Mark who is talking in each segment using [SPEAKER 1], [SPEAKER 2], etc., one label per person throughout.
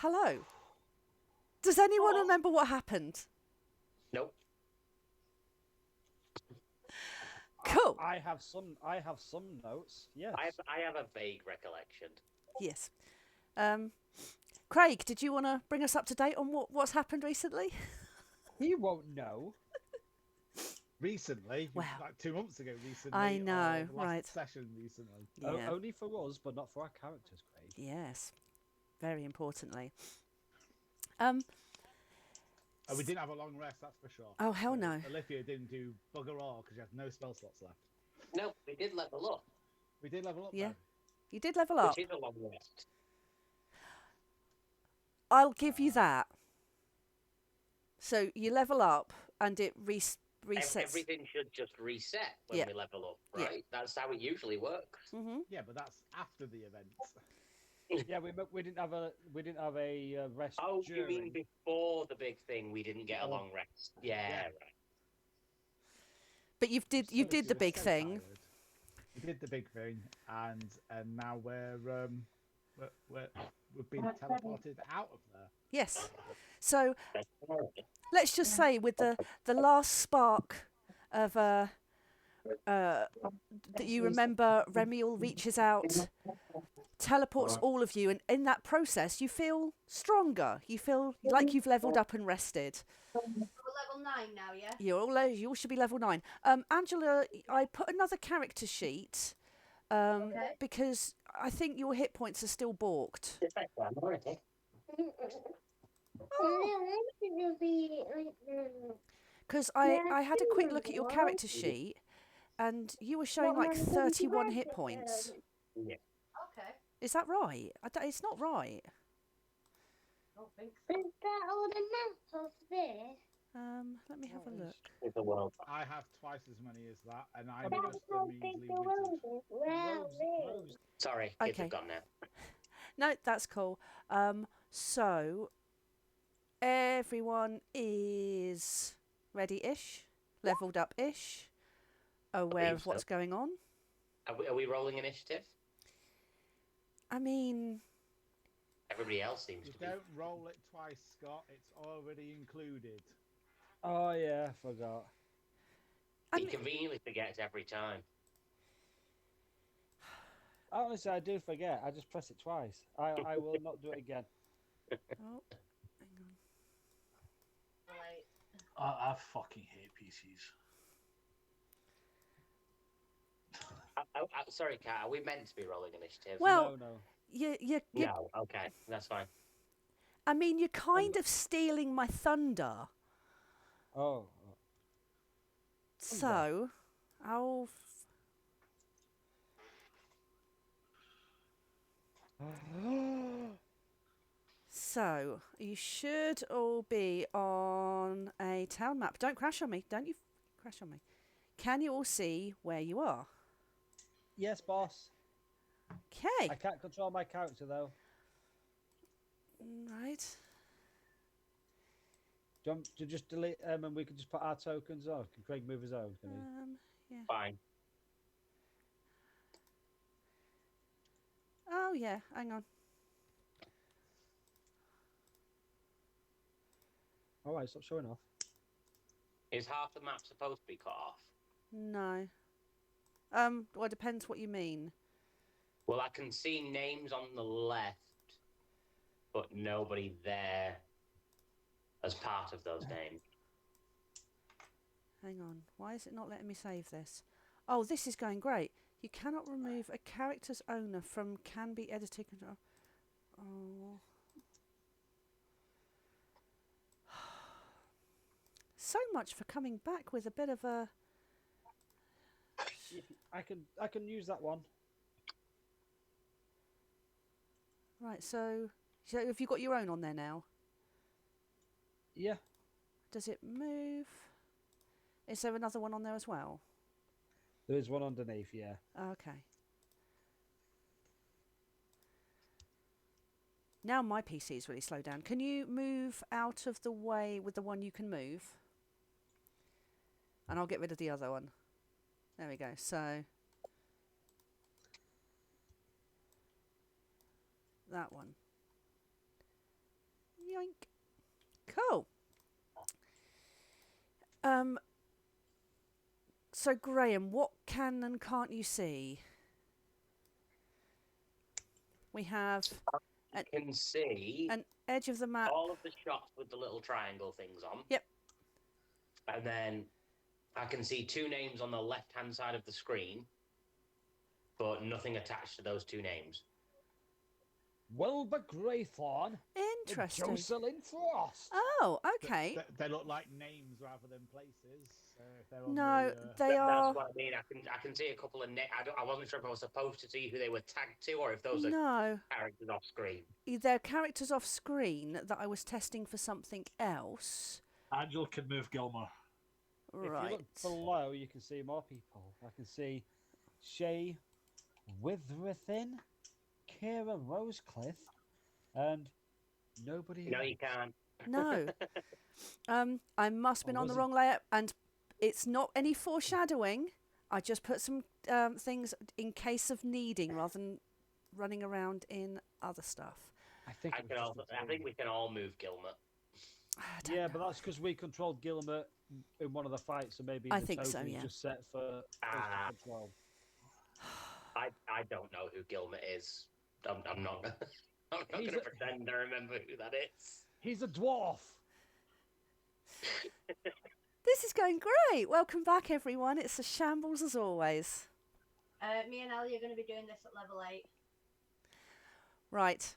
[SPEAKER 1] Hello. Does anyone
[SPEAKER 2] Oh.
[SPEAKER 1] remember what happened?
[SPEAKER 2] Nope.
[SPEAKER 1] Cool.
[SPEAKER 3] I have some notes. Yes.
[SPEAKER 2] I have a vague recollection.
[SPEAKER 1] Yes. Craig, did you want to bring us up to date on what's happened recently?
[SPEAKER 3] He won't know.
[SPEAKER 4] Recently,
[SPEAKER 1] Wow.
[SPEAKER 4] like 2 months ago, recently.
[SPEAKER 1] I know,
[SPEAKER 4] or the last
[SPEAKER 1] right.
[SPEAKER 4] session recently.
[SPEAKER 1] Yeah.
[SPEAKER 3] Only for us, but not for our characters, Craig.
[SPEAKER 1] Yes. Very importantly.
[SPEAKER 4] We didn't have a long rest, that's for sure.
[SPEAKER 1] Oh, hell no.
[SPEAKER 4] Olivia didn't do bugger all because she had no spell slots left.
[SPEAKER 2] No, we did level up.
[SPEAKER 4] We did level up,
[SPEAKER 1] Yeah.
[SPEAKER 4] though.
[SPEAKER 1] You did level up.
[SPEAKER 2] Which is a long rest.
[SPEAKER 1] I'll give you that. So you level up and it resets.
[SPEAKER 2] Everything should just reset when we level up, right?
[SPEAKER 1] Yeah.
[SPEAKER 2] That's how it usually works.
[SPEAKER 1] Mm-hmm.
[SPEAKER 4] Yeah, but that's after the event.
[SPEAKER 3] Yeah, we didn't have a rest.
[SPEAKER 2] Oh,
[SPEAKER 3] during.
[SPEAKER 2] you mean before the big thing? We didn't get a long rest. Yeah, right.
[SPEAKER 1] But you did the big thing.
[SPEAKER 4] Tired. We did the big thing, and now we've been teleported out of there.
[SPEAKER 1] Yes. So let's just say with the last spark of that you remember, Remiel reaches out, teleports all of you, and in that process you feel stronger. You feel like you've leveled up and rested.
[SPEAKER 5] We're level 9 now, yeah?
[SPEAKER 1] You all should be level 9. Angela, I put another character sheet because I think your hit points are still balked. Because I had a quick look at your character sheet and you were showing like 31 hit points.
[SPEAKER 2] Yeah.
[SPEAKER 5] Okay.
[SPEAKER 1] Is that right? It's not right.
[SPEAKER 5] I don't think so.
[SPEAKER 6] Is that all the maps of this?
[SPEAKER 1] Let me have a look.
[SPEAKER 2] It's a world.
[SPEAKER 4] I have twice as many as that, and I'm
[SPEAKER 6] That's
[SPEAKER 4] just a
[SPEAKER 6] how big
[SPEAKER 4] measly
[SPEAKER 6] the
[SPEAKER 4] wizard.
[SPEAKER 6] world is. Wow, really?
[SPEAKER 2] Sorry, kids
[SPEAKER 1] Okay.
[SPEAKER 2] have gone now.
[SPEAKER 1] No, that's cool. So everyone is ready-ish, leveled up-ish, aware of what's going on.
[SPEAKER 2] Are we rolling initiative?
[SPEAKER 1] I mean,
[SPEAKER 2] Everybody else seems
[SPEAKER 4] You
[SPEAKER 2] to be.
[SPEAKER 4] don't roll it twice, Scott. It's already included.
[SPEAKER 3] Oh yeah, I forgot.
[SPEAKER 1] I
[SPEAKER 2] He
[SPEAKER 1] mean,
[SPEAKER 2] conveniently forgets every time.
[SPEAKER 3] Honestly, I do forget. I just press it twice. I will not do it again.
[SPEAKER 1] oh, hang on.
[SPEAKER 5] Right.
[SPEAKER 7] I fucking hate PCs.
[SPEAKER 2] Sorry, Kat, are we meant to be rolling initiative?
[SPEAKER 1] Well,
[SPEAKER 3] No.
[SPEAKER 1] you
[SPEAKER 2] No, okay, that's fine.
[SPEAKER 1] I mean, you're kind of stealing my thunder.
[SPEAKER 3] Oh.
[SPEAKER 1] So, I'll. So, you should all be on a town map. Don't crash on me. Don't you crash on me. Can you all see where you are?
[SPEAKER 3] Yes, boss.
[SPEAKER 1] Okay.
[SPEAKER 3] I can't control my character though.
[SPEAKER 1] Right.
[SPEAKER 3] Do you want to just delete them and we can just put our tokens on? Can Craig move his own? Can he?
[SPEAKER 1] Yeah.
[SPEAKER 2] Fine.
[SPEAKER 1] Oh, yeah. Hang on.
[SPEAKER 3] All right, stop showing off.
[SPEAKER 2] Is half the map supposed to be cut off?
[SPEAKER 1] No. Well, it depends what you mean.
[SPEAKER 2] Well, I can see names on the left, but nobody there as part of those names.
[SPEAKER 1] Hang on. Why is it not letting me save this? Oh, this is going great. You cannot remove a character's owner from can be edited. Oh. So much for coming back with a bit of a...
[SPEAKER 3] I can use that one.
[SPEAKER 1] Right, so have you got your own on there now?
[SPEAKER 3] Yeah.
[SPEAKER 1] Does it move? Is there another one on there as well?
[SPEAKER 3] There is one underneath, yeah.
[SPEAKER 1] Okay. Now my PC is really slowed down. Can you move out of the way with the one you can move? And I'll get rid of the other one. There we go. So that one. Yoink. Cool. So Graham, what can and can't you see? We have
[SPEAKER 2] You can see
[SPEAKER 1] an edge of the map.
[SPEAKER 2] all of the shots with the little triangle things on.
[SPEAKER 1] Yep.
[SPEAKER 2] And then I can see 2 names on the left-hand side of the screen, but nothing attached to those 2 names.
[SPEAKER 4] Wilbur Graythorn and
[SPEAKER 1] Interesting.
[SPEAKER 4] Jocelyn Frost.
[SPEAKER 1] Oh, okay.
[SPEAKER 4] They look like names rather than places. If they're on
[SPEAKER 1] No,
[SPEAKER 4] the,
[SPEAKER 1] they are.
[SPEAKER 2] That's what I mean. I can see a couple of names. I wasn't sure if I was supposed to see who they were tagged to or if those are
[SPEAKER 1] No,
[SPEAKER 2] characters off screen.
[SPEAKER 1] they're characters off screen that I was testing for something else.
[SPEAKER 7] Angela can move Gilmer.
[SPEAKER 3] If you
[SPEAKER 1] Right.
[SPEAKER 3] look below, you can see more people. I can see Shay Witherthin, Kira Rosecliffe, and nobody
[SPEAKER 2] No,
[SPEAKER 3] else.
[SPEAKER 2] you can't.
[SPEAKER 1] No. I must have been
[SPEAKER 3] Or
[SPEAKER 1] on the
[SPEAKER 3] was it-
[SPEAKER 1] wrong layer, and it's not any foreshadowing. I just put some things in case of needing rather than running around in other stuff.
[SPEAKER 3] I think.
[SPEAKER 2] I
[SPEAKER 3] it was
[SPEAKER 2] can
[SPEAKER 3] just
[SPEAKER 2] also.
[SPEAKER 3] the
[SPEAKER 2] I
[SPEAKER 3] two.
[SPEAKER 2] think we can all move Gilmer.
[SPEAKER 1] I don't
[SPEAKER 3] Yeah,
[SPEAKER 1] know.
[SPEAKER 3] but that's because we controlled Gilmer in one of the fights, so maybe
[SPEAKER 1] I
[SPEAKER 3] the
[SPEAKER 1] think so,
[SPEAKER 3] token is
[SPEAKER 1] yeah.
[SPEAKER 3] just set for us
[SPEAKER 2] Ah.
[SPEAKER 3] to control.
[SPEAKER 2] I don't know who Gilmer is. I'm not. I'm not
[SPEAKER 3] He's
[SPEAKER 2] going to
[SPEAKER 3] a-
[SPEAKER 2] pretend to remember who that is.
[SPEAKER 3] He's a dwarf.
[SPEAKER 1] This is going great. Welcome back, everyone. It's a shambles as always.
[SPEAKER 5] Me and Ellie are going to be doing this at level 8.
[SPEAKER 1] Right.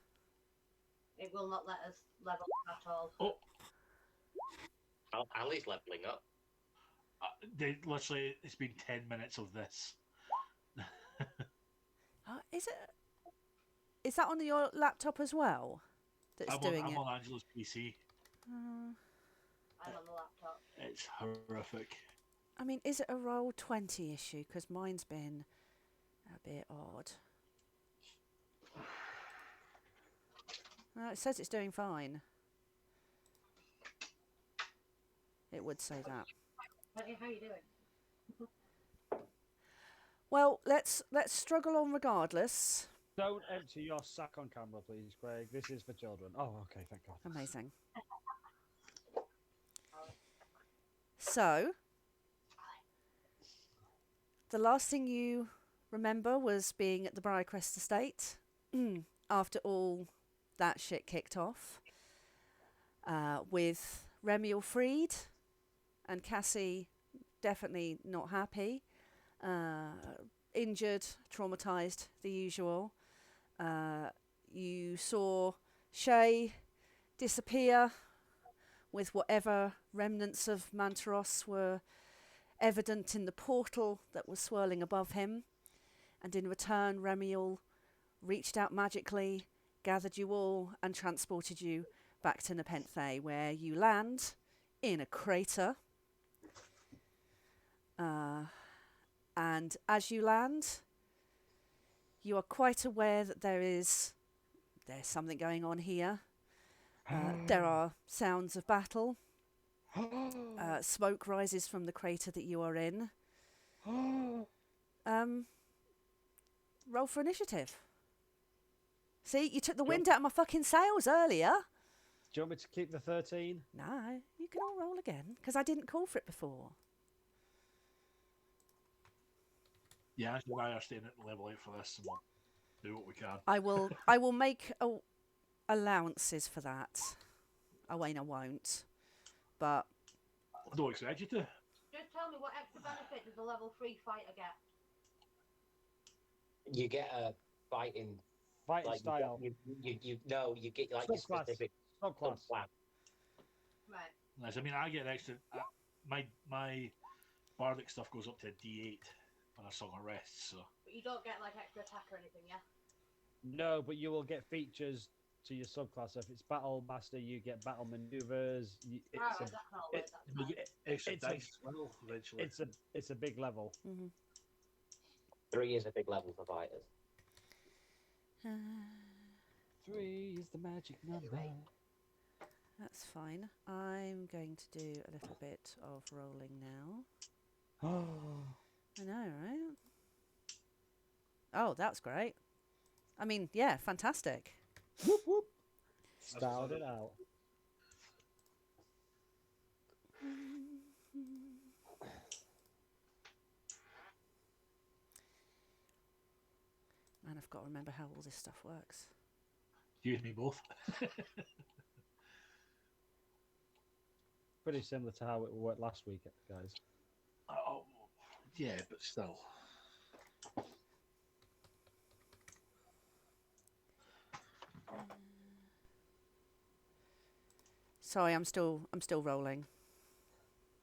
[SPEAKER 5] It will not let us level at all.
[SPEAKER 7] Oh,
[SPEAKER 2] Ali's leveling up.
[SPEAKER 7] they literally. It's been 10 minutes of this.
[SPEAKER 1] Is it? Is that on your laptop as well? That's
[SPEAKER 7] I'm
[SPEAKER 1] doing it.
[SPEAKER 7] on Angela's PC.
[SPEAKER 1] Uh,
[SPEAKER 5] I'm on the laptop.
[SPEAKER 7] It's horrific.
[SPEAKER 1] I mean, is it a roll 20 issue? Because mine's been a bit odd. It says it's doing fine. It would say that.
[SPEAKER 5] How are you doing?
[SPEAKER 1] Well, let's struggle on regardless.
[SPEAKER 3] Don't enter your sack on camera, please, Craig. This is for children. Oh, okay, thank God.
[SPEAKER 1] Amazing. So, the last thing you remember was being at the Briarcrest estate after all that shit kicked off, with Remiel freed and Cassie definitely not happy, injured, traumatized, the usual. You saw Shay disappear with whatever remnants of Mantaros were evident in the portal that was swirling above him. And in return, Remiel reached out magically, gathered you all, and transported you back to Napenthe, where you land in a crater. And as you land, you are quite aware that there's something going on here. There are sounds of battle. Smoke rises from the crater that you are in. Roll for initiative. See, you took the wind out of my fucking sails earlier.
[SPEAKER 3] Do you want me to keep the 13?
[SPEAKER 1] No, you can all roll again, because I didn't call for it before.
[SPEAKER 7] Yeah, Angela and I are staying at level 8 for this, and we'll do what we can.
[SPEAKER 1] I will make allowances for that. Owain, I won't. But
[SPEAKER 7] I don't expect you to.
[SPEAKER 5] Just tell me what extra benefit does a level 3 fighter get?
[SPEAKER 2] You get a fighting
[SPEAKER 3] Fighting
[SPEAKER 2] like
[SPEAKER 3] style.
[SPEAKER 2] you get like your
[SPEAKER 3] Subclass.
[SPEAKER 2] specific
[SPEAKER 3] Subclass.
[SPEAKER 2] subclass.
[SPEAKER 5] Right.
[SPEAKER 7] Nice. I mean, I get an extra. My bardic stuff goes up to a D8 when I Song of Rest. So
[SPEAKER 5] But you don't get like extra attack or anything, yeah?
[SPEAKER 3] No, but you will get features to your subclass. So if it's Battle Master, you get Battle Maneuvers.
[SPEAKER 5] Alright, that's not always.
[SPEAKER 3] it-
[SPEAKER 5] That's
[SPEAKER 7] you
[SPEAKER 5] fine.
[SPEAKER 7] get extra
[SPEAKER 3] it's a-
[SPEAKER 7] dice as well eventually.
[SPEAKER 3] it's a big level.
[SPEAKER 2] 3 is a big level for fighters.
[SPEAKER 3] 3 is the magic number.
[SPEAKER 1] that's fine. I'm going to do a little bit of rolling now.
[SPEAKER 3] Oh,
[SPEAKER 1] I know, right? Oh, that's great. I mean, yeah, fantastic.
[SPEAKER 3] whoop whoop. Styled it out.
[SPEAKER 1] Man, I've got to remember how all this stuff works.
[SPEAKER 7] You and me both.
[SPEAKER 3] Pretty similar to how it worked last week, guys.
[SPEAKER 7] Oh, yeah, but still.
[SPEAKER 1] Sorry, I'm still rolling.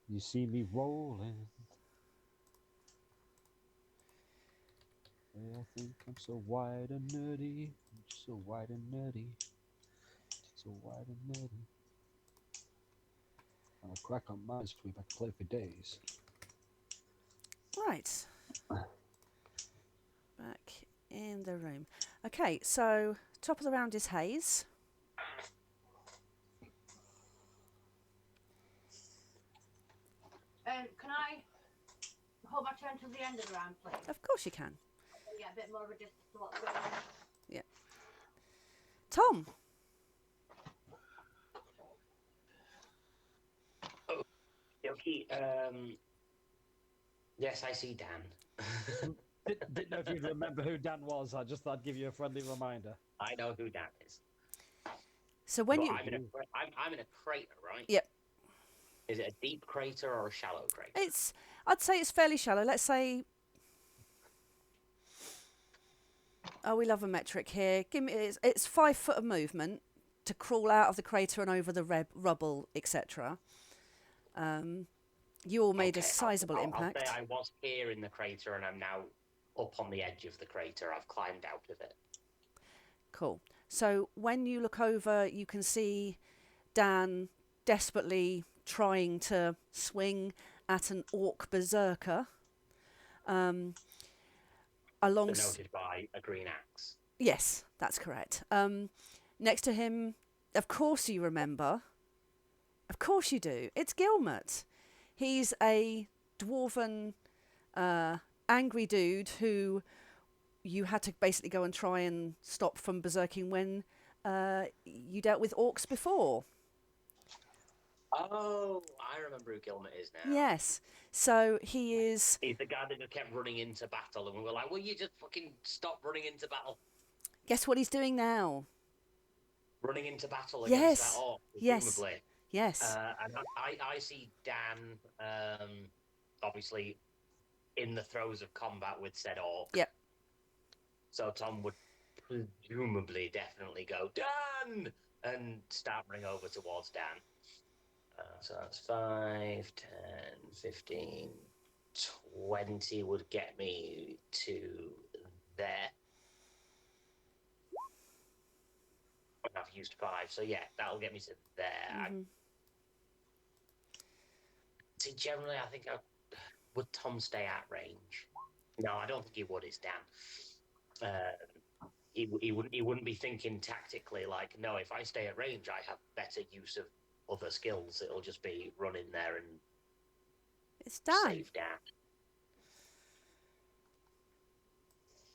[SPEAKER 3] You see me rolling. I think I'm so wide and nerdy. I'm so wide and nerdy. So wide and nerdy. I'll crack on my sweep. I can play for days.
[SPEAKER 1] Right. Back in the room. Okay, so top of the round is Hayes.
[SPEAKER 5] Can I hold my turn till the end of the round, please?
[SPEAKER 1] Of course you can.
[SPEAKER 5] Get a bit more of a gist as to what's going on.
[SPEAKER 1] Yeah. Tom.
[SPEAKER 2] Okay. Yes, I see Dan.
[SPEAKER 3] Didn't know if you'd remember who Dan was. I just thought I'd give you a friendly reminder.
[SPEAKER 2] I know who Dan is.
[SPEAKER 1] So when
[SPEAKER 2] But
[SPEAKER 1] you...
[SPEAKER 2] I'm in a crater, right?
[SPEAKER 1] Yep.
[SPEAKER 2] Is it a deep crater or a shallow crater?
[SPEAKER 1] I'd say it's fairly shallow. Let's say... Oh, we love a metric here. Give me it's 5 foot of movement to crawl out of the crater and over the rubble, etc. You all made a sizable impact.
[SPEAKER 2] I'll say I was here in the crater and I'm now up on the edge of the crater. I've climbed out of it.
[SPEAKER 1] Cool. So when you look over, you can see Dan desperately trying to swing at an orc berserker.
[SPEAKER 2] Denoted by a green axe.
[SPEAKER 1] Yes, that's correct. Next to him, of course you remember. Of course you do. It's Gilmert. He's a dwarven, angry dude who you had to basically go and try and stop from berserking when you dealt with orcs before.
[SPEAKER 2] Oh, I remember who Gilmert is now.
[SPEAKER 1] Yes. So he's
[SPEAKER 2] the guy that just kept running into battle, and we were like, "Will you just fucking stop running into battle?"
[SPEAKER 1] Guess what he's doing now?
[SPEAKER 2] Running into battle against that orc, presumably.
[SPEAKER 1] Yes.
[SPEAKER 2] And I see Dan, obviously, in the throes of combat with said orc.
[SPEAKER 1] Yep.
[SPEAKER 2] So Tom would presumably definitely go, Dan! And start running over towards Dan. So that's 5, 10, 15, 20 would get me to there. I've used 5, so yeah, that'll get me to there.
[SPEAKER 1] Mm-hmm.
[SPEAKER 2] See, generally, I think would Tom stay at range? No, I don't think he would. It's Dan. He wouldn't be thinking tactically like, no, if I stay at range, I have better use of other skills. It'll just be run in there and
[SPEAKER 1] It's Dan.
[SPEAKER 2] save Dan.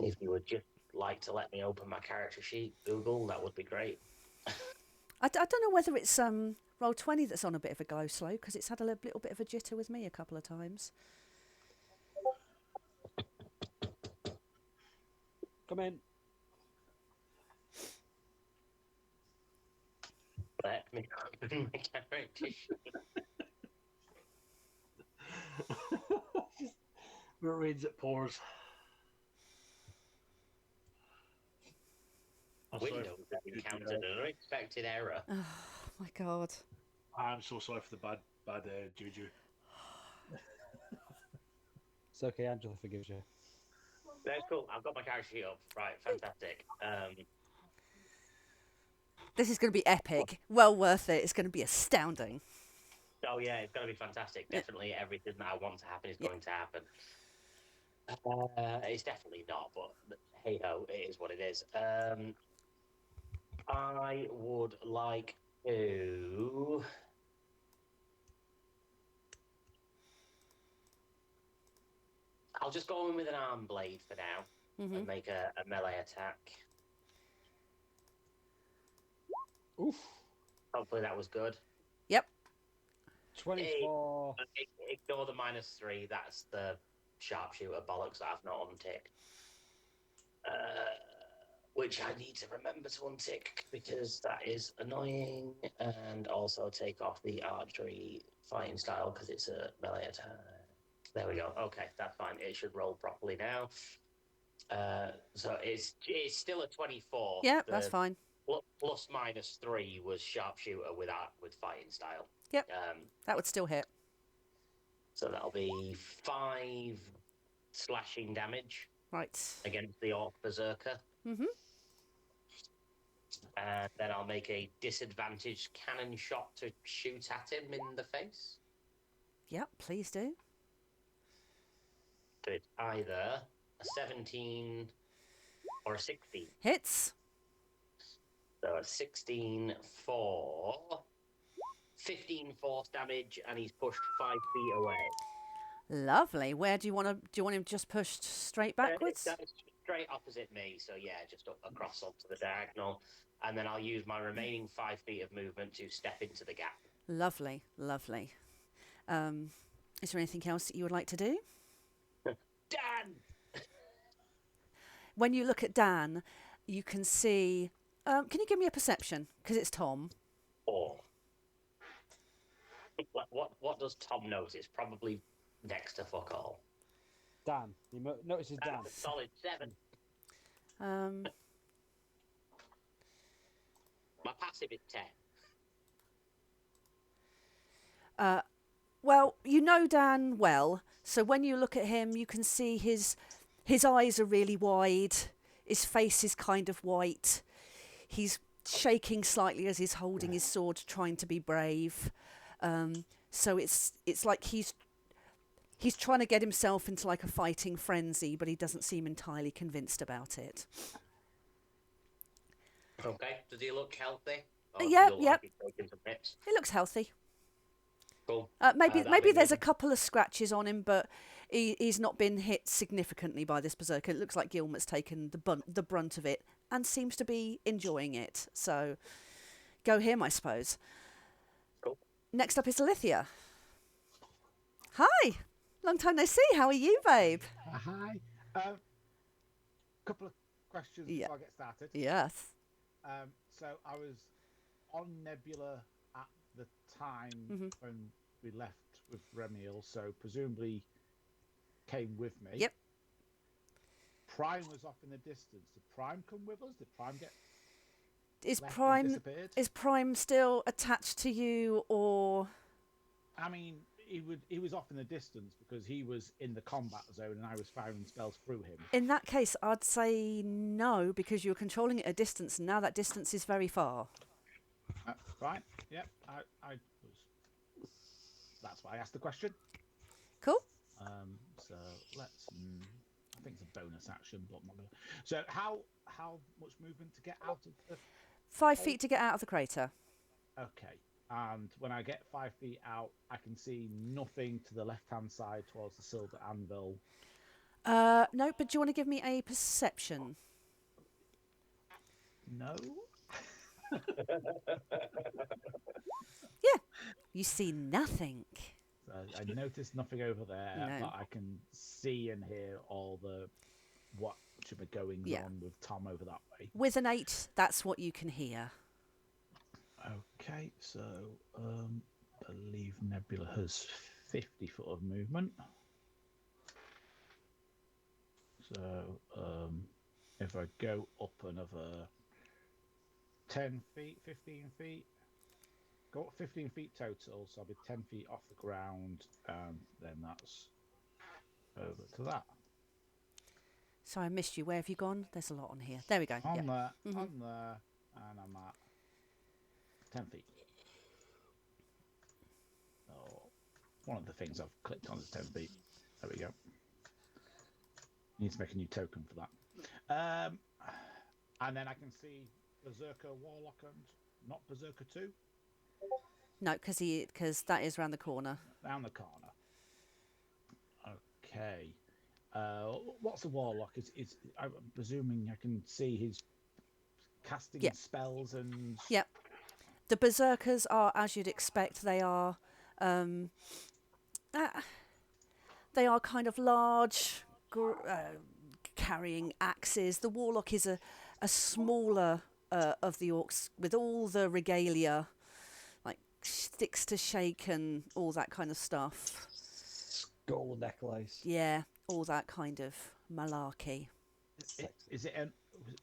[SPEAKER 2] If you would just like to let me open my character sheet, Google, that would be great.
[SPEAKER 1] I don't know whether it's Roll20 that's on a bit of a go slow, because it's had a little bit of a jitter with me a couple of times.
[SPEAKER 3] Come in.
[SPEAKER 2] Let me open my character sheet.
[SPEAKER 7] Where it rains, it pours. I'm sorry
[SPEAKER 2] Windows have encountered an unexpected error.
[SPEAKER 1] Oh my god.
[SPEAKER 7] I'm so sorry for the bad juju.
[SPEAKER 3] It's okay, Angela forgives you.
[SPEAKER 2] That's cool. I've got my character sheet up. Right, fantastic.
[SPEAKER 1] This is going to be epic. Well worth it. It's going to be astounding.
[SPEAKER 2] Oh yeah, it's going to be fantastic. Definitely everything that I want to happen is going to happen. It's definitely not, but hey ho, it is what it is. I would like to. I'll just go in with an arm blade for now and make a melee attack.
[SPEAKER 3] Oof.
[SPEAKER 2] Hopefully that was good.
[SPEAKER 1] Yep.
[SPEAKER 3] 24.
[SPEAKER 2] Ignore the -3. That's the sharpshooter bollocks that I've not unticked. Which I need to remember to untick because that is annoying. And also take off the archery fighting style because it's a melee attack. There we go. Okay, that's fine. It should roll properly now. So it's still a 24.
[SPEAKER 1] Yeah, that's fine.
[SPEAKER 2] Plus -3 was sharpshooter with fighting style.
[SPEAKER 1] Yep, that would still hit.
[SPEAKER 2] So that'll be 5 slashing damage
[SPEAKER 1] Right.
[SPEAKER 2] against the Orc Berserker.
[SPEAKER 1] Mm-hmm.
[SPEAKER 2] And then I'll make a disadvantaged cannon shot to shoot at him in the face.
[SPEAKER 1] Yep, please do.
[SPEAKER 2] So it's either a 17 or a 16.
[SPEAKER 1] Hits.
[SPEAKER 2] So a 16 for 15 force damage, and he's pushed 5 feet away.
[SPEAKER 1] Lovely. Where do you want him just pushed straight backwards?
[SPEAKER 2] That's straight opposite me, so yeah, just up across onto the diagonal. And then I'll use my remaining 5 feet of movement to step into the gap.
[SPEAKER 1] Lovely, lovely. Is there anything else that you would like to do?
[SPEAKER 2] Dan!
[SPEAKER 1] When you look at Dan, you can see... can you give me a perception? Because it's Tom.
[SPEAKER 2] 4. What does Tom notice? Probably next to fuck all.
[SPEAKER 3] Dan. He notices Dan.
[SPEAKER 2] That's a solid 7. My passive is 10.
[SPEAKER 1] Well, you know Dan well, so when you look at him, you can see his eyes are really wide. His face is kind of white. He's shaking slightly as he's holding his sword, trying to be brave. So it's like he's trying to get himself into like a fighting frenzy, but he doesn't seem entirely convinced about it.
[SPEAKER 2] Okay. Does he look healthy?
[SPEAKER 1] Yeah,
[SPEAKER 2] does he look
[SPEAKER 1] yeah.
[SPEAKER 2] like he's taking some hits?
[SPEAKER 1] He looks healthy.
[SPEAKER 2] Cool.
[SPEAKER 1] Maybe there's a couple of scratches on him, but he's not been hit significantly by this berserker. It looks like Gilmert's taken the brunt of it and seems to be enjoying it. So go him, I suppose.
[SPEAKER 2] Cool.
[SPEAKER 1] Next up is Alithia. Hi, long time no see. How are you, babe?
[SPEAKER 4] Hi. Couple of questions
[SPEAKER 1] Yeah.
[SPEAKER 4] before I get started.
[SPEAKER 1] Yes.
[SPEAKER 4] So I was on Nebula at the time when we left with Remiel, so presumably came with me.
[SPEAKER 1] Yep.
[SPEAKER 4] Prime was off in the distance. Did Prime come with us? Did Prime get
[SPEAKER 1] Is
[SPEAKER 4] left and
[SPEAKER 1] Prime
[SPEAKER 4] disappeared?
[SPEAKER 1] still attached to you, or?
[SPEAKER 4] I mean, he was off in the distance because he was in the combat zone and I was firing spells through him.
[SPEAKER 1] In that case, I'd say no, because you're controlling it at a distance, and now that distance is very far.
[SPEAKER 4] Right? Yep. I was. That's why I asked the question.
[SPEAKER 1] Cool.
[SPEAKER 4] So let's. I think it's a bonus action, but I'm not gonna. So how much movement to get out of the?
[SPEAKER 1] 5 feet to get out of the crater.
[SPEAKER 4] Okay. And when I get 5 feet out, I can see nothing to the left-hand side towards the silver anvil.
[SPEAKER 1] No, but do you want to give me a perception?
[SPEAKER 4] No.
[SPEAKER 1] Yeah. You see nothing.
[SPEAKER 4] I noticed nothing over there,
[SPEAKER 1] No.
[SPEAKER 4] but I can see and hear all the what should be going on with Tom over that way.
[SPEAKER 1] With an 8, that's what you can hear.
[SPEAKER 4] Okay, so I believe Nebula has 50 foot of movement. So if I go up another 10 feet, 15 feet, go up 15 feet total, so I'll be 10 feet off the ground, and then that's over to that.
[SPEAKER 1] Sorry, I missed you. Where have you gone? There's a lot on here. There we go.
[SPEAKER 4] On
[SPEAKER 1] Yeah.
[SPEAKER 4] there, on there, and I'm at 10 feet. Oh, one of the things I've clicked on is 10 feet. There we go. Need to make a new token for that. And then I can see Berserker, Warlock, and not Berserker 2
[SPEAKER 1] No, because that is round the corner.
[SPEAKER 4] down the corner. Okay. What's the Warlock? Is I'm presuming I can see his casting spells and.
[SPEAKER 1] Yep. The berserkers are, as you'd expect, they are Um, uh, they are kind of large, carrying axes. The warlock is a smaller of the orcs with all the regalia, like sticks to shake and all that kind of stuff.
[SPEAKER 3] Skull necklace.
[SPEAKER 1] Yeah, all that kind of malarkey.
[SPEAKER 4] Is it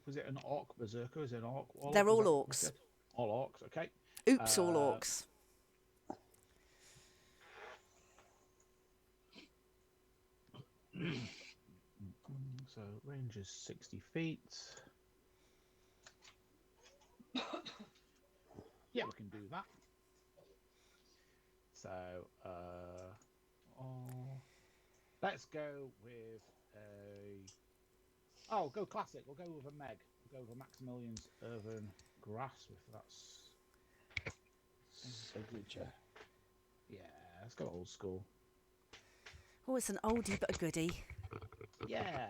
[SPEAKER 4] was it an orc berserker? Is it an orc?
[SPEAKER 1] They're all
[SPEAKER 4] Was that what you
[SPEAKER 1] orcs.
[SPEAKER 4] said? All orcs. Okay.
[SPEAKER 1] Oops, all orcs.
[SPEAKER 4] So range is 60 feet. Yeah, we can do that. So, let's go with a. Oh, go classic. We'll go with a Meg. We'll go with a Maximilian's Urban Grasp if that's
[SPEAKER 3] signature.
[SPEAKER 4] Yeah, let's go old school.
[SPEAKER 1] Oh, it's an oldie but a goodie.
[SPEAKER 4] Yeah.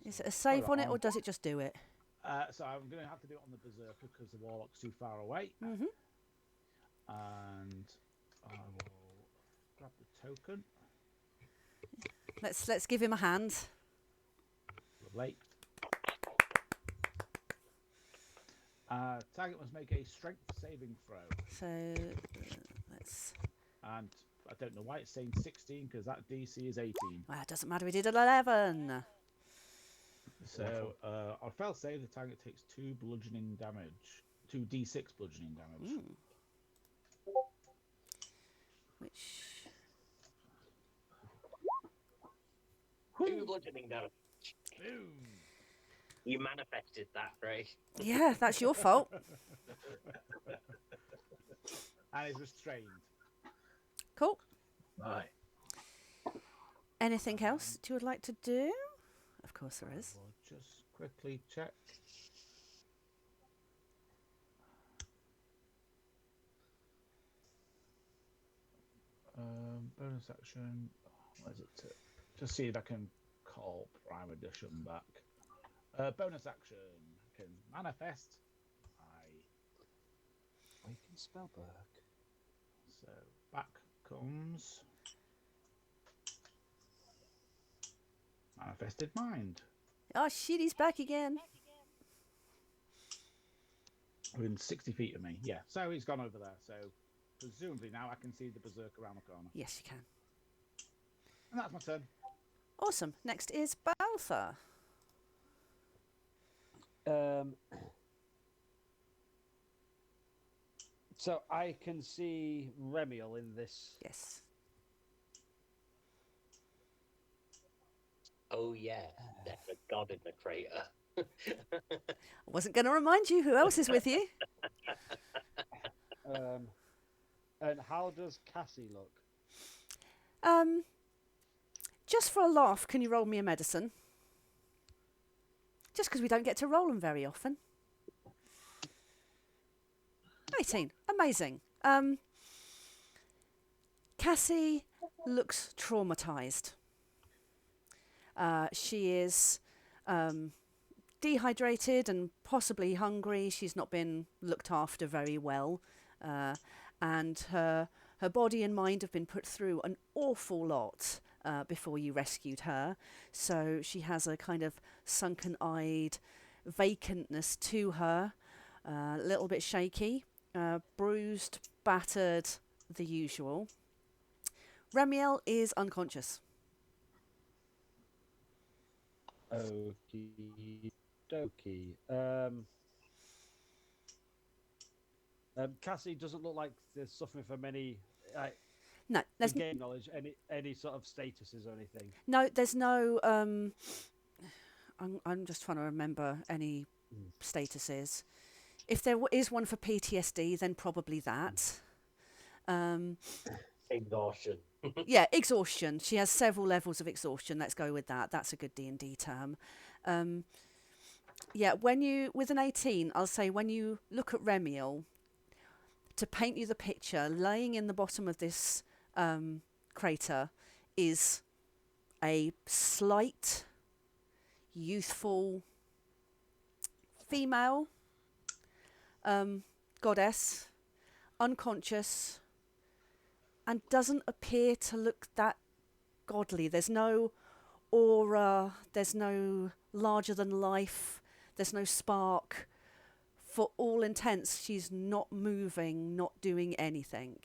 [SPEAKER 1] Is it a save on it, or does it just do it?
[SPEAKER 4] So I'm going to have to do it on the Berserker because the Warlock's too far away.
[SPEAKER 1] Mm-hmm.
[SPEAKER 4] And I will grab the token.
[SPEAKER 1] Let's give him a hand.
[SPEAKER 4] Lovely. Target must make a strength saving throw.
[SPEAKER 1] So let's.
[SPEAKER 4] And I don't know why it's saying 16 because that DC is 18.
[SPEAKER 1] Well, it doesn't matter. We did an 11.
[SPEAKER 4] So I fail save. The target takes 2 bludgeoning damage, 2d6 bludgeoning damage.
[SPEAKER 1] Which.
[SPEAKER 2] 2 bludgeoning damage.
[SPEAKER 4] Boom.
[SPEAKER 2] You manifested that, Ray.
[SPEAKER 1] Yeah, that's your fault.
[SPEAKER 4] And is restrained.
[SPEAKER 1] Cool.
[SPEAKER 4] Right.
[SPEAKER 1] Anything else you would like to do? Of course there is.
[SPEAKER 4] We'll just quickly check. Bonus action. Where's it? Just see if I can call Prime Edition back. Bonus action. Can manifest.
[SPEAKER 3] I can spell book.
[SPEAKER 4] So back comes Manifested Mind.
[SPEAKER 1] Oh shit, he's back again.
[SPEAKER 4] Within 60 feet of me. Yeah, so he's gone over there. So presumably now I can see the Berserker around the corner.
[SPEAKER 1] Yes, you can.
[SPEAKER 4] And that's my turn.
[SPEAKER 1] Awesome. Next is Balthar.
[SPEAKER 3] So I can see Remiel in this.
[SPEAKER 1] Yes.
[SPEAKER 2] Oh yeah, there's a god in the crater.
[SPEAKER 1] I wasn't going to remind you who else is with you.
[SPEAKER 3] And how does Cassie look?
[SPEAKER 1] Just for a laugh, can you roll me a medicine? Just because we don't get to roll them very often. 18. Amazing. Cassie looks traumatized. She is dehydrated and possibly hungry. She's not been looked after very well. And her body and mind have been put through an awful lot before you rescued her. So she has a kind of sunken-eyed vacantness to her, a little bit shaky, bruised, battered, the usual. Remiel is unconscious.
[SPEAKER 3] Okie dokie. Cassie doesn't look like they're suffering from any
[SPEAKER 1] No, there's
[SPEAKER 3] game knowledge, any sort of statuses or anything.
[SPEAKER 1] no. There's no. I'm just trying to remember any statuses. If there is one for PTSD, then probably that.
[SPEAKER 2] Exhaustion.
[SPEAKER 1] Yeah, exhaustion. She has several levels of exhaustion. Let's go with that. That's a good D&D term. Yeah, with an 18, I'll say when you look at Remiel, to paint you the picture, laying in the bottom of this crater is a slight, youthful female goddess, unconscious, and doesn't appear to look that godly. There's no aura, there's no larger than life, there's no spark. For all intents, she's not moving, not doing anything.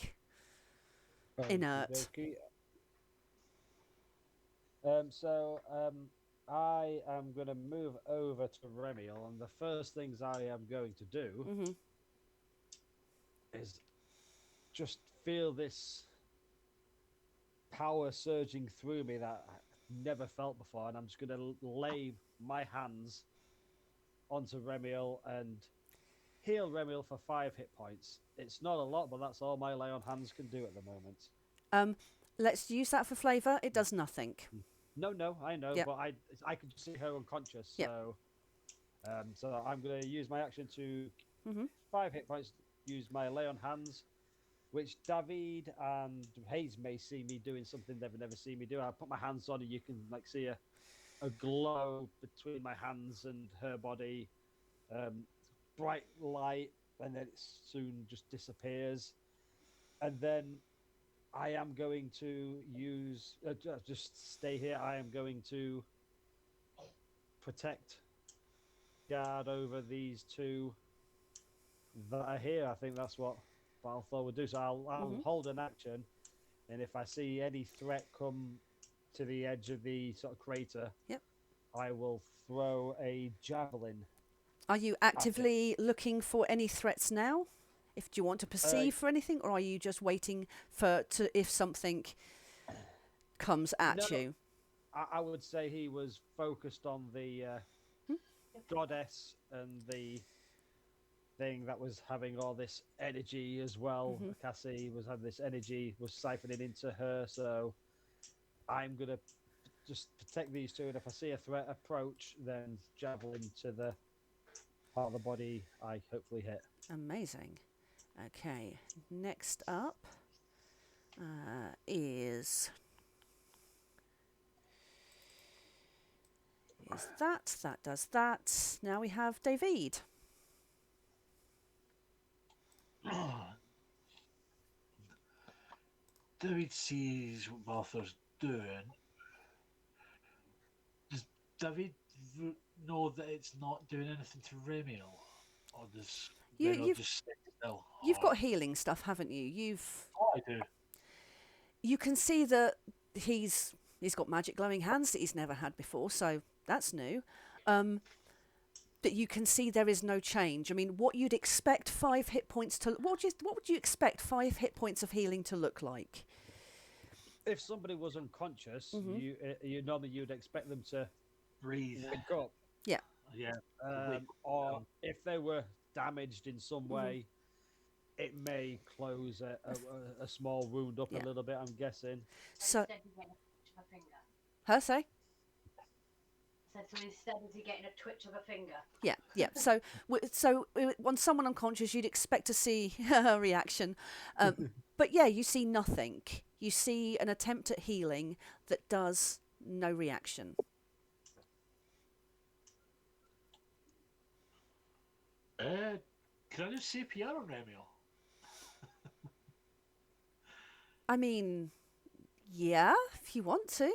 [SPEAKER 1] Inert.
[SPEAKER 3] Okey-dokey. I am going to move over to Remiel, and the first things I am going to do
[SPEAKER 1] Hmm.
[SPEAKER 3] is just feel this power surging through me that I never felt before, and I'm just going to lay my hands onto Remiel and heal Remiel for 5 hit points. It's not a lot, but that's all my lay on hands can do at the moment.
[SPEAKER 1] Let's use that for flavour. It does nothing.
[SPEAKER 3] No, I know,
[SPEAKER 1] Yep.
[SPEAKER 3] but I could see her unconscious,
[SPEAKER 1] Yep.
[SPEAKER 3] so I'm going to use my action to
[SPEAKER 1] Hmm.
[SPEAKER 3] 5 hit points. Use my lay on hands, which David and Hayes may see me doing something they've never seen me do. I put my hands on, and you can see a glow between my hands and her body, bright light, and then it soon just disappears. And then I am going to use just stay here. I am going to protect, guard over these two that are here. I think that's what Balthor would do. So I'll hold an action, and if I see any threat come to the edge of the sort of crater,
[SPEAKER 1] Yep.
[SPEAKER 3] I will throw a javelin.
[SPEAKER 1] Are you actively looking for any threats now? Do you want to perceive for anything, or are you just waiting if something comes at you?
[SPEAKER 3] I would say he was focused on the goddess and the thing that was having all this energy as well. Cassie was having this energy, was siphoning into her, so I'm going to just protect these two, and if I see a threat approach, then javelin to the part of the body I hopefully hit.
[SPEAKER 1] Amazing. Okay, next up is that does that. Now we have David.
[SPEAKER 7] David sees what Balthor's doing. Does David know that it's not doing anything to Remiel? Or does Remiel just sit still?
[SPEAKER 1] You've got healing stuff, haven't you?
[SPEAKER 7] Oh, I do.
[SPEAKER 1] You can see that he's got magic glowing hands that he's never had before, so that's new. That you can see there is no change. I mean, what you'd expect 5 hit points to... What would you expect 5 hit points of healing to look like?
[SPEAKER 3] If somebody was unconscious, you normally you'd expect them to
[SPEAKER 7] breathe,
[SPEAKER 3] wake up.
[SPEAKER 1] Yeah.
[SPEAKER 7] Yeah.
[SPEAKER 3] Or if they were damaged in some way, it may close a small wound up a little bit, I'm guessing.
[SPEAKER 1] So,
[SPEAKER 5] Instead of getting a twitch of a finger.
[SPEAKER 1] her say?
[SPEAKER 5] I said, so instead of you getting a twitch of a finger.
[SPEAKER 1] Yeah. So when someone unconscious, you'd expect to see her reaction. But yeah, you see nothing. You see an attempt at healing that does no reaction.
[SPEAKER 7] Can I do CPR on Remiel?
[SPEAKER 1] I mean, yeah, if you want to.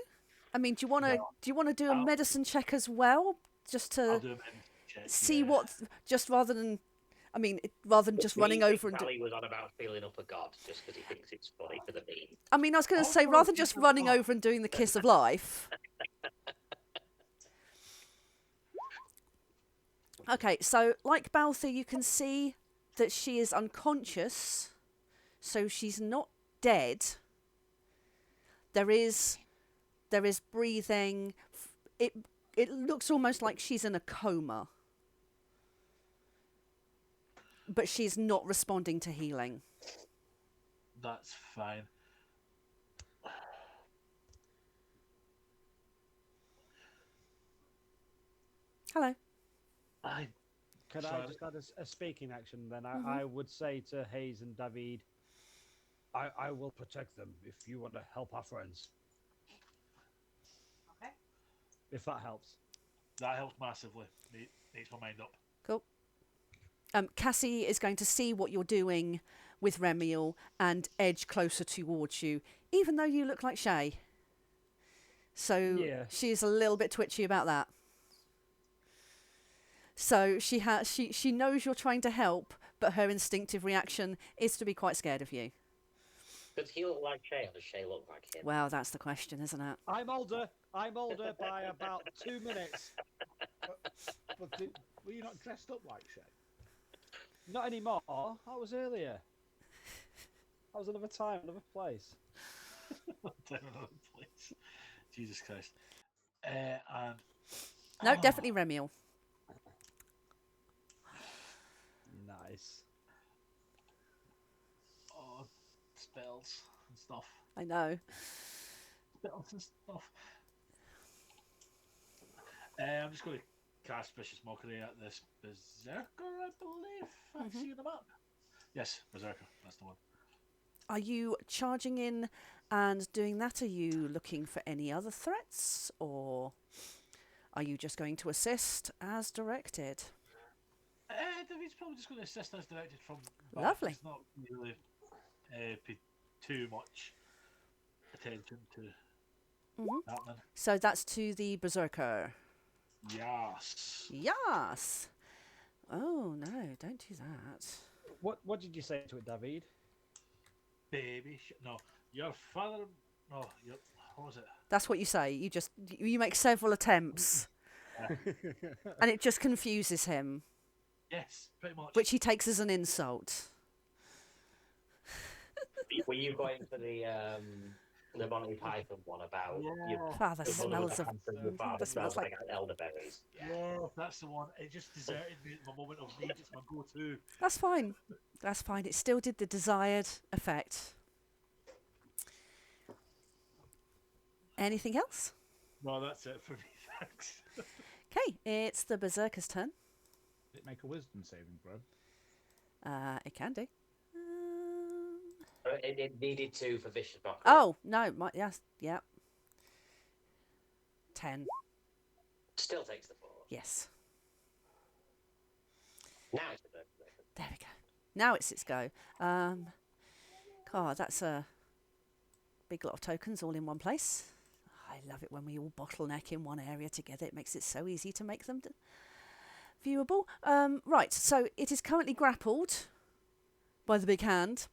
[SPEAKER 1] I mean, do you want to do a medicine check as well, just
[SPEAKER 7] I'll
[SPEAKER 1] to
[SPEAKER 7] do a medicine check,
[SPEAKER 1] see what, just rather than just running over and.
[SPEAKER 2] He was on about feeling up a god just because he thinks it's funny for the meme.
[SPEAKER 1] I mean, I was going to say, rather than just running over and doing the kiss of life. Okay, so like Baltha, you can see that she is unconscious, so she's not dead. There is breathing. It looks almost like she's in a coma, but she's not responding to healing.
[SPEAKER 7] That's fine.
[SPEAKER 1] Hello.
[SPEAKER 3] Could I just add a speaking action then? I would say to Hayes and David, I will protect them if you want to help our friends.
[SPEAKER 5] Okay.
[SPEAKER 3] If that helps.
[SPEAKER 7] That helps massively. Makes my mind up.
[SPEAKER 1] Cool. Cassie is going to see what you're doing with Remiel and edge closer towards you, even though you look like Shay. So
[SPEAKER 3] Yeah.
[SPEAKER 1] she's a little bit twitchy about that. So she knows you're trying to help, but her instinctive reaction is to be quite scared of you.
[SPEAKER 2] Does he look like Shay, or does Shay look like him?
[SPEAKER 1] Well, that's the question, isn't it?
[SPEAKER 3] I'm older by about 2 minutes.
[SPEAKER 4] Were you not dressed up like Shay?
[SPEAKER 3] Not anymore. I was earlier. I was another time, another place.
[SPEAKER 7] Another place. Jesus Christ. And
[SPEAKER 1] No, definitely Remiel.
[SPEAKER 3] Nice.
[SPEAKER 7] oh, spells and stuff.
[SPEAKER 1] I know.
[SPEAKER 7] Spells and stuff. I'm just going to cast Vicious Mockery at this Berserker, I believe. I see the map. Yes, Berserker. That's the one.
[SPEAKER 1] Are you charging in and doing that? Are you looking for any other threats, or are you just going to assist as directed?
[SPEAKER 7] David's probably just going to assist as directed from back.
[SPEAKER 1] Lovely.
[SPEAKER 7] He's not really pay too much attention to happening.
[SPEAKER 1] So that's to the Berserker.
[SPEAKER 7] Yes.
[SPEAKER 1] Yes. Oh no! Don't do that.
[SPEAKER 3] What did you say to it, David?
[SPEAKER 7] Baby, no, your father. No, your what was it?
[SPEAKER 1] That's what you say. You make several attempts, and it just confuses him,
[SPEAKER 7] Yes, pretty much.
[SPEAKER 1] which he takes as an insult.
[SPEAKER 2] Were you going for the Monty Python one about your
[SPEAKER 1] Father
[SPEAKER 2] the mother
[SPEAKER 1] smells of.
[SPEAKER 2] your father
[SPEAKER 1] smells
[SPEAKER 2] smells
[SPEAKER 1] like.
[SPEAKER 2] like elderberries?
[SPEAKER 7] Yeah, that's the one. It just deserted me at my moment of need. It's my go-to.
[SPEAKER 1] That's fine. That's fine. It still did the desired effect. Anything else?
[SPEAKER 7] No, that's it for me. Thanks.
[SPEAKER 1] Okay, it's the Berserker's turn.
[SPEAKER 4] Did it make a wisdom saving throw?
[SPEAKER 1] It can do.
[SPEAKER 2] It needed to for Vicious Mockery.
[SPEAKER 1] Oh no! Yes, yeah. 10.
[SPEAKER 2] Still takes the 4.
[SPEAKER 1] Yes.
[SPEAKER 2] Now it's the Berserker.
[SPEAKER 1] There we go. Now it's its go. God, that's a big lot of tokens all in one place. I love it when we all bottleneck in one area together. It makes it so easy to make them viewable. Right, so it is currently grappled by the big hand.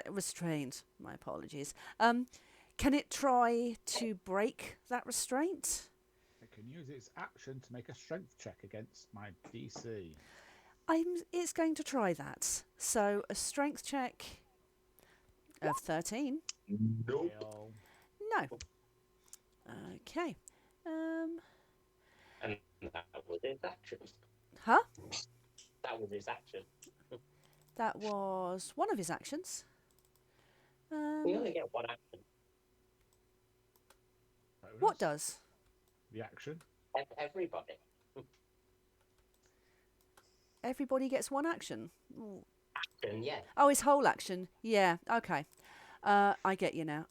[SPEAKER 1] Restrained. My apologies. Can it try to break that restraint?
[SPEAKER 4] It can use its action to make a strength check against my DC.
[SPEAKER 1] It's going to try that. So a strength check of 13.
[SPEAKER 2] Nope.
[SPEAKER 1] No. Okay.
[SPEAKER 2] And that was his action.
[SPEAKER 1] Huh?
[SPEAKER 2] That was his action.
[SPEAKER 1] That was one of his actions.
[SPEAKER 2] We only get one action.
[SPEAKER 1] What does?
[SPEAKER 4] The action.
[SPEAKER 2] Everybody.
[SPEAKER 1] Everybody gets one action.
[SPEAKER 2] Action, yeah.
[SPEAKER 1] Oh, his whole action. Yeah. Okay. I get you now.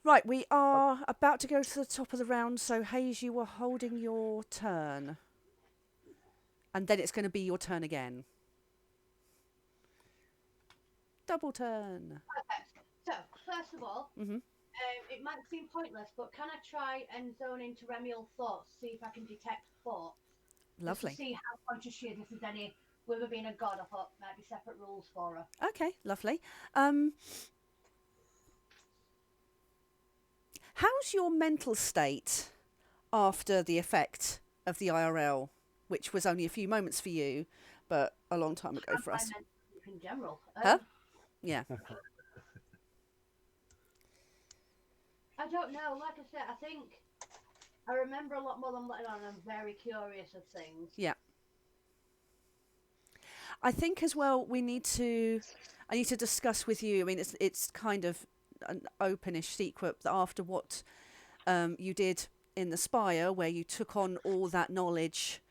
[SPEAKER 1] Right, we are about to go to the top of the round. So Hayes, you were holding your turn, and then it's going to be your turn again. Double turn.
[SPEAKER 5] Perfect. So, first of all, it might seem pointless, but can I try and zone into Remiel's thoughts, see if I can detect thoughts?
[SPEAKER 1] Lovely.
[SPEAKER 5] Just to see how conscious she is, if there's any, with her being a god, I thought might be separate rules for her.
[SPEAKER 1] Okay, lovely. How's your mental state after the effect of the IRL, which was only a few moments for you, but a long time ago for us?
[SPEAKER 5] In general.
[SPEAKER 1] Huh? Yeah.
[SPEAKER 5] I don't know. Like I said, I think I remember a lot more than letting on. I'm very curious of things.
[SPEAKER 1] Yeah. I think as well I need to discuss with you. I mean, it's kind of an openish secret that after what you did in the Spire, where you took on all that knowledge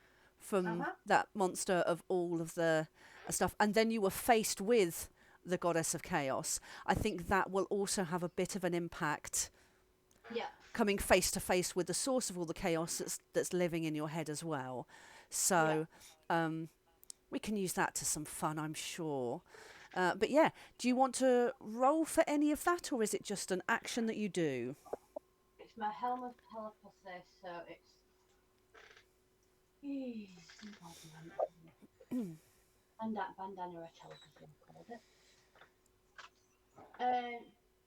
[SPEAKER 1] from that monster of all of the stuff, and then you were faced with the Goddess of Chaos. I think that will also have a bit of an impact.
[SPEAKER 5] Yeah.
[SPEAKER 1] Coming face to face with the source of all the chaos that's living in your head as well. So We can use that to some fun, I'm sure. But yeah, do you want to roll for any of that, or is it just an action that you do?
[SPEAKER 5] It's my helm of telepathy, so it's. Bandana or telepathy, I called it.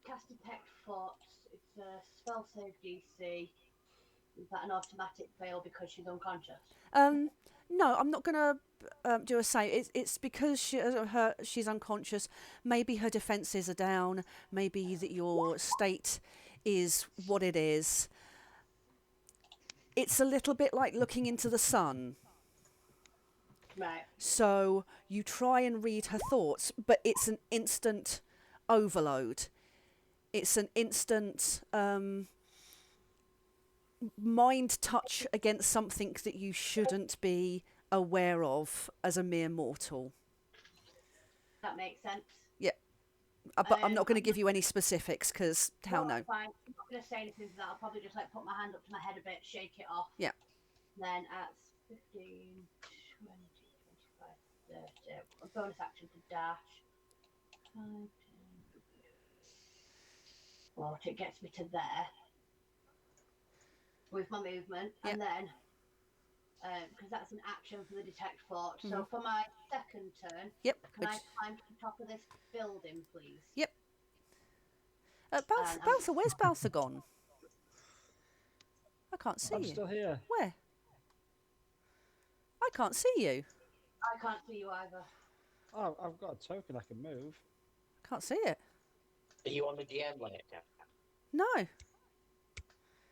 [SPEAKER 5] Cast detect thoughts. It's a spell save DC. Is that an automatic fail because she's unconscious?
[SPEAKER 1] No, I'm not gonna do a save. It's because she's unconscious. Maybe her defenses are down. Maybe that your state is what it is. It's a little bit like looking into the sun.
[SPEAKER 5] Right.
[SPEAKER 1] So you try and read her thoughts, but it's an instant overload. It's an instant mind touch against something that you shouldn't be aware of as a mere mortal.
[SPEAKER 5] That makes sense.
[SPEAKER 1] Yeah. But I'm not going to give you any specifics because hell no.
[SPEAKER 5] Fine. I'm not going to say anything to that. I'll probably just like put my hand up to my head a bit, shake it off.
[SPEAKER 1] Yeah.
[SPEAKER 5] Then at 15, 20, 25, 30. A bonus action to dash. 5, 10. Well, it gets me to there with my movement, and then because that's an action for the detect thought. Mm-hmm. So for my second turn, can I climb to the top of this building, please?
[SPEAKER 1] Yep. Balthar, where's Balthar gone? I can't see you.
[SPEAKER 3] I'm still here.
[SPEAKER 1] Where? I can't see you.
[SPEAKER 5] I can't see you either.
[SPEAKER 3] Oh, I've got a token I can move.
[SPEAKER 1] Can't see it.
[SPEAKER 2] Are you on the DM layer, Cap?
[SPEAKER 1] No.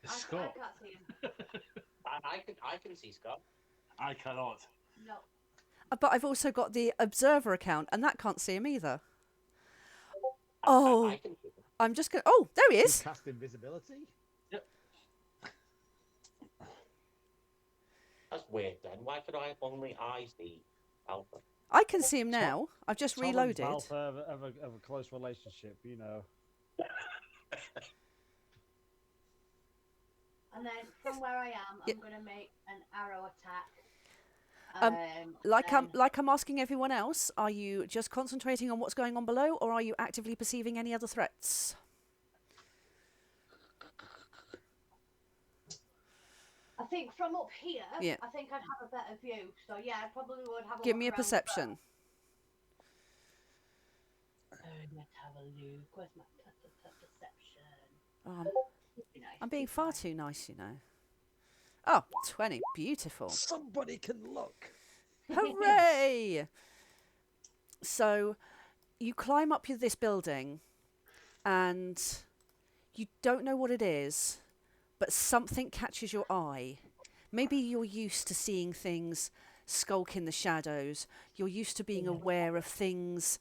[SPEAKER 7] Scott.
[SPEAKER 5] I can't see him.
[SPEAKER 2] I can see Scott.
[SPEAKER 7] I cannot.
[SPEAKER 5] No.
[SPEAKER 1] But I've also got the observer account, and that can't see him either. Oh,
[SPEAKER 2] I can see him.
[SPEAKER 1] I'm just going. Oh, there he is.
[SPEAKER 4] You cast invisibility.
[SPEAKER 7] Yep.
[SPEAKER 2] That's weird. Then why could I only see Alpha?
[SPEAKER 1] I can see him now. I've just reloaded.
[SPEAKER 3] Alpha have a close relationship, you know.
[SPEAKER 5] And then from where I am, I'm going to make an arrow attack.
[SPEAKER 1] Like I'm asking everyone else, are you just concentrating on what's going on below, or are you actively perceiving any other threats?
[SPEAKER 5] I think from up here, I think I'd have a better view. So yeah, I probably would have a
[SPEAKER 1] Give
[SPEAKER 5] look
[SPEAKER 1] me a
[SPEAKER 5] around
[SPEAKER 1] perception.
[SPEAKER 5] Let's have a look. Where's my perception?
[SPEAKER 1] I'm being far too nice, you know. Oh, 20. Beautiful.
[SPEAKER 3] Somebody can look.
[SPEAKER 1] Hooray! So you climb up this building and you don't know what it is, but something catches your eye. Maybe you're used to seeing things skulk in the shadows. You're used to being aware of things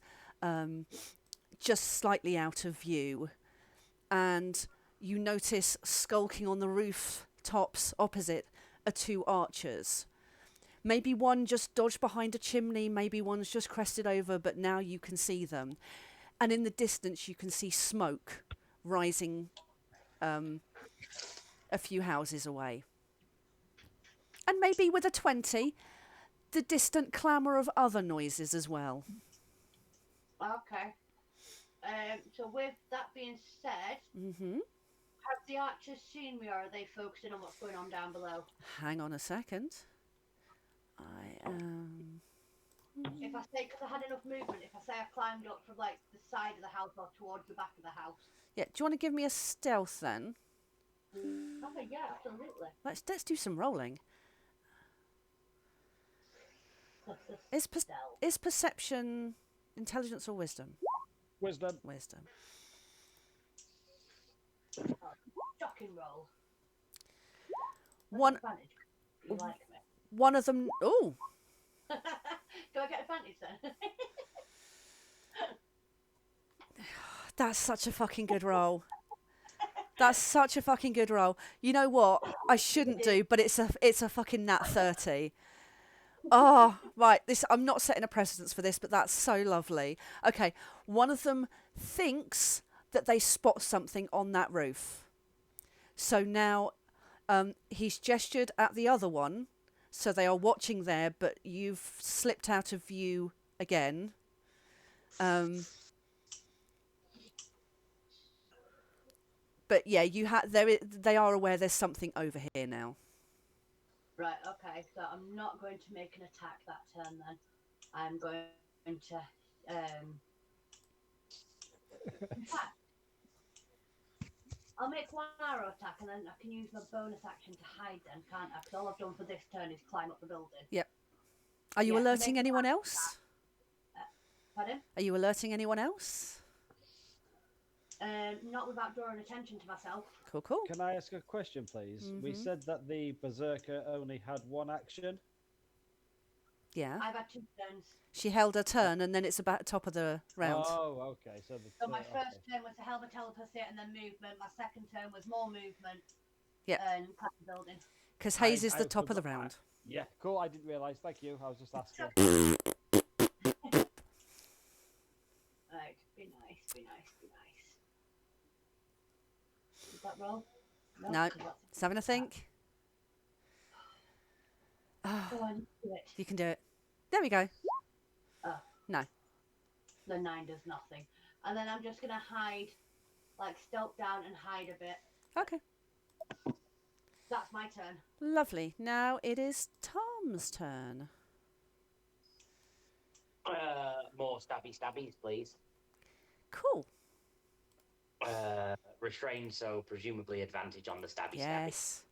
[SPEAKER 1] just slightly out of view. And you notice skulking on the rooftops opposite are two archers. Maybe one just dodged behind a chimney, maybe one's just crested over, but now you can see them. And in the distance you can see smoke rising a few houses away. And maybe with a 20, the distant clamour of other noises as well.
[SPEAKER 5] Okay. So with that being said, have the archers seen me, or are they focusing on what's going on down below?
[SPEAKER 1] Hang on a second. I am...
[SPEAKER 5] If I say, because I had enough movement, if I say I climbed up from like the side of the house or towards the back of the house.
[SPEAKER 1] Yeah, do you want to give me a stealth then?
[SPEAKER 5] Okay, yeah, absolutely.
[SPEAKER 1] Let's do some rolling. Is perception intelligence or wisdom?
[SPEAKER 3] Wisdom.
[SPEAKER 1] Wisdom.
[SPEAKER 5] Shocking roll.
[SPEAKER 1] One.
[SPEAKER 5] Advantage. You like me.
[SPEAKER 1] One of them. Oh.
[SPEAKER 5] Do I get advantage then?
[SPEAKER 1] That's such a fucking good roll. That's such a fucking good roll. You know what? I shouldn't do, but it's a fucking nat 30. Oh, right. I'm not setting a precedence for this, but that's so lovely. Okay, one of them thinks that they spot something on that roof. So now he's gestured at the other one So they are watching there, but you've slipped out of view again. But yeah, they are aware there's something over here now.
[SPEAKER 5] Right, okay, so I'm not going to make an attack that turn then. I'm going to in fact, I'll make one arrow attack and then I can use my bonus action to hide then, can't I? Because all I've done for this turn is climb up the building.
[SPEAKER 1] Yep. Are you alerting anyone else?
[SPEAKER 5] Pardon?
[SPEAKER 1] Are you alerting anyone else?
[SPEAKER 5] Not without drawing attention to myself.
[SPEAKER 1] Cool.
[SPEAKER 3] Can I ask a question, please? We said that the berserker only had one action.
[SPEAKER 1] Yeah.
[SPEAKER 5] I've had 2 turns.
[SPEAKER 1] She held her turn, and then it's about top of the round.
[SPEAKER 3] Oh, okay. So
[SPEAKER 5] my first turn was a hell of a telepathy and then movement. My second turn was more movement.
[SPEAKER 1] Yep.
[SPEAKER 5] And climb the building.
[SPEAKER 1] Because Hayes is the top of the round.
[SPEAKER 3] Yeah, cool. I didn't realise. Thank you. I was just asking.
[SPEAKER 5] Right, be nice. Is that roll?
[SPEAKER 1] No. Just having a think.
[SPEAKER 5] Go on, do it.
[SPEAKER 1] You can do it. There we go.
[SPEAKER 5] Oh.
[SPEAKER 1] No.
[SPEAKER 5] The 9 does nothing. And then I'm just going to hide, like stealth down and hide a bit.
[SPEAKER 1] Okay.
[SPEAKER 5] That's my turn.
[SPEAKER 1] Lovely. Now it is Tom's turn.
[SPEAKER 2] More stabbies, please.
[SPEAKER 1] Cool.
[SPEAKER 2] Restrained, so presumably advantage on the stabby.
[SPEAKER 1] Yes.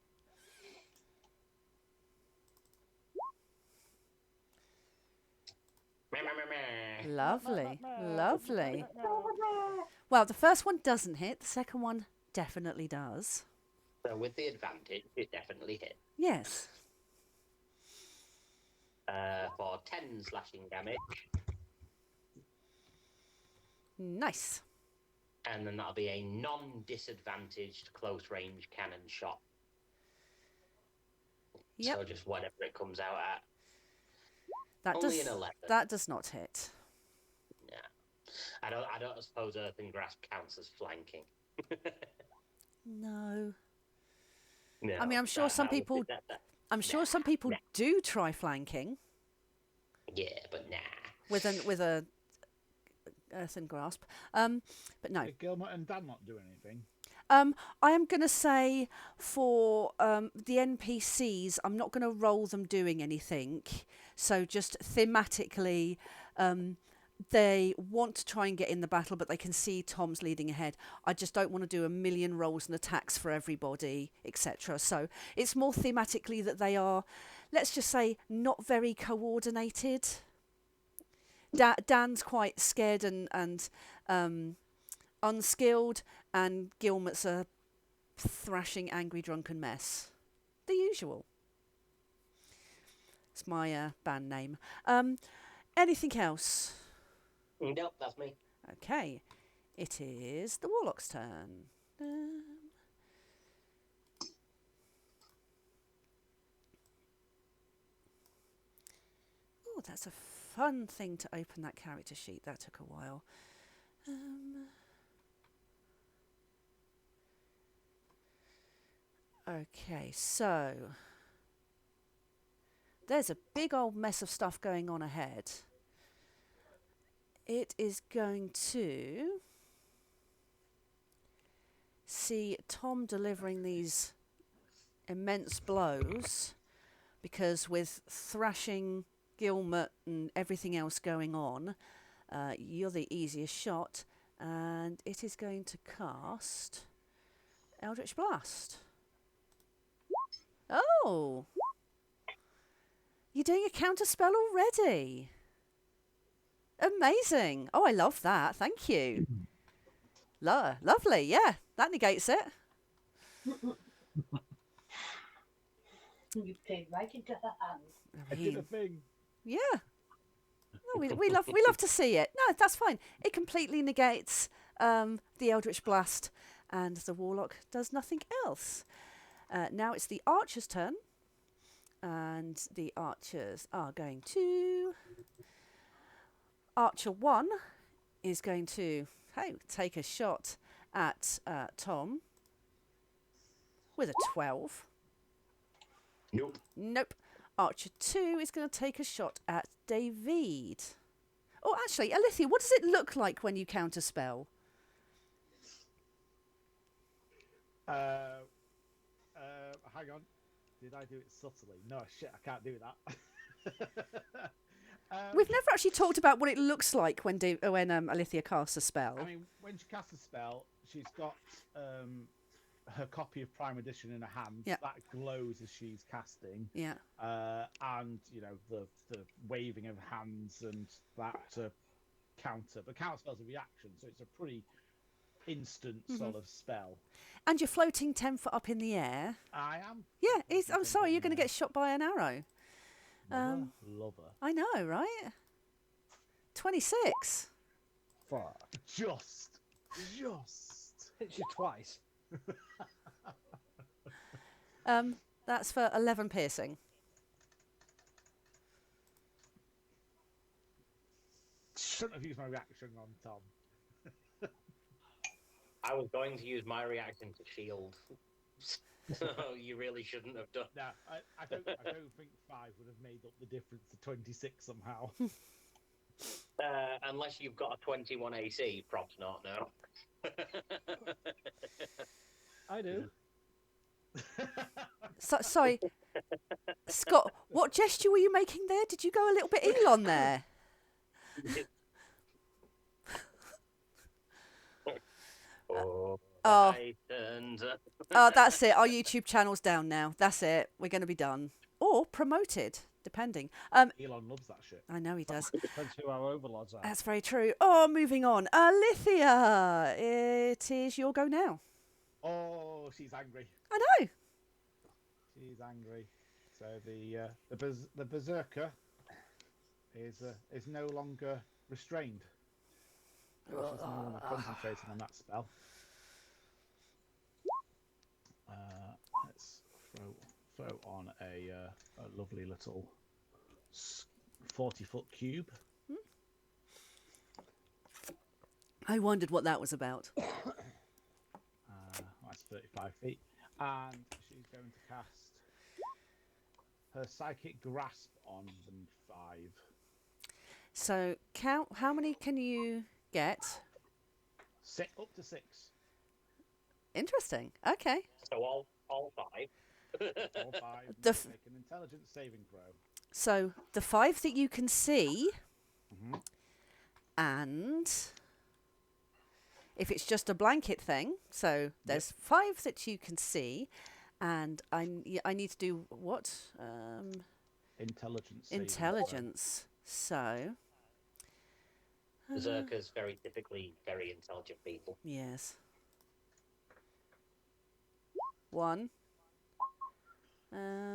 [SPEAKER 1] Lovely. Lovely. Well, the first one doesn't hit. The second one definitely does.
[SPEAKER 2] So with the advantage, it definitely hit.
[SPEAKER 1] Yes.
[SPEAKER 2] For 10 slashing damage.
[SPEAKER 1] Nice.
[SPEAKER 2] And then that'll be a non-disadvantaged close-range cannon shot.
[SPEAKER 1] Yep.
[SPEAKER 2] So just whatever it comes out at.
[SPEAKER 1] That
[SPEAKER 2] Only
[SPEAKER 1] does.
[SPEAKER 2] an 11.
[SPEAKER 1] That does not hit.
[SPEAKER 2] Yeah. I don't suppose Earth and Grasp counts as flanking.
[SPEAKER 1] No.
[SPEAKER 2] No,
[SPEAKER 1] I mean, I'm sure some people. I'm sure some people do try flanking.
[SPEAKER 2] Yeah, but nah.
[SPEAKER 1] With a earthen grasp. But no.
[SPEAKER 4] Did Gilmore and Dan not do anything?
[SPEAKER 1] I am going to say for the NPCs, I'm not going to roll them doing anything. So just thematically, they want to try and get in the battle, but they can see Tom's leading ahead. I just don't want to do a million rolls and attacks for everybody, etc. So it's more thematically that they are, let's just say, not very coordinated. Dan's quite scared and unskilled, and Gilmert's a thrashing, angry, drunken mess. The usual. It's my band name. Anything else?
[SPEAKER 2] Nope, that's me.
[SPEAKER 1] Okay. It is the Warlock's turn. Oh, that's a fun thing to open that character sheet. That took a while. Okay, so there's a big old mess of stuff going on ahead. It is going to see Tom delivering these immense blows, because with thrashing Gilmert and everything else going on, you're the easiest shot, and it is going to cast Eldritch Blast. Oh! You're doing a counter spell already. Amazing. Oh, I love that. Thank you. Lovely. Yeah, that negates it.
[SPEAKER 5] You played right into her hand.
[SPEAKER 4] I did a thing.
[SPEAKER 1] Yeah. No, we love to see it. No, that's fine. It completely negates the Eldritch Blast, and the Warlock does nothing else. Now it's the Archer's turn, and the Archers are going to... Archer 1 is going to take a shot at Tom with a 12.
[SPEAKER 2] Nope.
[SPEAKER 1] Nope. Archer 2 is going to take a shot at David. Oh, actually, Alethea, what does it look like when you counterspell?
[SPEAKER 4] Hang on. Did I do it subtly? No, shit, I can't do that.
[SPEAKER 1] We've never actually talked about what it looks like when Alethea casts a spell.
[SPEAKER 4] I mean, when she casts a spell, she's got her copy of Prime Edition in her hand.
[SPEAKER 1] Yeah.
[SPEAKER 4] That glows as she's casting.
[SPEAKER 1] Yeah.
[SPEAKER 4] And, the waving of hands and that counter. But counter spell's a reaction, so it's a pretty instant sort of spell.
[SPEAKER 1] And you're floating 10 foot up in the air.
[SPEAKER 4] I am.
[SPEAKER 1] Yeah, I'm sorry, you're going to get shot by an arrow.
[SPEAKER 4] Lover.
[SPEAKER 1] I know, right? 26.
[SPEAKER 3] Fuck.
[SPEAKER 4] Just.
[SPEAKER 3] Hits you twice.
[SPEAKER 1] That's for 11 piercing.
[SPEAKER 4] Shouldn't have used my reaction on Tom.
[SPEAKER 2] I was going to use my reaction to shield. So you really shouldn't have done.
[SPEAKER 4] No, I don't think 5 would have made up the difference to 26 somehow.
[SPEAKER 2] Unless you've got a 21 AC, props not, no.
[SPEAKER 3] I do.
[SPEAKER 1] Sorry, Scott, what gesture were you making there? Did you go a little bit Elon there?
[SPEAKER 2] Oh.
[SPEAKER 1] Oh, that's it. Our YouTube channel's down now. That's it. We're going to be done. Or promoted, depending.
[SPEAKER 4] Elon loves that shit.
[SPEAKER 1] I know he does.
[SPEAKER 3] Depends who our overlords are.
[SPEAKER 1] That's very true. Oh, moving on. Alethea, it is your go now.
[SPEAKER 4] Oh, she's angry.
[SPEAKER 1] I know.
[SPEAKER 4] She's angry. So the berserker is no longer restrained. She's no longer concentrating on that spell. Let's throw on a lovely little 40-foot cube.
[SPEAKER 1] I wondered what that was about.
[SPEAKER 4] That's 35 feet. And she's going to cast her psychic grasp on them 5.
[SPEAKER 1] So count, how many can you get?
[SPEAKER 4] Up to 6.
[SPEAKER 1] Interesting. Okay.
[SPEAKER 2] So all 5.
[SPEAKER 4] All 5 make an intelligence saving throw.
[SPEAKER 1] So the 5 that you can see, and if it's just a blanket thing, so there's 5 that you can see, and I need to do what?
[SPEAKER 4] Intelligence.
[SPEAKER 1] Intelligence. So.
[SPEAKER 2] Berserkers very typically very intelligent people.
[SPEAKER 1] Yes. 1. 2.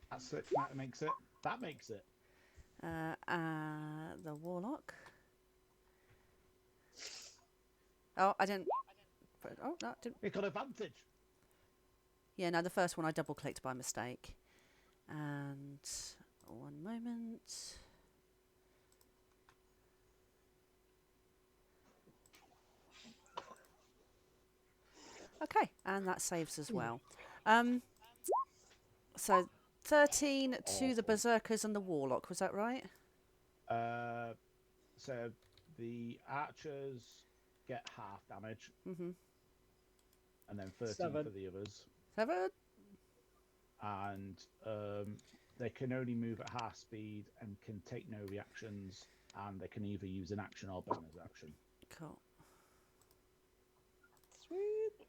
[SPEAKER 4] That's it. That makes it. That makes it.
[SPEAKER 1] The warlock. Oh, I didn't. Oh, no, didn't.
[SPEAKER 4] We got advantage.
[SPEAKER 1] Yeah, no, the first one I double clicked by mistake. And 1 moment. Okay, and that saves as well. So 13 to the berserkers and the warlock, was that right?
[SPEAKER 4] So the archers get half damage.
[SPEAKER 1] Mm-hmm.
[SPEAKER 4] And then 13
[SPEAKER 3] 7.
[SPEAKER 4] for the others.
[SPEAKER 1] 7.
[SPEAKER 4] And they can only move at half speed and can take no reactions, and they can either use an action or bonus action.
[SPEAKER 1] Cool.
[SPEAKER 3] Sweet.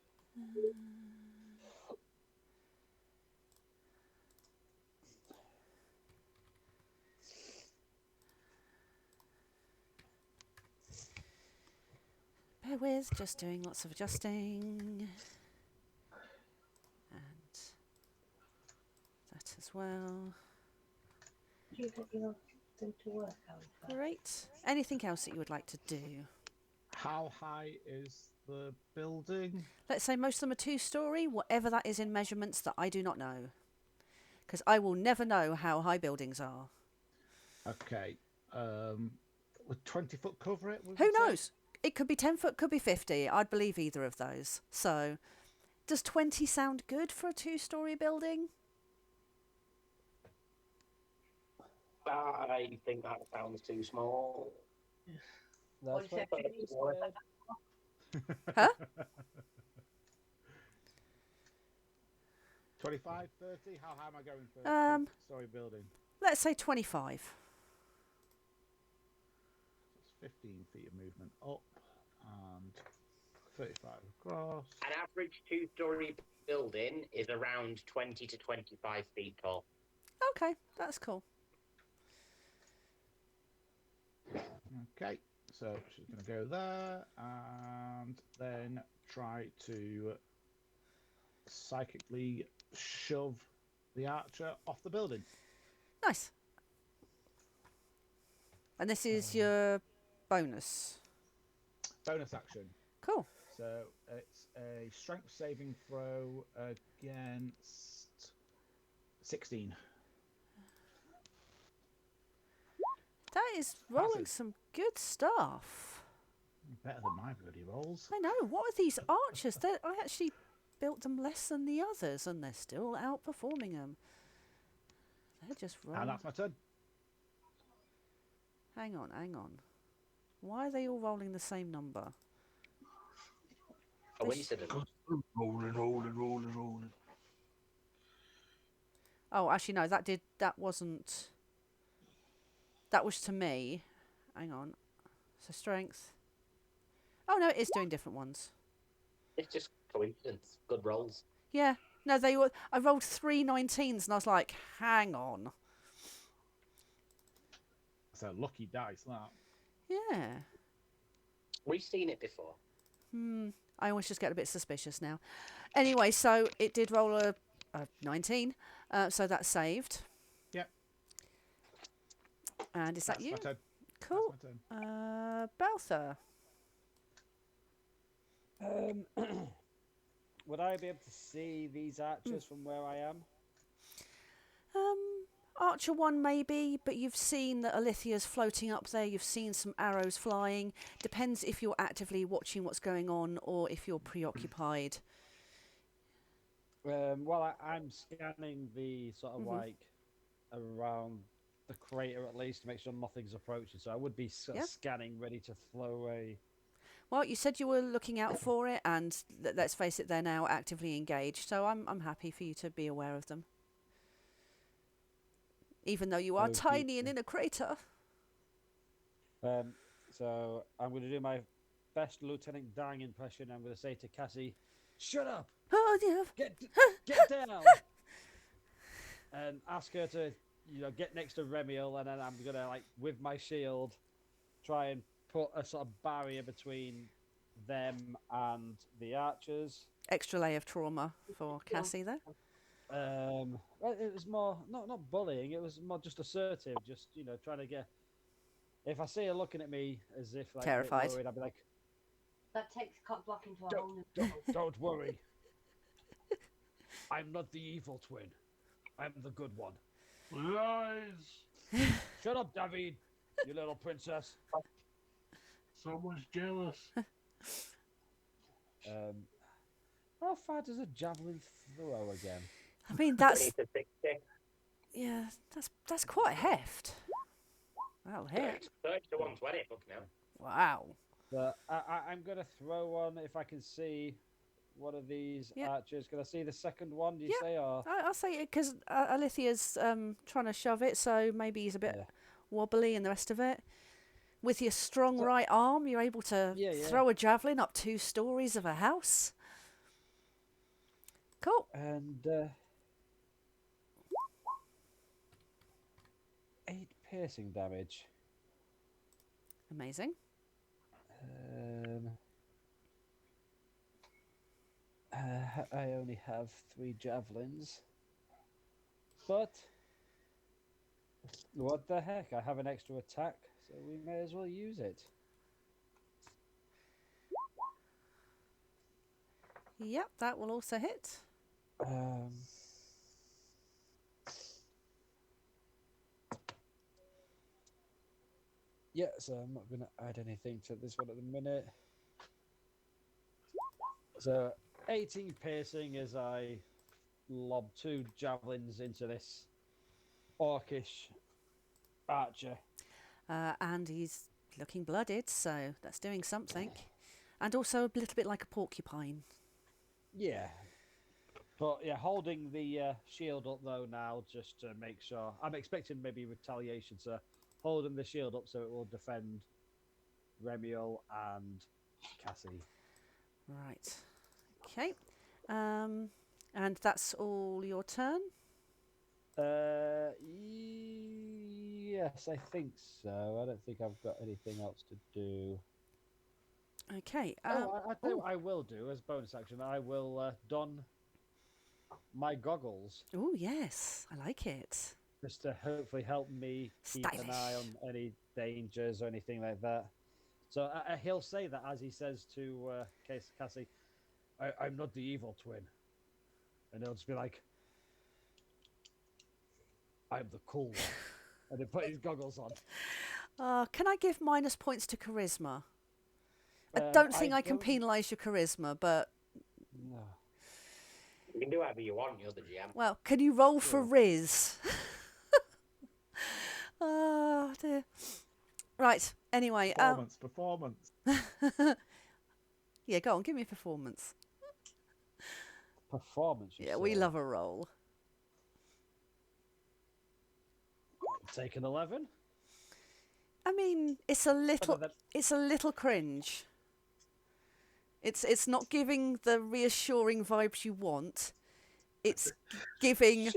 [SPEAKER 1] Bear with, just doing lots of adjusting. And that as well.
[SPEAKER 6] Do you get your thing to work out?
[SPEAKER 1] Great. Anything else that you would like to do?
[SPEAKER 4] How high is the building?
[SPEAKER 1] Let's say most of them are 2-story, whatever that is in measurements that I do not know. Because I will never know how high buildings are.
[SPEAKER 4] Okay. Would 20-foot cover it?
[SPEAKER 1] Who knows? It could be 10 foot, could be 50. I'd believe either of those. So, does 20 sound good for a 2-story building?
[SPEAKER 2] I think that sounds too small.
[SPEAKER 3] That's what Penny said.
[SPEAKER 1] Huh?
[SPEAKER 4] 25, 30? How high am I going for a 2-story building?
[SPEAKER 1] Let's say 25.
[SPEAKER 4] It's 15 feet of movement up and 35 across.
[SPEAKER 2] An average 2-story building is around 20 to 25 feet tall.
[SPEAKER 1] Okay, that's cool.
[SPEAKER 4] Okay, so she's going to go there and then try to psychically shove the archer off the building.
[SPEAKER 1] Nice. And this is your bonus.
[SPEAKER 4] Bonus action.
[SPEAKER 1] Cool.
[SPEAKER 4] So it's a strength saving throw against 16.
[SPEAKER 1] That is rolling
[SPEAKER 4] Passes.
[SPEAKER 1] some good stuff.
[SPEAKER 4] Better than my bloody rolls.
[SPEAKER 1] I know. What are these archers? I actually built them less than the others, and they're still outperforming them. They're just rolling.
[SPEAKER 4] And that's my turn.
[SPEAKER 1] Hang on. Why are they all rolling the same number?
[SPEAKER 2] I wasted it.
[SPEAKER 7] Rolling.
[SPEAKER 1] Oh, actually, no. That wasn't. That was to me. Hang on. So strength. Oh no, it is doing different ones.
[SPEAKER 2] It's just coincidence. Good rolls.
[SPEAKER 1] Yeah. No, they were. I rolled 3 19s, and I was like, hang on.
[SPEAKER 4] It's a lucky dice, that.
[SPEAKER 1] Yeah.
[SPEAKER 2] We've seen it before.
[SPEAKER 1] I always just get a bit suspicious now. Anyway, so it did roll a 19, so that's saved.
[SPEAKER 4] Yep.
[SPEAKER 1] And is that
[SPEAKER 4] That's
[SPEAKER 1] you?
[SPEAKER 4] my turn.
[SPEAKER 1] Cool.
[SPEAKER 4] That's my turn.
[SPEAKER 1] Baltha.
[SPEAKER 3] Would I be able to see these archers from where I am?
[SPEAKER 1] Archer 1 maybe, but you've seen that Alithia's floating up there. You've seen some arrows flying. Depends if you're actively watching what's going on or if you're preoccupied.
[SPEAKER 3] Well, I'm scanning the sort of like around the crater at least to make sure nothing's approaching. So I would be sort of scanning, ready to throw away.
[SPEAKER 1] Well, you said you were looking out for it, and let's face it, they're now actively engaged. So I'm happy for you to be aware of them. Even though you are tiny and in a crater.
[SPEAKER 3] So I'm going to do my best Lieutenant Dang impression. I'm going to say to Cassie, "Shut up!
[SPEAKER 1] Oh, yeah.
[SPEAKER 3] Get down!" And ask her to, get next to Remiel, and then I'm going to, with my shield, try and put a sort of barrier between them and the archers.
[SPEAKER 1] Extra layer of trauma for Cassie there.
[SPEAKER 3] Well, it was more not bullying. It was more just assertive. Just trying to get. If I see her looking at me as if
[SPEAKER 1] Terrified,
[SPEAKER 3] worried, I'd be like,
[SPEAKER 5] That takes cock blocking to a whole new.
[SPEAKER 3] Don't worry. I'm not the evil twin. I'm the good one.
[SPEAKER 7] Lies!
[SPEAKER 3] Shut up, David, you little princess.
[SPEAKER 7] Someone's jealous.
[SPEAKER 3] How far does a javelin throw again?
[SPEAKER 1] I mean, that's
[SPEAKER 2] 20 to 60.
[SPEAKER 1] yeah, that's quite heft. That'll hit.
[SPEAKER 2] 30 to 120. Look now.
[SPEAKER 1] Wow.
[SPEAKER 3] But I'm gonna throw one if I can see one of these archers. Can I see the second one? Do you say or?
[SPEAKER 1] I'll say it because Alithia's trying to shove it, so maybe he's a bit wobbly and the rest of it. With your strong right arm, you're able to throw a javelin up 2 stories of a house. Cool.
[SPEAKER 3] And 8 piercing damage.
[SPEAKER 1] Amazing.
[SPEAKER 3] I only have 3 javelins. But what the heck? I have an extra attack, so we may as well use it.
[SPEAKER 1] Yep, that will also hit.
[SPEAKER 3] Yeah, so I'm not going to add anything to this one at the minute. So 18 piercing as I lob 2 javelins into this orcish archer.
[SPEAKER 1] And he's looking blooded, so that's doing something. And also a little bit like a porcupine.
[SPEAKER 3] Yeah. But yeah, holding the shield up though now, just to make sure. I'm expecting maybe retaliation, so holding the shield up so it will defend Remiel and Cassie.
[SPEAKER 1] Right. Okay. And that's all your turn?
[SPEAKER 3] Yes, I think so. I don't think I've got anything else to do.
[SPEAKER 1] Okay.
[SPEAKER 3] I tell you what I will do as bonus action. I will don my goggles
[SPEAKER 1] Oh, yes. I like it.
[SPEAKER 3] just to hopefully help me keep an eye
[SPEAKER 1] Stylish.
[SPEAKER 3] on any dangers or anything like that. So he'll say that as he says to Cassie, I'm not the evil twin. And he'll just be like, I'm the cool one. And he put his goggles on.
[SPEAKER 1] Can I give minus points to charisma? I don't think I can penalise your charisma, but...
[SPEAKER 3] No.
[SPEAKER 2] You can do whatever you want, you're the GM.
[SPEAKER 1] Well, can you roll for Riz? Oh, dear. Right, anyway.
[SPEAKER 4] Performance.
[SPEAKER 1] Yeah, go on, give me a performance.
[SPEAKER 3] Performance,
[SPEAKER 1] Yeah, we love a roll.
[SPEAKER 3] Take an 11.
[SPEAKER 1] I mean, it's a little cringe. It's not giving the reassuring vibes you want. It's giving.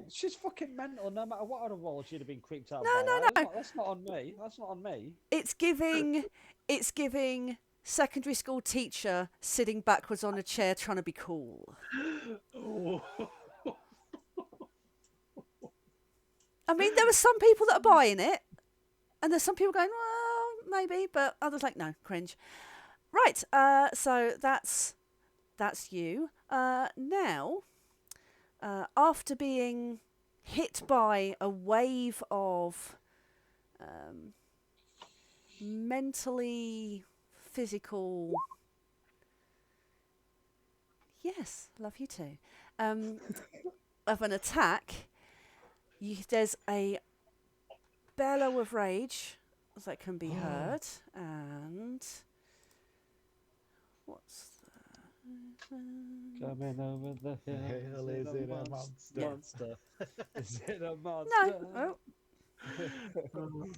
[SPEAKER 3] She's fucking mental. No matter what other role she'd have been creeped out
[SPEAKER 1] No,
[SPEAKER 3] by.
[SPEAKER 1] no, no.
[SPEAKER 3] That's not on me. That's not on me.
[SPEAKER 1] It's giving secondary school teacher sitting backwards on a chair trying to be cool. I mean, there are some people that are buying it, and there's some people going, well, maybe, but others like, no, cringe. Right, so that's you. Now, after being hit by a wave of mentally physical... Yes, love you too. Of an attack... there's a bellow of rage that can be heard, and what's
[SPEAKER 3] Coming over the hill,
[SPEAKER 4] Is it a monster?
[SPEAKER 3] Is it a monster?
[SPEAKER 1] No. Oh.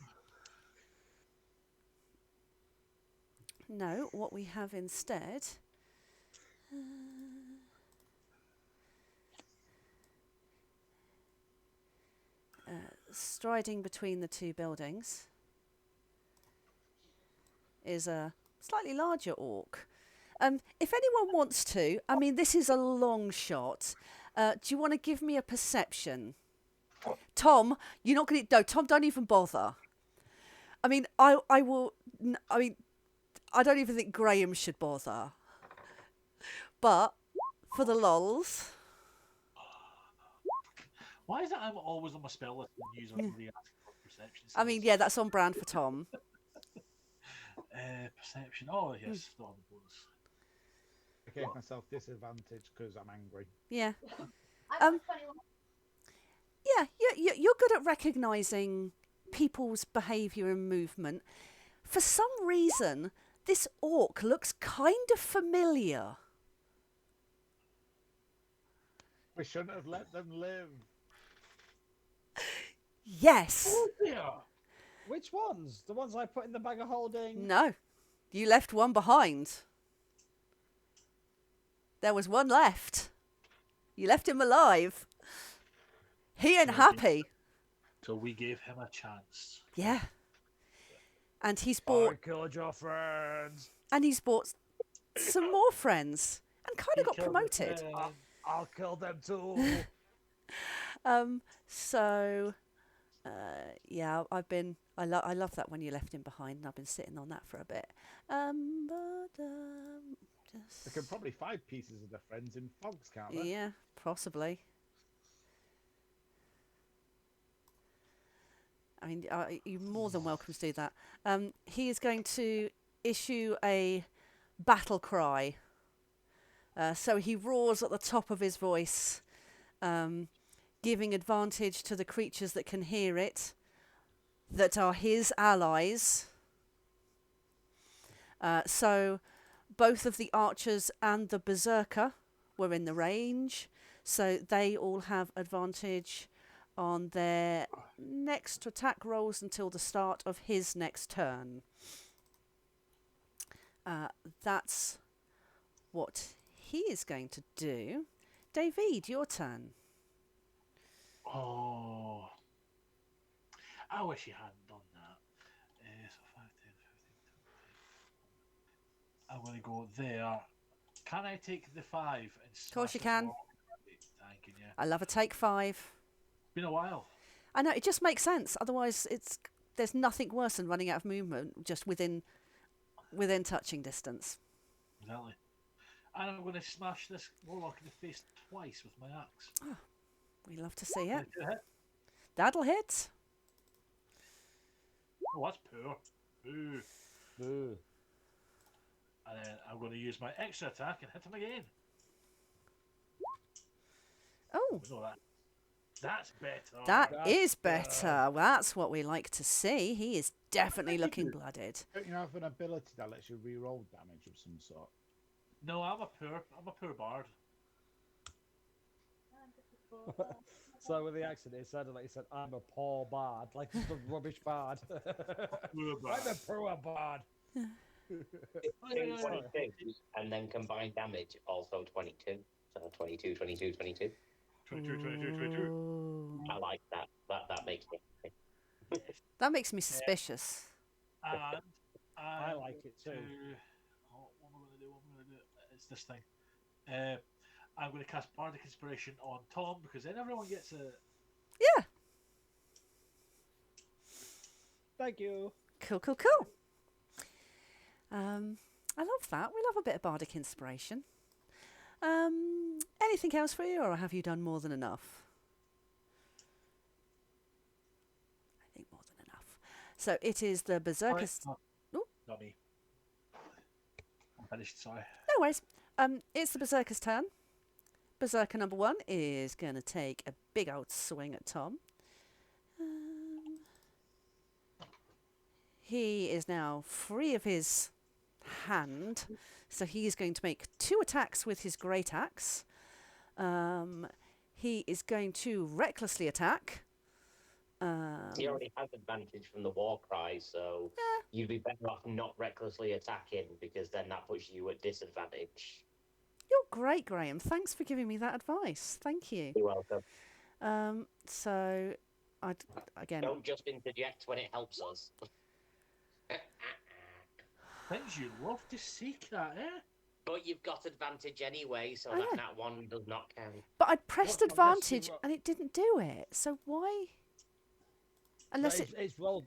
[SPEAKER 1] No, what we have instead... striding between the two buildings is a slightly larger orc. If anyone wants to, I mean, this is a long shot. Do you want to give me a perception? Tom, you're not going to... No, Tom, don't even bother. I mean, I will... I mean, I don't even think Graham should bother. But, for the lols...
[SPEAKER 7] Why is it I'm always on my spell list and use the perception?
[SPEAKER 1] I mean, yeah, that's on brand for Tom.
[SPEAKER 7] Perception. Oh, yes. Not on the bonus.
[SPEAKER 4] I gave myself disadvantage because I'm angry.
[SPEAKER 1] Yeah.
[SPEAKER 5] I got 21.
[SPEAKER 1] Yeah, you're good at recognising people's behaviour and movement. For some reason, this orc looks kind of familiar.
[SPEAKER 4] We shouldn't have let them live.
[SPEAKER 1] Yes.
[SPEAKER 7] Oh, dear.
[SPEAKER 3] Which ones? The ones I put in the bag of holding?
[SPEAKER 1] No. You left one behind. There was one left. You left him alive. He ain't happy.
[SPEAKER 7] So we gave him a chance.
[SPEAKER 1] Yeah. And he's bought...
[SPEAKER 3] I killed your friends.
[SPEAKER 1] And he's bought some more friends. And kind of got promoted.
[SPEAKER 3] I'll kill them too.
[SPEAKER 1] So... yeah, I love that when you left him behind, and I've been sitting on that for a bit.
[SPEAKER 4] They can probably find pieces of their friends in fogs, can't they?
[SPEAKER 1] Yeah, possibly. I mean, you're more than welcome to do that. He is going to issue a battle cry. So he roars at the top of his voice, giving advantage to the creatures that can hear it, that are his allies. So both of the archers and the berserker were in the range, so they all have advantage on their next attack rolls until the start of his next turn. That's what he is going to do. David, your turn.
[SPEAKER 7] Oh, I wish he hadn't done that. So 5, 10, 15, 20. I'm going to go there. Can I take the 5? Of
[SPEAKER 1] course you can.
[SPEAKER 7] Thank you. Yeah.
[SPEAKER 1] I love a take 5.
[SPEAKER 7] Been a while.
[SPEAKER 1] I know, it just makes sense. Otherwise, there's nothing worse than running out of movement just within touching distance.
[SPEAKER 7] Exactly. And I'm going to smash this warlock in the face twice with my axe.
[SPEAKER 1] Oh, we love to see it.
[SPEAKER 7] Hit.
[SPEAKER 1] That'll hit.
[SPEAKER 7] Oh, that's poor. Boo.
[SPEAKER 3] Boo.
[SPEAKER 7] And then I'm going to use my extra attack and hit him again.
[SPEAKER 1] Oh,
[SPEAKER 7] No, that's better.
[SPEAKER 1] that is better. Well, that's what we like to see. He is definitely looking blooded.
[SPEAKER 4] Don't you have an ability that lets you re-roll damage of some sort?
[SPEAKER 7] No, I'm a poor bard.
[SPEAKER 3] So with the accent, it sounded like he said, "I'm a poor bard," like just a rubbish bard. I'm a poor bard.
[SPEAKER 2] 22, and then combined damage also 22. So 22, 22, 22.
[SPEAKER 7] 22.
[SPEAKER 1] Ooh.
[SPEAKER 2] I like that. That makes me happy.
[SPEAKER 1] That makes me suspicious.
[SPEAKER 7] And
[SPEAKER 3] I like it too.
[SPEAKER 7] What am I going to do? It's this thing. I'm going to cast Bardic Inspiration on Tom because then everyone gets a.
[SPEAKER 1] Yeah.
[SPEAKER 3] Thank you.
[SPEAKER 1] Cool. I love that. We love a bit of bardic inspiration. Anything else for you, or have you done more than enough? I think more than enough. So it is the berserker's.
[SPEAKER 7] Not me. I'm finished. Sorry.
[SPEAKER 1] No worries. It's the berserker's turn. Berserker number 1 is going to take a big old swing at Tom. He is now free of his hand, so he is going to make 2 attacks with his great axe. He is going to recklessly attack.
[SPEAKER 2] He already has advantage from the war cry, so you'd be better off not recklessly attacking because then that puts you at disadvantage.
[SPEAKER 1] You're great, Graham. Thanks for giving me that advice. Thank you.
[SPEAKER 2] You're welcome.
[SPEAKER 1] So, again.
[SPEAKER 2] Don't just interject when it helps us.
[SPEAKER 7] Things you love to seek that, eh?
[SPEAKER 2] But you've got advantage anyway, so
[SPEAKER 1] I know.
[SPEAKER 2] that 1 does not count.
[SPEAKER 1] But I pressed
[SPEAKER 3] What, unless
[SPEAKER 1] advantage
[SPEAKER 3] you-
[SPEAKER 1] and it didn't do it. So why? Unless it.
[SPEAKER 3] It's rolled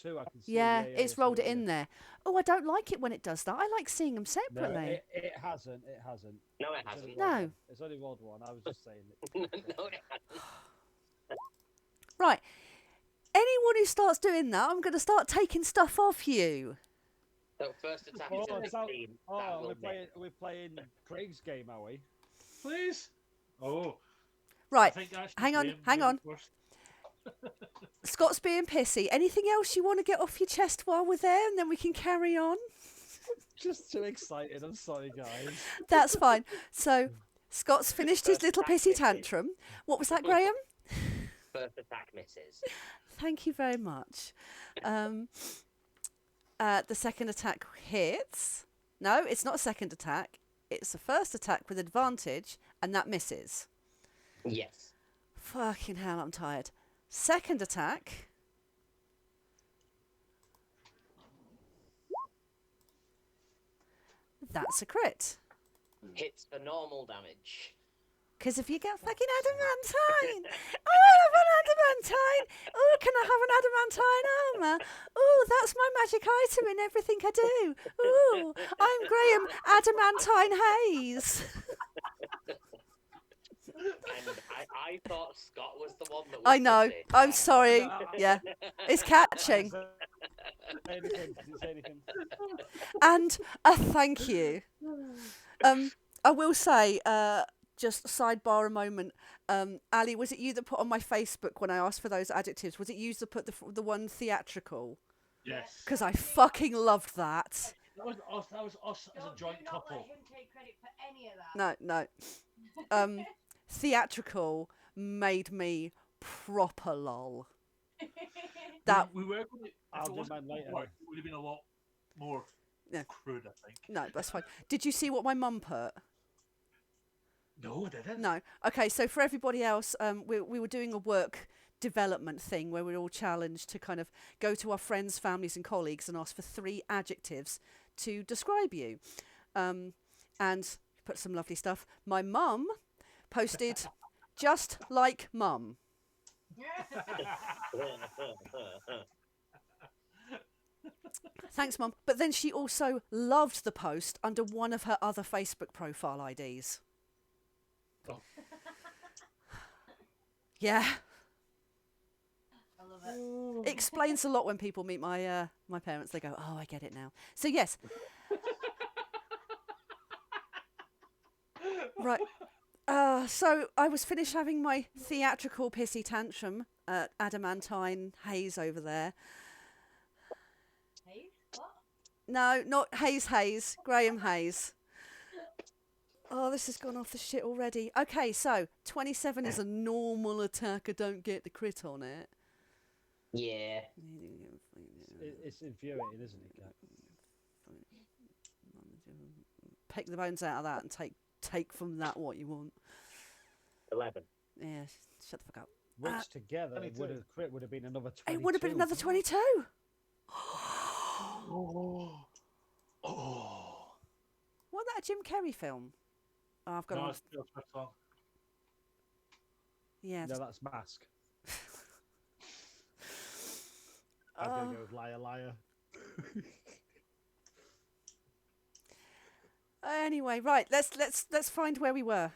[SPEAKER 3] 2. I can see.
[SPEAKER 1] Yeah, it's
[SPEAKER 3] so
[SPEAKER 1] rolled it
[SPEAKER 3] yeah.
[SPEAKER 1] in there. Oh, I don't like it when it does that. I like seeing them
[SPEAKER 3] No,
[SPEAKER 1] separately.
[SPEAKER 3] it hasn't. It hasn't.
[SPEAKER 2] No, it
[SPEAKER 3] It's only
[SPEAKER 2] hasn't.
[SPEAKER 1] No.
[SPEAKER 3] rolled one. It's only rolled 1. I was just saying it.
[SPEAKER 2] No, it hasn't.
[SPEAKER 1] Right. Anyone who starts doing that, I'm going to start taking stuff off you.
[SPEAKER 2] So first attack
[SPEAKER 3] Oh,
[SPEAKER 2] is a
[SPEAKER 3] it's out-
[SPEAKER 2] 16. That
[SPEAKER 3] Oh,
[SPEAKER 2] will miss.
[SPEAKER 3] we're playing Craig's game, are we?
[SPEAKER 7] Please. Oh.
[SPEAKER 1] Right.
[SPEAKER 7] I think I should
[SPEAKER 1] Hang on,
[SPEAKER 7] blame
[SPEAKER 1] hang
[SPEAKER 7] you
[SPEAKER 1] on.
[SPEAKER 7] first.
[SPEAKER 1] Scott's being pissy. Anything else you want to get off your chest while we're there, and then we can carry on?
[SPEAKER 3] Just too excited. I'm sorry, guys.
[SPEAKER 1] That's fine. So, Scott's finished his
[SPEAKER 2] First
[SPEAKER 1] little
[SPEAKER 2] attack
[SPEAKER 1] pissy
[SPEAKER 2] misses.
[SPEAKER 1] tantrum. What was that, Graham?
[SPEAKER 2] First attack misses.
[SPEAKER 1] Thank you very much. The second attack hits. No, it's not a second attack. It's a first attack with advantage, and that misses.
[SPEAKER 2] Yes.
[SPEAKER 1] Fucking hell, I'm tired. Second attack. That's a crit.
[SPEAKER 2] Hits for normal damage.
[SPEAKER 1] Because if you get fucking adamantine, oh, I love an adamantine. Oh, can I have an adamantine armour? Oh, that's my magic item in everything I do. Oh, I'm Graham Adamantine Hayes.
[SPEAKER 2] And I thought Scott was the one that was
[SPEAKER 1] I know.
[SPEAKER 2] pussy.
[SPEAKER 1] I'm sorry.
[SPEAKER 3] No,
[SPEAKER 1] Yeah, it's
[SPEAKER 3] I
[SPEAKER 1] catching.
[SPEAKER 3] didn't say anything. Didn't say anything.
[SPEAKER 1] And a thank you. I will say, just sidebar a moment. Ali, was it you that put on my Facebook when I asked for those adjectives? Was it you that put the one theatrical?
[SPEAKER 7] Yes.
[SPEAKER 1] Because I fucking loved that.
[SPEAKER 7] That was us as a joint
[SPEAKER 5] do not
[SPEAKER 7] couple.
[SPEAKER 5] let him take credit for any of that.
[SPEAKER 1] No. Theatrical made me proper lol. That
[SPEAKER 7] We were going to. If
[SPEAKER 3] I'll
[SPEAKER 7] it
[SPEAKER 3] do
[SPEAKER 7] wasn't
[SPEAKER 3] mine later.
[SPEAKER 7] work, it would have been a lot more
[SPEAKER 1] Yeah.
[SPEAKER 7] crude, I think.
[SPEAKER 1] no, that's fine. Did you see what my mum put?
[SPEAKER 7] No, I didn't.
[SPEAKER 1] No. Okay, so for everybody else, we were doing a work development thing where we were all challenged to kind of go to our friends, families, and colleagues and ask for 3 adjectives to describe you. And put some lovely stuff. My mum posted just like mum. Thanks, Mum. But then she also loved the post under one of her other Facebook profile IDs.
[SPEAKER 7] Oh.
[SPEAKER 1] Yeah.
[SPEAKER 5] I love it.
[SPEAKER 1] It explains a lot when people meet my my parents. They go, "Oh, I get it now." So yes. Right. So I was finished having my theatrical pissy tantrum at Adamantine Hayes over there.
[SPEAKER 5] Hey, what?
[SPEAKER 1] No, not Hayes, Graham Hayes. Oh, this has gone off the shit already. Okay, so 27 is a normal attack. I don't get the crit on it.
[SPEAKER 2] Yeah.
[SPEAKER 3] It's infuriating, isn't it, Kat?
[SPEAKER 1] Pick the bones out of that and take from that what you want.
[SPEAKER 2] 11.
[SPEAKER 1] Yeah, shut the fuck up.
[SPEAKER 3] Which together
[SPEAKER 4] 22.
[SPEAKER 3] would have been another 22.
[SPEAKER 1] It would have been another 22.
[SPEAKER 7] Oh. Oh.
[SPEAKER 1] Wasn't that a Jim Carrey film? Oh, I've got
[SPEAKER 7] No,
[SPEAKER 1] on.
[SPEAKER 7] it's still a song.
[SPEAKER 1] Yeah.
[SPEAKER 3] No, that's Mask.
[SPEAKER 4] I'm gonna go with liar, liar.
[SPEAKER 1] Anyway, right. Let's find where we were.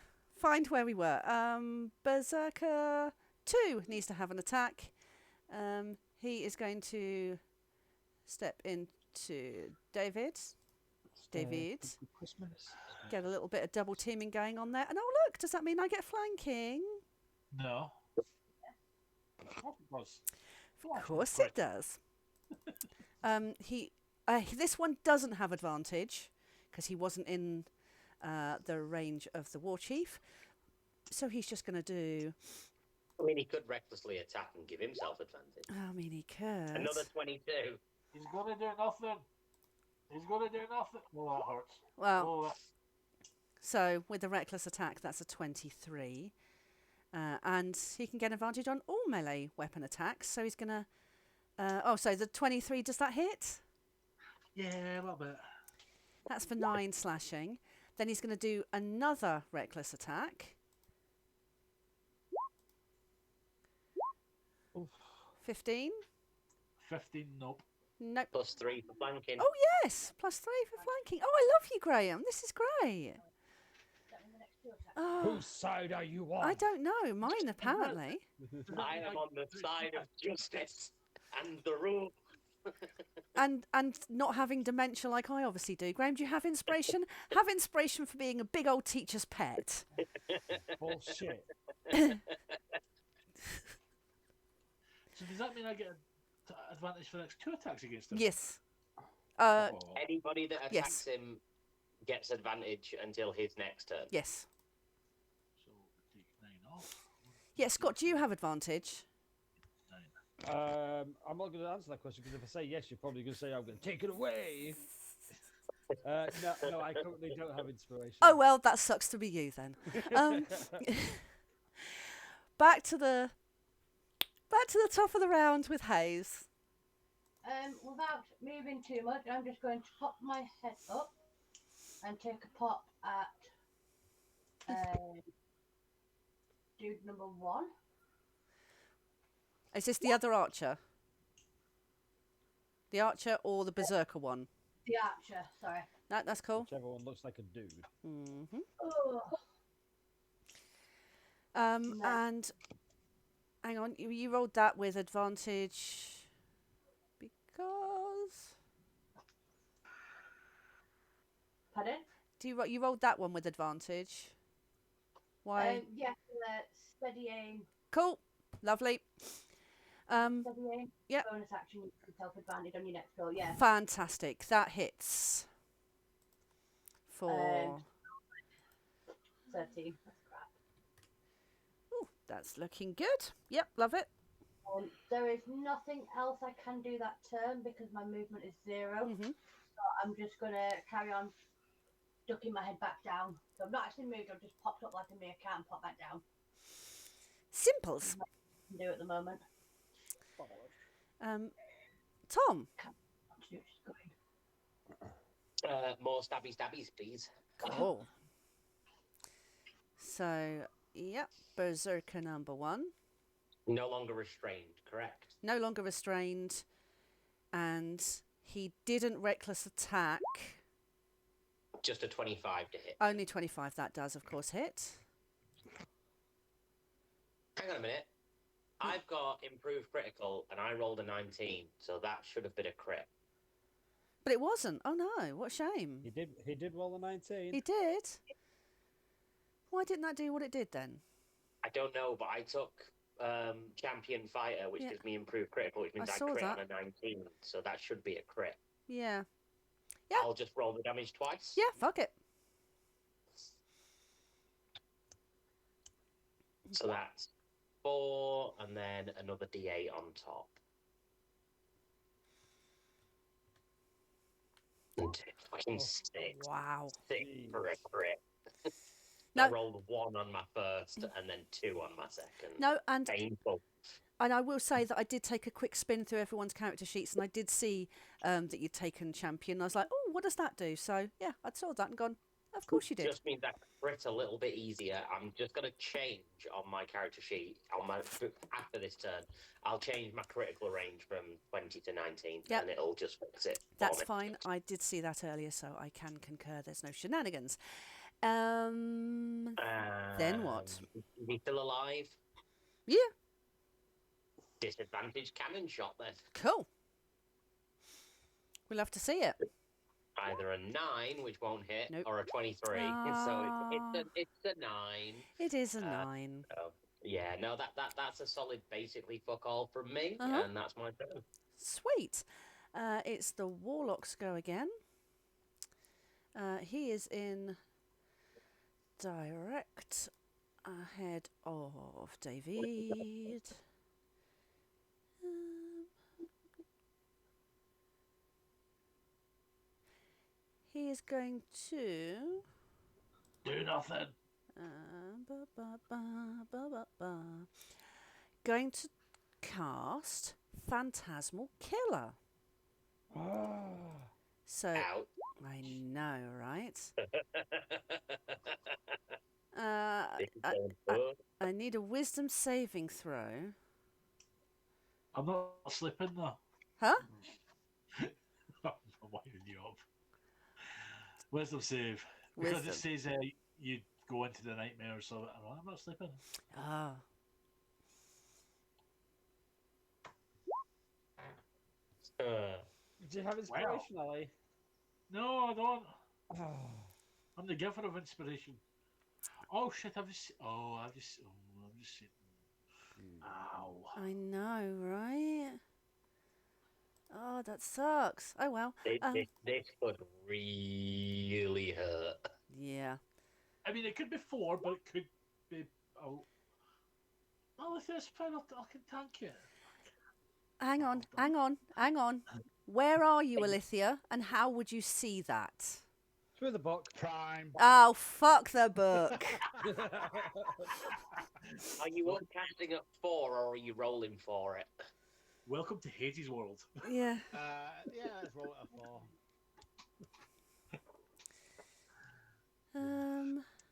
[SPEAKER 1] Berserker 2 needs to have an attack. He is going to step into David.
[SPEAKER 3] Christmas.
[SPEAKER 1] Get a little bit of double teaming going on there. And oh look, does that mean I get flanking?
[SPEAKER 7] No.
[SPEAKER 1] Of course it does. This one doesn't have advantage because he wasn't in the range of the war chief. So he's just going to do.
[SPEAKER 2] I mean, he could recklessly attack and give himself advantage.
[SPEAKER 1] I mean, he could.
[SPEAKER 2] Another 22.
[SPEAKER 7] He's gonna do nothing. Oh, that hurts.
[SPEAKER 1] Well,
[SPEAKER 7] Oh, that...
[SPEAKER 1] so with the reckless attack, that's a 23. And he can get advantage on all melee weapon attacks. So he's going to. So the 23, does that hit?
[SPEAKER 7] Yeah, a little bit.
[SPEAKER 1] That's for 9 slashing. Then he's going to do another reckless attack. 15?
[SPEAKER 7] 15, nope.
[SPEAKER 1] Nope.
[SPEAKER 2] +3 for flanking.
[SPEAKER 1] Oh, yes. +3 for flanking. Oh, I love you, Graham. This is great. Oh,
[SPEAKER 3] Whose side are you on?
[SPEAKER 1] I don't know. Mine, apparently.
[SPEAKER 2] I am on the side of justice and the rule.
[SPEAKER 1] And not having dementia like I obviously do. Graham, do you have inspiration? Have inspiration for being a big old teacher's pet.
[SPEAKER 3] Bullshit.
[SPEAKER 7] So does that mean I get advantage for the next 2 attacks against him?
[SPEAKER 1] Yes.
[SPEAKER 2] Anybody that attacks him gets advantage until his next turn.
[SPEAKER 1] Yes.
[SPEAKER 7] So take 9 off.
[SPEAKER 1] Yeah, Scott, do you have advantage?
[SPEAKER 7] 9.
[SPEAKER 3] I'm not going to answer that question because if I say yes, you're probably going to say I'm going to take it away. No, I currently don't have inspiration.
[SPEAKER 1] Oh, well, that sucks to be you then. Back to the top of the round with Hayes.
[SPEAKER 5] Without moving too much, I'm just going to pop my head up and take a pop at dude number 1.
[SPEAKER 1] Is this the other archer? The archer or the berserker one?
[SPEAKER 5] The archer, sorry.
[SPEAKER 1] That's cool.
[SPEAKER 3] Whichever one looks like a dude.
[SPEAKER 1] Mm-hmm.
[SPEAKER 5] Oh. No.
[SPEAKER 1] And hang on, you rolled that with advantage because
[SPEAKER 5] Pardon?
[SPEAKER 1] you rolled that one with advantage. Why?
[SPEAKER 5] Yeah, steady aim.
[SPEAKER 1] Cool, lovely.
[SPEAKER 5] Steady aim.
[SPEAKER 1] Yep.
[SPEAKER 5] Bonus action, you can self advantage on your next roll. Yeah.
[SPEAKER 1] Fantastic. That hits for.
[SPEAKER 5] 13. That's crap.
[SPEAKER 1] Ooh, that's looking good. Yep, love it.
[SPEAKER 5] There is nothing else I can do that turn because my movement is 0.
[SPEAKER 1] Mhm.
[SPEAKER 5] So I'm just gonna carry on ducking my head back down. So I've not actually moved. I've just popped up like a mere cat and popped back down.
[SPEAKER 1] Simples.
[SPEAKER 5] That's what I can do at the moment.
[SPEAKER 1] Tom.
[SPEAKER 5] Can't do it, just going.
[SPEAKER 2] More stabbies, please.
[SPEAKER 1] Cool. So, yep, Berserker number 1.
[SPEAKER 2] No longer restrained, correct?
[SPEAKER 1] No longer restrained, and he didn't reckless attack.
[SPEAKER 2] Just a 25 to hit.
[SPEAKER 1] Only 25. That does, of course, hit.
[SPEAKER 2] Hang on a minute. I've got improved critical, and I rolled a 19, so that should have been a crit.
[SPEAKER 1] But it wasn't. Oh no! What a shame.
[SPEAKER 3] He did roll a 19.
[SPEAKER 1] He did. Why didn't that do what it did then?
[SPEAKER 2] I don't know, but I took champion fighter, which
[SPEAKER 1] Yeah.
[SPEAKER 2] gives me improved critical, which means
[SPEAKER 1] I
[SPEAKER 2] I
[SPEAKER 1] saw
[SPEAKER 2] crit
[SPEAKER 1] that.
[SPEAKER 2] on a 19, so that should be a crit.
[SPEAKER 1] Yeah. Yeah.
[SPEAKER 2] I'll just roll the damage twice.
[SPEAKER 1] Yeah. Fuck it.
[SPEAKER 2] So that's 4, and then another D8 on top. And fucking 6.
[SPEAKER 1] Wow.
[SPEAKER 2] 6 for a crit.
[SPEAKER 1] No.
[SPEAKER 2] I rolled 1 on my first, and then 2 on my second.
[SPEAKER 1] No, and
[SPEAKER 2] Painful.
[SPEAKER 1] I will say that I did take a quick spin through everyone's character sheets, and I did see that you'd taken champion. I was like, oh, what does that do? So yeah, I saw that and gone. Of course you did.
[SPEAKER 2] Just means that crit a little bit easier. I'm just going to change on my character sheet after this turn. I'll change my critical range from 20 to 19,
[SPEAKER 1] Yep.
[SPEAKER 2] and it'll just fix it.
[SPEAKER 1] That's fine. I did see that earlier, so I can concur. There's no shenanigans. Then what?
[SPEAKER 2] Is he still alive?
[SPEAKER 1] Yeah.
[SPEAKER 2] Disadvantage cannon shot then.
[SPEAKER 1] Cool. We'll have to see it.
[SPEAKER 2] Either a 9, which won't hit,
[SPEAKER 1] Nope.
[SPEAKER 2] or a 23. So it's a 9.
[SPEAKER 1] It is a 9.
[SPEAKER 2] So, yeah, no, that's a solid basically fuck all from me,
[SPEAKER 1] Uh-huh.
[SPEAKER 2] and that's my turn.
[SPEAKER 1] Sweet. It's the Warlock's go again. He is in direct ahead of David. He is going to
[SPEAKER 7] Do nothing.
[SPEAKER 1] going to cast Phantasmal Killer. So
[SPEAKER 2] Out.
[SPEAKER 1] I know, right? I need a Wisdom saving throw.
[SPEAKER 7] I'm not slipping though.
[SPEAKER 1] Huh?
[SPEAKER 7] I'm winding you up. Wisdom save. Because it says you go into the nightmare, so I'm not slipping.
[SPEAKER 1] Ah.
[SPEAKER 3] Do you have inspiration, Ali?
[SPEAKER 7] No, I don't. I'm the giver of inspiration. Oh shit! I've just seen. Ow!
[SPEAKER 1] I know, right? Oh, that sucks. Oh well.
[SPEAKER 2] This could really hurt.
[SPEAKER 1] Yeah.
[SPEAKER 7] I mean, it could be 4, but it could be. Oh, if it's fine, I can tank it.
[SPEAKER 1] Hang on. Where are you, Alithia? And how would you see that?
[SPEAKER 3] Through the book.
[SPEAKER 4] Prime.
[SPEAKER 1] Oh, fuck the book.
[SPEAKER 2] Are you casting at 4, or are you rolling for it?
[SPEAKER 7] Welcome to Hades' world.
[SPEAKER 1] Yeah.
[SPEAKER 4] Yeah, let's roll it a 4.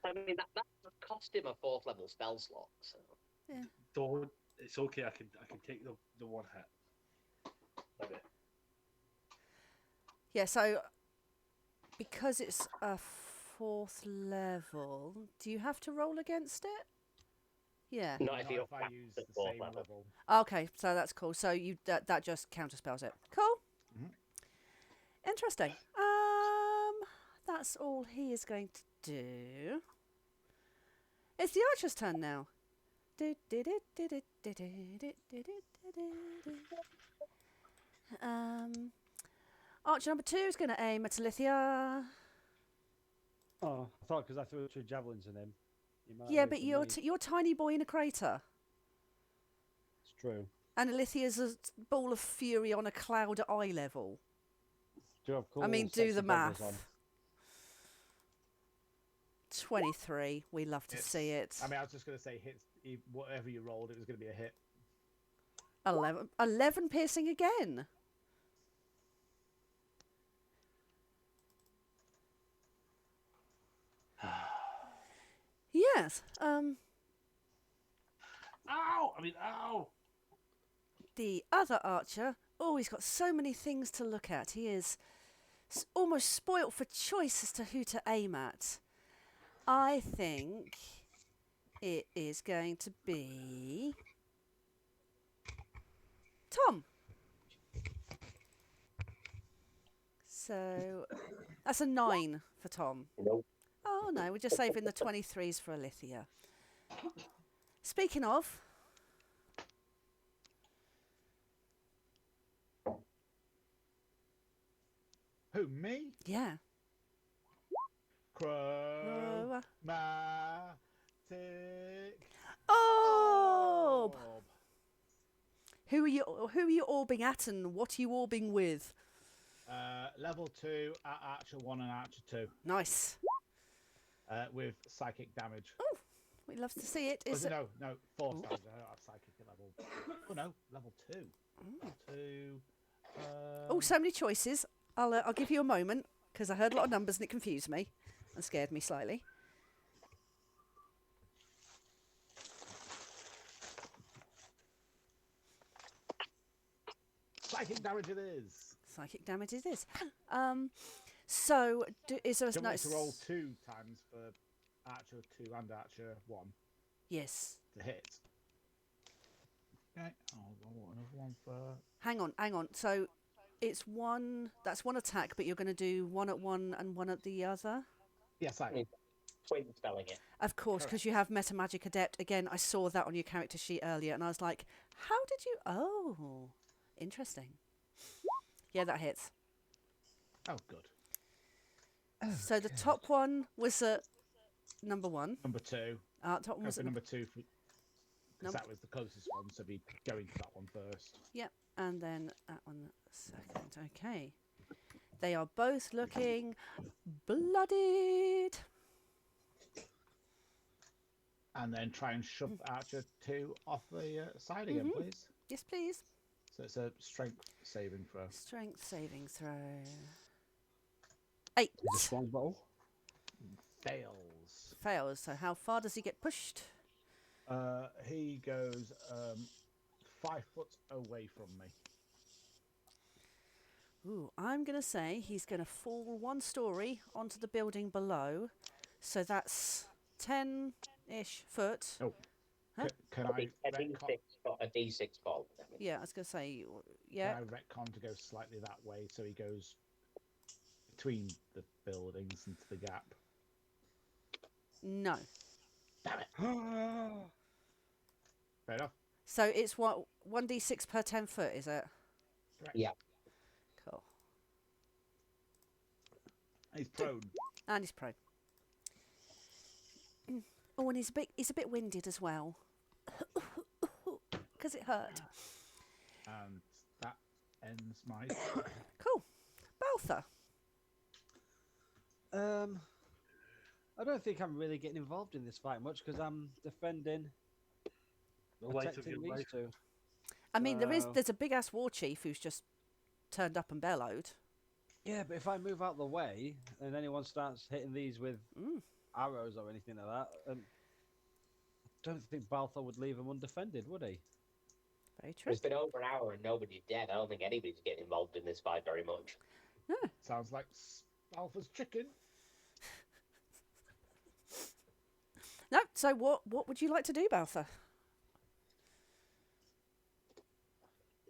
[SPEAKER 2] I mean, that would cost him a 4th level spell slot. So.
[SPEAKER 1] Yeah.
[SPEAKER 7] Don't. It's okay. I can take the one hit. Okay.
[SPEAKER 1] Yeah, so because it's a 4th level, do you have to roll against it? Yeah.
[SPEAKER 2] Not if you
[SPEAKER 4] Not
[SPEAKER 2] don't
[SPEAKER 4] if I
[SPEAKER 2] cast
[SPEAKER 4] use
[SPEAKER 2] at
[SPEAKER 4] the
[SPEAKER 2] fourth
[SPEAKER 4] same
[SPEAKER 2] level.
[SPEAKER 4] level.
[SPEAKER 1] Okay, so that's cool. So that just counterspells it. Cool.
[SPEAKER 4] Mhm.
[SPEAKER 1] Interesting. That's all he is going to do. It's the archer's turn now. Archer number 2 is going to aim at Alithia.
[SPEAKER 3] Oh, I thought because I threw 2 javelins in him. He might
[SPEAKER 1] Yeah,
[SPEAKER 3] aim
[SPEAKER 1] but
[SPEAKER 3] for
[SPEAKER 1] you're
[SPEAKER 3] me.
[SPEAKER 1] you're tiny boy in a crater,
[SPEAKER 3] It's true.
[SPEAKER 1] and Alithia's a ball of fury on a cloud at eye level.
[SPEAKER 3] Do have cool
[SPEAKER 1] I mean, do
[SPEAKER 3] sexy
[SPEAKER 1] the
[SPEAKER 3] goggles
[SPEAKER 1] math.
[SPEAKER 3] on.
[SPEAKER 1] 23. We love to see it.
[SPEAKER 4] I mean, I was just going to say hits. Whatever you rolled, it was going to be a hit.
[SPEAKER 1] 11 piercing again. Yes.
[SPEAKER 7] Ow! I mean, ow!
[SPEAKER 1] The other archer, oh, he's got so many things to look at. He is almost spoilt for choice as to who to aim at. I think it is going to be Tom. So that's a 9 for Tom.
[SPEAKER 2] Nope.
[SPEAKER 1] Oh no, we're just saving the 23s for Alithia. Speaking of,
[SPEAKER 4] Who, me?
[SPEAKER 1] yeah.
[SPEAKER 4] Chromatic.
[SPEAKER 1] Oh!
[SPEAKER 4] Orb.
[SPEAKER 1] Who are you orbing at, and what are you orbing with?
[SPEAKER 4] Level 2 at Archer 1 and Archer 2.
[SPEAKER 1] Nice.
[SPEAKER 4] With psychic damage.
[SPEAKER 1] We love to see it.
[SPEAKER 4] Oh,
[SPEAKER 1] Is it?
[SPEAKER 4] no, force damage. I don't have psychic at level. Oh no, level 2. Level 2.
[SPEAKER 1] Oh, so many choices. I'll give you a moment because I heard a lot of numbers and it confused me and scared me slightly.
[SPEAKER 4] Psychic damage it is.
[SPEAKER 1] Psychic damage it is. So is there
[SPEAKER 4] Do you
[SPEAKER 1] no?
[SPEAKER 4] want me to roll 2 times for Archer 2 and Archer 1
[SPEAKER 1] Yes.
[SPEAKER 4] to hit? Okay, I'll roll another one for.
[SPEAKER 1] Hang on. So it's one. That's one attack, but you're going to do one at one and one at the other.
[SPEAKER 4] Yes, I.
[SPEAKER 2] Twin spelling it.
[SPEAKER 1] Of course, because you have Meta Magic Adept. Again, I saw that on your character sheet earlier, and I was like, "How did you?" Oh, interesting. Yeah, that hits.
[SPEAKER 4] Oh, good.
[SPEAKER 1] So the top one was at number 1.
[SPEAKER 4] Number 2.
[SPEAKER 1] Top one
[SPEAKER 4] Go
[SPEAKER 1] was
[SPEAKER 4] for
[SPEAKER 1] at
[SPEAKER 4] number 2 because
[SPEAKER 1] Number-
[SPEAKER 4] that was the closest one, so be going for that one first.
[SPEAKER 1] Yep, and then that one second. Okay. They are both looking bloodied.
[SPEAKER 4] And then try and shove Archer 2 off the side again, please.
[SPEAKER 1] Yes, please.
[SPEAKER 4] So it's a strength saving throw.
[SPEAKER 1] Strength saving throw. 8.
[SPEAKER 3] Is a strong bow?
[SPEAKER 4] Fails.
[SPEAKER 1] Fails. So how far does he get pushed?
[SPEAKER 4] He goes 5 foot away from me.
[SPEAKER 1] Ooh, I'm going to say he's going to fall 1 story onto the building below. So that's 10-ish foot.
[SPEAKER 4] Oh.
[SPEAKER 1] Huh?
[SPEAKER 4] Can
[SPEAKER 2] A
[SPEAKER 4] I
[SPEAKER 2] D- a
[SPEAKER 4] retcon?
[SPEAKER 2] D6 a D6 fall damage.
[SPEAKER 1] Yeah, I was going to say, yeah.
[SPEAKER 4] Can I retcon to go slightly that way so he goes between the buildings into the gap?
[SPEAKER 1] No.
[SPEAKER 4] Damn it. Fair enough.
[SPEAKER 1] So it's what 1d6 per 10 foot, is it?
[SPEAKER 4] Correct.
[SPEAKER 2] Yeah.
[SPEAKER 1] Cool.
[SPEAKER 4] He's prone.
[SPEAKER 1] And he's prone. Oh, and he's a bit winded as well. Because it hurt.
[SPEAKER 4] And that ends my.
[SPEAKER 1] Cool. Baltha.
[SPEAKER 3] I don't think I'm really getting involved in this fight much because I'm defending,
[SPEAKER 7] The light of
[SPEAKER 3] protecting
[SPEAKER 7] your
[SPEAKER 3] these
[SPEAKER 7] life.
[SPEAKER 3] 2.
[SPEAKER 1] I mean,
[SPEAKER 3] So-
[SPEAKER 1] there's a big ass war chief who's just turned up and bellowed.
[SPEAKER 3] Yeah, but if I move out the way and anyone starts hitting these with
[SPEAKER 1] Mm.
[SPEAKER 3] arrows or anything like that, I don't think Balthor would leave them undefended, would he?
[SPEAKER 1] Very true.
[SPEAKER 2] It's been over an hour and nobody's dead. I don't think anybody's getting involved in this fight very much.
[SPEAKER 4] Sounds like Alpha's chicken.
[SPEAKER 1] No. So what would you like to do, Baltha?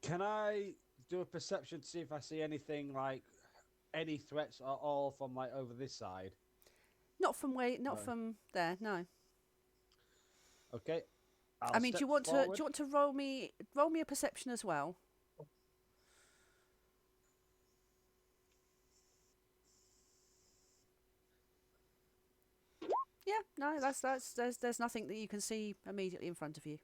[SPEAKER 3] Can I do a perception to see if I see anything like any threats at all from like over this side?
[SPEAKER 1] Not from
[SPEAKER 3] No.
[SPEAKER 1] from there. No.
[SPEAKER 3] Okay. I'll
[SPEAKER 1] I mean, do
[SPEAKER 3] step
[SPEAKER 1] you want
[SPEAKER 3] forward.
[SPEAKER 1] to roll me a perception as well? Yeah. No. That's there's nothing that you can see immediately in front of you.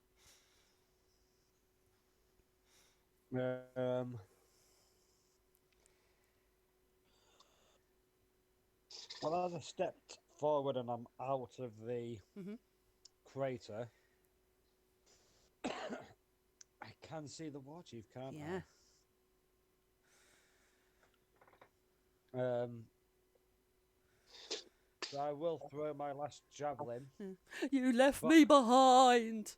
[SPEAKER 3] Well, as I stepped forward and I'm out of the
[SPEAKER 1] Mhm.
[SPEAKER 3] crater, I can see the war chief, can't
[SPEAKER 1] Yeah.
[SPEAKER 3] I? So I will throw my last javelin,
[SPEAKER 1] You left
[SPEAKER 3] But-
[SPEAKER 1] me behind.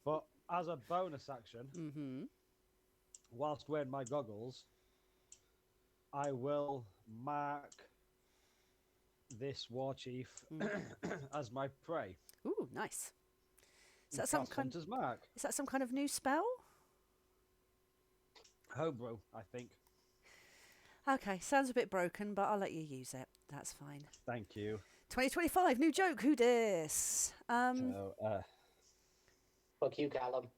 [SPEAKER 3] but as a bonus action,
[SPEAKER 1] Mhm.
[SPEAKER 3] whilst wearing my goggles, I will mark this war chief as my prey.
[SPEAKER 1] Ooh, nice. Is
[SPEAKER 3] And
[SPEAKER 1] that some
[SPEAKER 3] cast
[SPEAKER 1] kind?
[SPEAKER 3] Hunter's mark?
[SPEAKER 1] Is that some kind of new spell?
[SPEAKER 3] Homebrew, I think.
[SPEAKER 1] Okay, sounds a bit broken, but I'll let you use it. That's fine.
[SPEAKER 3] Thank you.
[SPEAKER 1] 2025, new joke. Who dis?
[SPEAKER 3] So,
[SPEAKER 2] Fuck you, Callum.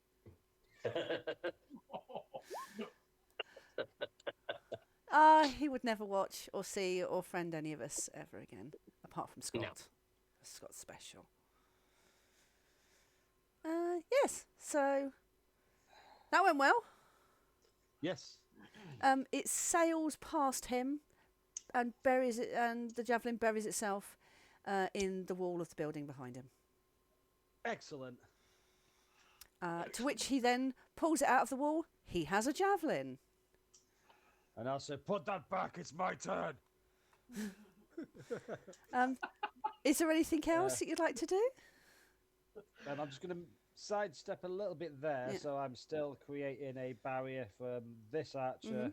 [SPEAKER 1] He would never watch or see or friend any of us ever again, apart from Scott.
[SPEAKER 2] No.
[SPEAKER 1] Scott's special. Yes. So that went well.
[SPEAKER 3] yes.
[SPEAKER 1] It sails past him and buries it, and the javelin buries itself in the wall of the building behind him.
[SPEAKER 3] Excellent.
[SPEAKER 1] To which he then pulls it out of the wall. He has a javelin.
[SPEAKER 3] And I'll say, put that back, it's my turn.
[SPEAKER 1] Is there anything else that you'd like to do?
[SPEAKER 3] And I'm just going to sidestep a little bit there,
[SPEAKER 1] Yeah.
[SPEAKER 3] so I'm still creating a barrier from this archer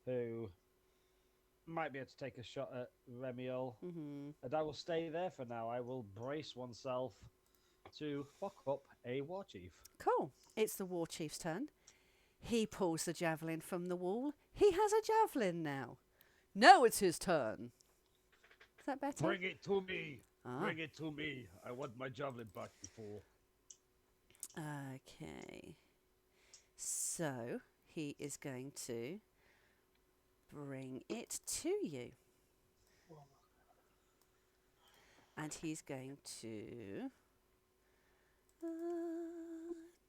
[SPEAKER 3] who might be able to take a shot at Remiel.
[SPEAKER 1] Mm-hmm.
[SPEAKER 3] And I will stay there for now. I will brace oneself to fuck up a war chief.
[SPEAKER 1] Cool. It's the war chief's turn. He pulls the javelin from the wall. He has a javelin now. Now it's his turn. Is that better?
[SPEAKER 3] Bring it to me.
[SPEAKER 1] Ah.
[SPEAKER 3] Bring it to me. I want my javelin back before.
[SPEAKER 1] Okay. So he is going to bring it to you. And he's going to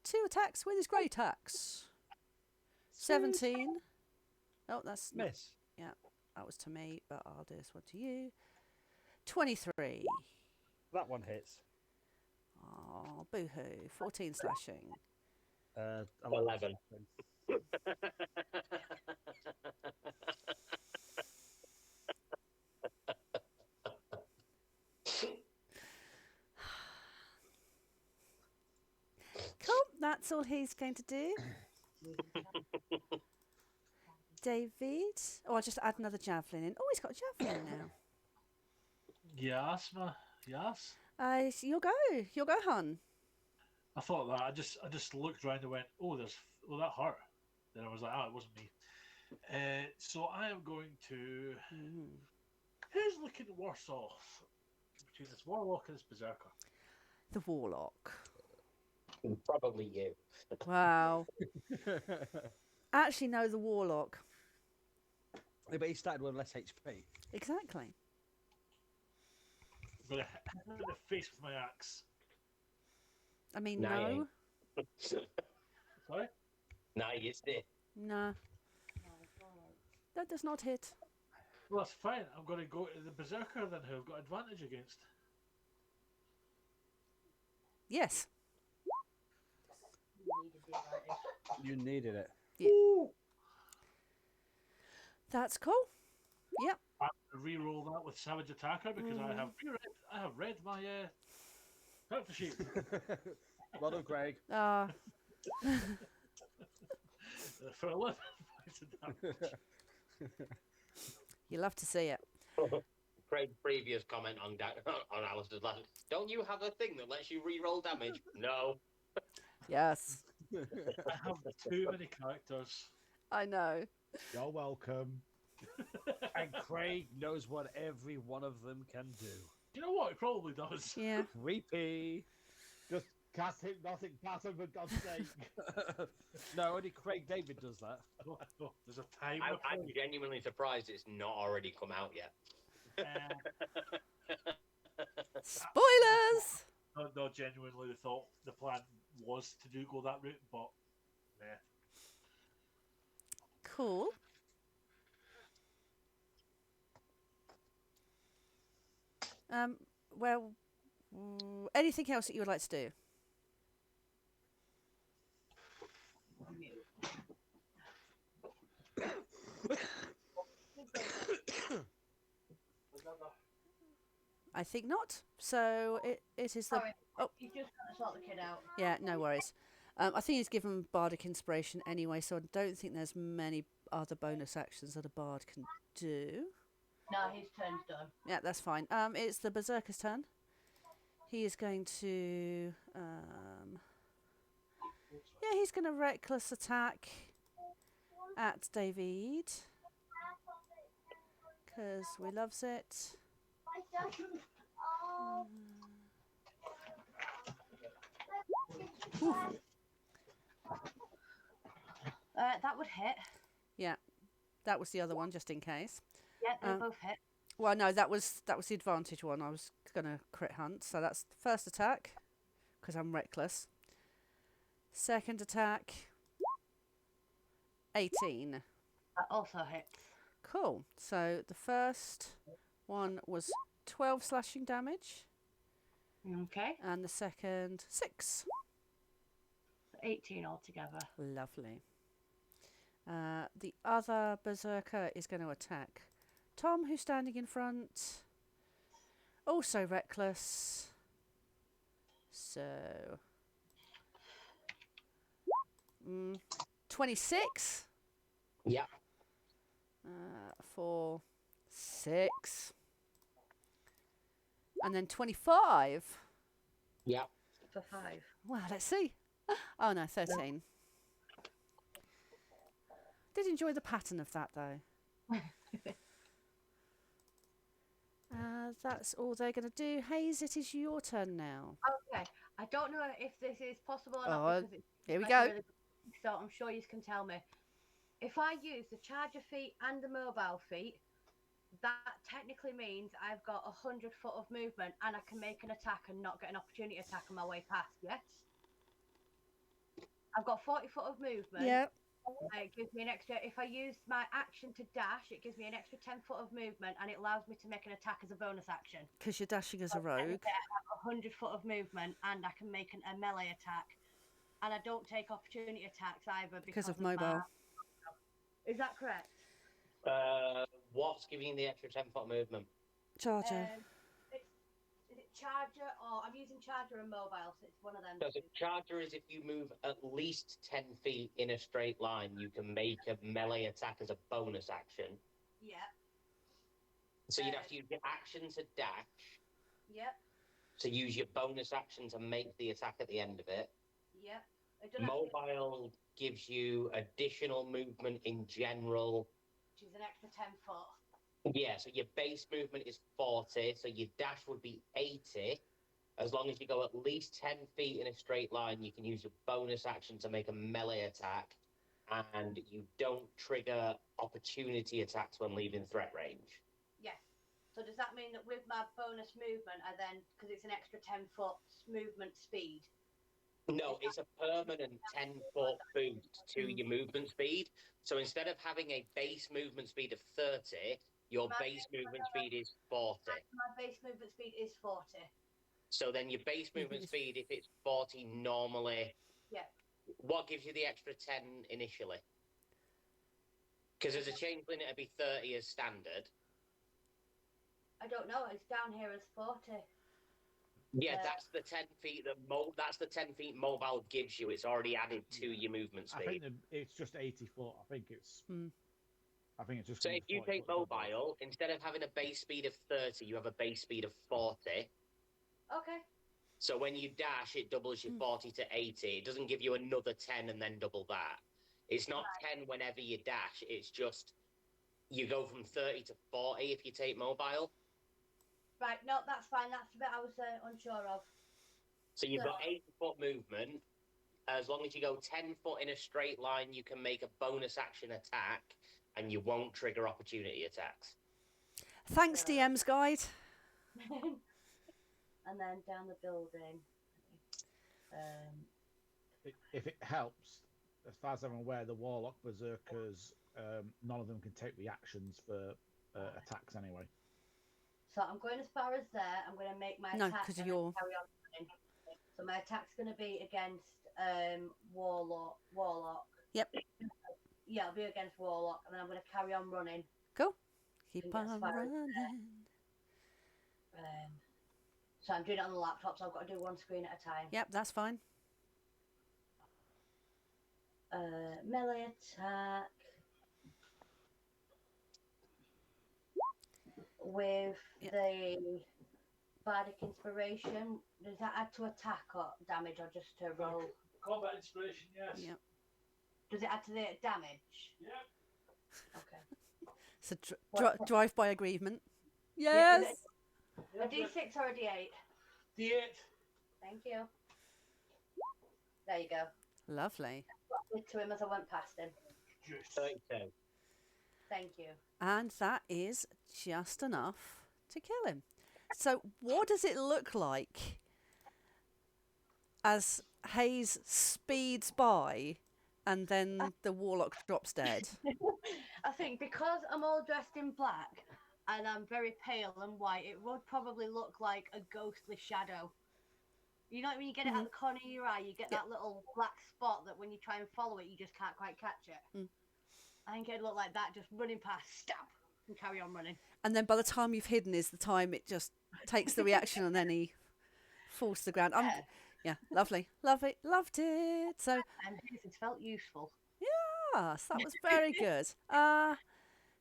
[SPEAKER 1] 2 attacks with his great axe. 17. Oh, that's not,
[SPEAKER 3] Miss.
[SPEAKER 1] that was to me, but I'll do this one to you. 23.
[SPEAKER 3] That one hits.
[SPEAKER 1] Oh, boo-hoo. 14 slashing.
[SPEAKER 2] 11.
[SPEAKER 1] Cool. That's all he's going to do. David. Oh, I'll just add another javelin in. Oh, he's got a javelin now.
[SPEAKER 7] Yes, yes.
[SPEAKER 1] So you'll go. You'll go, hun.
[SPEAKER 7] I thought that. I just looked around and went, oh, that hurt. Then I was like, it wasn't me. So I am going to. Who's looking worse off between this warlock and this berserker?
[SPEAKER 1] The warlock.
[SPEAKER 2] Probably you.
[SPEAKER 1] Wow. Actually, no, the warlock.
[SPEAKER 3] Yeah, but he started with less HP.
[SPEAKER 1] Exactly.
[SPEAKER 7] I'm going to hit him in the face with my axe.
[SPEAKER 1] I mean,
[SPEAKER 2] Nah,
[SPEAKER 1] no.
[SPEAKER 2] you
[SPEAKER 7] Sorry?
[SPEAKER 2] Nah, you stay.
[SPEAKER 1] No. That does not hit.
[SPEAKER 7] Well, that's fine. I'm going to go to the berserker then, who I've got advantage against.
[SPEAKER 1] Yes.
[SPEAKER 3] You needed it.
[SPEAKER 1] That's cool. Yep.
[SPEAKER 7] I'm going to re-roll that with Savage Attacker because I have read my character sheet.
[SPEAKER 3] Well done, Craig.
[SPEAKER 7] For 11 points of damage.
[SPEAKER 1] You love to see it.
[SPEAKER 2] Craig's previous comment on on Alistair's last. Don't you have a thing that lets you re-roll damage? No.
[SPEAKER 1] Yes,
[SPEAKER 7] I have too many characters.
[SPEAKER 1] I know.
[SPEAKER 4] You're welcome.
[SPEAKER 3] And Craig knows what every one of them can do.
[SPEAKER 7] Do you know what? It probably does.
[SPEAKER 1] Yeah.
[SPEAKER 3] Creepy.
[SPEAKER 4] Just cast hypnotic pattern for God's sake.
[SPEAKER 3] No, only Craig David does that.
[SPEAKER 7] Oh, oh, there's a time.
[SPEAKER 2] I'm genuinely surprised it's not already come out yet.
[SPEAKER 1] Spoilers.
[SPEAKER 7] No, genuinely, thought the plan was to go that route, but yeah.
[SPEAKER 1] Cool. Well, anything else that you would like to do? I think not. So it is the.
[SPEAKER 5] Sorry,
[SPEAKER 1] Oh,
[SPEAKER 5] he's just got to sort the kid out.
[SPEAKER 1] yeah, no worries. I think he's given Bardic Inspiration anyway, so I don't think there's many other bonus actions that a Bard can do.
[SPEAKER 5] No, his turn's done.
[SPEAKER 1] Yeah, that's fine. It's the Berserker's turn. He is going to. Yeah, he's going to reckless attack at David because we loves it.
[SPEAKER 5] That would hit.
[SPEAKER 1] Yeah, that was the other one, just in case.
[SPEAKER 5] Yeah, they both hit.
[SPEAKER 1] Well, no, that was the advantage one. I was gonna crit hunt, so that's the first attack because I'm reckless. Second attack, 18.
[SPEAKER 5] That also hits.
[SPEAKER 1] Cool. So the first one was 12 slashing damage,
[SPEAKER 5] Okay,
[SPEAKER 1] and the second 6.
[SPEAKER 5] so 18 altogether.
[SPEAKER 1] Lovely. The other berserker is going to attack Tom, who's standing in front. Also reckless. So 26
[SPEAKER 2] Yeah.
[SPEAKER 1] for 6. And then 25.
[SPEAKER 2] Yeah.
[SPEAKER 5] For 5.
[SPEAKER 1] Wow, let's see. Oh no, 13. Did enjoy the pattern of that though. That's all they're going to do. Hayes, it is your turn now.
[SPEAKER 5] Okay, I don't know if this is possible or
[SPEAKER 1] Oh,
[SPEAKER 5] not because it's
[SPEAKER 1] here we
[SPEAKER 5] like
[SPEAKER 1] go.
[SPEAKER 5] really big, so I'm sure you can tell me. If I use the charger feat and the mobile feat, that technically means I've got 100 foot of movement and I can make an attack and not get an opportunity attack on my way past. Yes, I've got 40 foot of movement.
[SPEAKER 1] Yeah.
[SPEAKER 5] It gives me an extra. If I use my action to dash, it gives me an extra 10 foot of movement and it allows me to make an attack as a bonus action.
[SPEAKER 1] Because you're dashing as a
[SPEAKER 5] So
[SPEAKER 1] rogue.
[SPEAKER 5] I have 100 foot of movement and I can make a melee attack. And I don't take opportunity attacks either
[SPEAKER 1] Because of mobile.
[SPEAKER 5] Is that correct?
[SPEAKER 2] What's giving you the extra 10-foot movement?
[SPEAKER 1] Charger.
[SPEAKER 5] Is it charger or I'm using charger and mobile, so it's one of them.
[SPEAKER 2] So the charger is if you move at least 10 feet in a straight line, you can make a melee attack as a bonus action.
[SPEAKER 5] Yeah.
[SPEAKER 2] So you'd have to use your action to dash.
[SPEAKER 5] Yep.
[SPEAKER 2] So use your bonus action to make the attack at the end of it.
[SPEAKER 5] Yep. It doesn't have to be-
[SPEAKER 2] Mobile gives you additional movement in general.
[SPEAKER 5] which is an extra 10 foot.
[SPEAKER 2] Yeah, so your base movement is 40, so your dash would be 80. As long as you go at least 10 feet in a straight line, you can use your bonus action to make a melee attack, and you don't trigger opportunity attacks when leaving threat range.
[SPEAKER 5] Yes. So does that mean that with my bonus movement, I then, because it's an extra 10 foot movement speed?
[SPEAKER 2] No, it's a permanent 10-foot boost to your movement speed. So instead of having a base movement speed of 30, your base movement speed is 40.
[SPEAKER 5] My base movement speed is 40.
[SPEAKER 2] So then your base movement speed, if it's 40 normally,
[SPEAKER 5] Yeah.
[SPEAKER 2] what gives you the extra 10 initially? Because as a changeling, it'd be 30 as standard.
[SPEAKER 5] I don't know. It's down here as 40.
[SPEAKER 2] Yeah, that's the 10 feet that's the 10 feet mobile gives you. It's already added to your movement
[SPEAKER 4] I
[SPEAKER 2] speed.
[SPEAKER 4] think it's just 80 foot. I think it's. I think it's just.
[SPEAKER 2] So
[SPEAKER 4] gonna
[SPEAKER 2] if
[SPEAKER 4] be
[SPEAKER 2] you
[SPEAKER 4] 40
[SPEAKER 2] take
[SPEAKER 4] foot doubles.
[SPEAKER 2] mobile, instead of having a base speed of 30, you have a base speed of 40.
[SPEAKER 5] Okay.
[SPEAKER 2] So when you dash, it doubles your 40 to 80. It doesn't give you another 10 and then double that. It's not 10 whenever you dash. It's just you go from 30 to 40 if you take mobile.
[SPEAKER 5] Right, no, that's fine. That's the bit I was unsure of.
[SPEAKER 2] So you've got 80 foot movement. As long as you go 10 foot in a straight line, you can make a bonus action attack and you won't trigger opportunity attacks.
[SPEAKER 1] Thanks, DM's guide.
[SPEAKER 5] And then down the building.
[SPEAKER 4] If it helps, as far as I'm aware, the Warlock Berserkers, none of them can take reactions for attacks anyway.
[SPEAKER 5] So I'm going as far as there. I'm going to make my
[SPEAKER 1] No,
[SPEAKER 5] attack
[SPEAKER 1] 'cause
[SPEAKER 5] and
[SPEAKER 1] you're-
[SPEAKER 5] then carry on running. So my attack's going to be against Warlock.
[SPEAKER 1] Yep.
[SPEAKER 5] Yeah, it'll be against Warlock, and then I'm going to carry on running.
[SPEAKER 1] Cool. Keep
[SPEAKER 5] And get as
[SPEAKER 1] on
[SPEAKER 5] far as
[SPEAKER 1] running.
[SPEAKER 5] So I'm doing it on the laptop, so I've got to do one screen at a time.
[SPEAKER 1] Yep, that's fine.
[SPEAKER 5] Melee attack with the Bardic Inspiration. Does that add to attack or damage, or just to roll?
[SPEAKER 7] Combat inspiration, yes.
[SPEAKER 1] Yep.
[SPEAKER 5] Does it add to the damage?
[SPEAKER 7] Yep.
[SPEAKER 5] Okay.
[SPEAKER 1] So
[SPEAKER 5] What-
[SPEAKER 1] drive by aggrievement.
[SPEAKER 5] Yeah,
[SPEAKER 1] Yes.
[SPEAKER 5] A D6 or a D8?
[SPEAKER 7] D8.
[SPEAKER 5] Thank you. There you go.
[SPEAKER 1] Lovely.
[SPEAKER 5] Did to him as I went past him.
[SPEAKER 7] Juice.
[SPEAKER 2] 32.
[SPEAKER 5] Thank you.
[SPEAKER 1] And that is just enough to kill him. So what does it look like as Hayes speeds by and then the Warlock drops dead?
[SPEAKER 5] I think because I'm all dressed in black and I'm very pale and white, it would probably look like a ghostly shadow. You know when you get it out the corner of your eye, you get that little black spot that when you try and follow it, you just can't quite catch it.
[SPEAKER 1] Mm.
[SPEAKER 5] I think it'd look like that, just running past, stab, and carry on running.
[SPEAKER 1] And then by the time you've hidden is the time it just takes the reaction and then he falls to the ground. Yeah, lovely. Love it. Loved it. So,
[SPEAKER 5] And his felt useful.
[SPEAKER 1] yes, that was very good.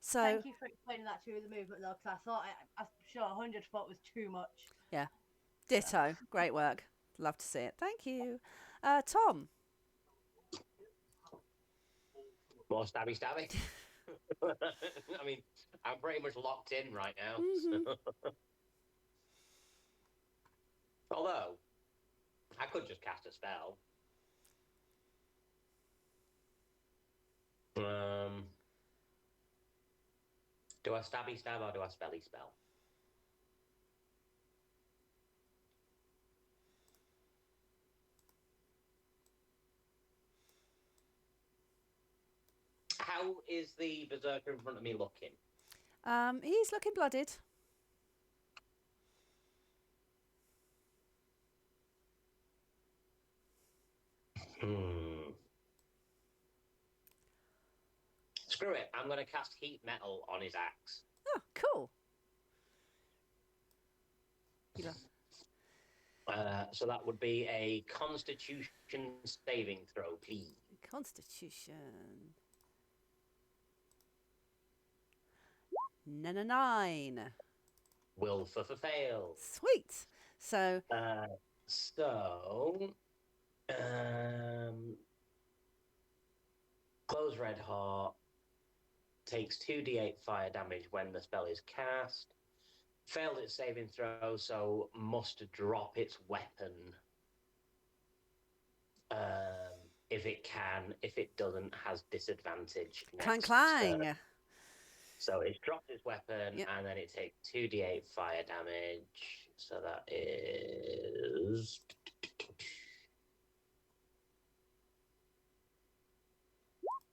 [SPEAKER 1] So,
[SPEAKER 5] Thank you for explaining that through the movement, though, because I thought, I'm sure 100 foot was too much.
[SPEAKER 1] yeah, ditto. Great work. Love to see it. Thank you. Tom.
[SPEAKER 2] More stabby. I mean, I'm pretty much locked in right now.
[SPEAKER 1] Mhm.
[SPEAKER 2] So. Although, I could just cast a spell. Do I stabby stab or do I spelly spell? How is the berserker in front of me looking?
[SPEAKER 1] He's looking blooded.
[SPEAKER 2] Screw it. I'm going to cast heat metal on his axe.
[SPEAKER 1] Oh, cool. You love-
[SPEAKER 2] So that would be a Constitution saving throw, please.
[SPEAKER 1] Constitution. 9.
[SPEAKER 2] Will for fail.
[SPEAKER 1] Sweet. So,
[SPEAKER 2] Close Red Heart takes 2d8 fire damage when the spell is cast. Failed its saving throw, so must drop its weapon. If it can, if it doesn't, has disadvantage.
[SPEAKER 1] clang,
[SPEAKER 2] next
[SPEAKER 1] clang.
[SPEAKER 2] turn. So it's dropped its weapon,
[SPEAKER 1] Yep.
[SPEAKER 2] and then it takes 2d8 fire damage. So that is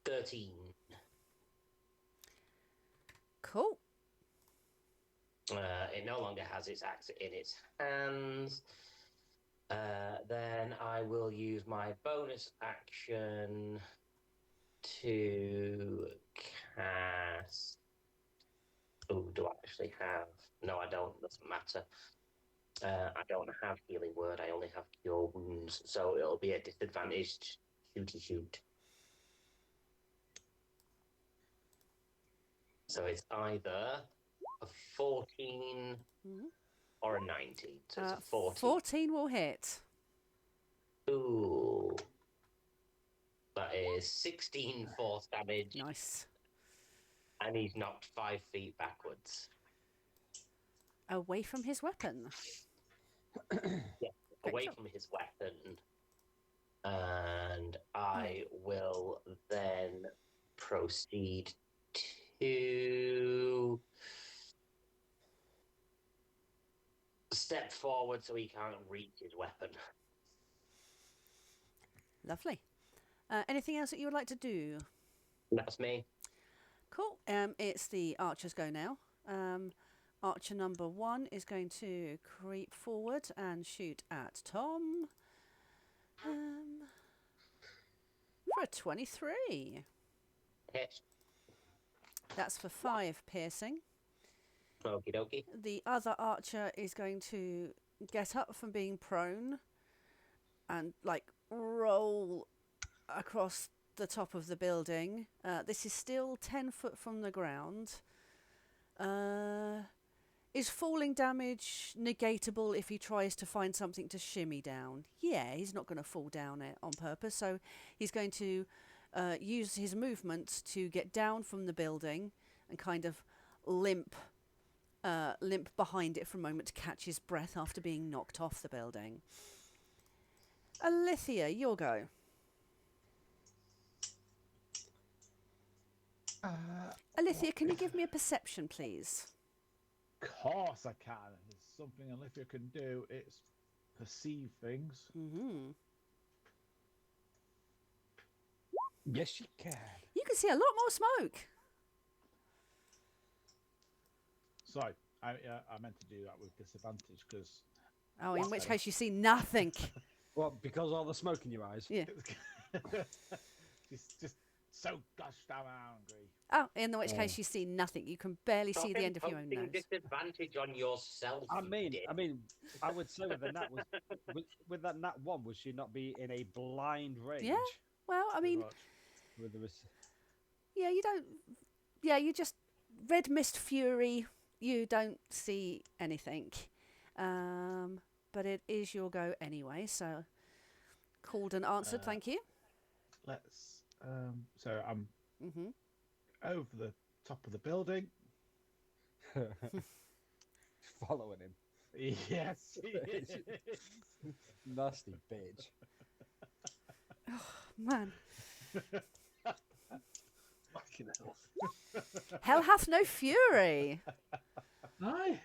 [SPEAKER 2] 13.
[SPEAKER 1] Cool.
[SPEAKER 2] It no longer has its axe in its hands. Then I will use my bonus action to cast. Oh, do I actually have? No, I don't. Doesn't matter. I don't have healing word. I only have cure wounds, so it'll be a disadvantaged shooty shoot. So it's either a 14
[SPEAKER 1] Mhm.
[SPEAKER 2] or a 19. So it's a 14.
[SPEAKER 1] 14 will hit.
[SPEAKER 2] Ooh. That is 16 force damage,
[SPEAKER 1] Nice.
[SPEAKER 2] and he's knocked 5 feet backwards.
[SPEAKER 1] Away from his weapon.
[SPEAKER 2] Yeah,
[SPEAKER 1] Great
[SPEAKER 2] away
[SPEAKER 1] job.
[SPEAKER 2] from his weapon. And I will then proceed to step forward so he can't reach his weapon.
[SPEAKER 1] Lovely. Anything else that you would like to do?
[SPEAKER 2] That's me.
[SPEAKER 1] Cool. It's the archer's go now. Archer number 1 is going to creep forward and shoot at Tom. For a 23.
[SPEAKER 2] Hit.
[SPEAKER 1] That's for 5 piercing.
[SPEAKER 2] Okie dokie.
[SPEAKER 1] The other archer is going to get up from being prone and like roll across the top of the building. This is still 10 foot from the ground. Is falling damage negatable if he tries to find something to shimmy down? Yeah, he's not going to fall down it on purpose. So he's going to use his movement to get down from the building and kind of limp behind it for a moment to catch his breath after being knocked off the building. Alithia, your go. Alithia, can you give me a perception, please?
[SPEAKER 4] Course I can. There's something Olivia can do. It's perceive things.
[SPEAKER 1] Mm-hmm.
[SPEAKER 3] Yes, you can.
[SPEAKER 1] You can see a lot more smoke.
[SPEAKER 4] Sorry, I meant to do that with disadvantage because.
[SPEAKER 1] Oh, in which case you see nothing.
[SPEAKER 3] Well, because all the smoke in your eyes.
[SPEAKER 1] Yeah.
[SPEAKER 4] just so gosh damn angry.
[SPEAKER 1] Oh, in which case you see nothing. You can barely see the end of your own nose.
[SPEAKER 2] Disadvantage on yourself.
[SPEAKER 3] I mean, I would say with the nat with that nat 1, would she not be in a blind range?
[SPEAKER 1] Yeah. Well, I mean,
[SPEAKER 3] With the
[SPEAKER 1] yeah, you don't. Yeah, you just red mist fury. You don't see anything, but it is your go anyway. So called and answered. Thank you.
[SPEAKER 4] Let's. So I'm
[SPEAKER 1] Mm-hmm.
[SPEAKER 4] over the top of the building.
[SPEAKER 3] following him.
[SPEAKER 4] Yes, he is.
[SPEAKER 3] Nasty bitch.
[SPEAKER 1] Man,
[SPEAKER 7] Fucking hell.
[SPEAKER 1] hell hath no fury.
[SPEAKER 7] Aye.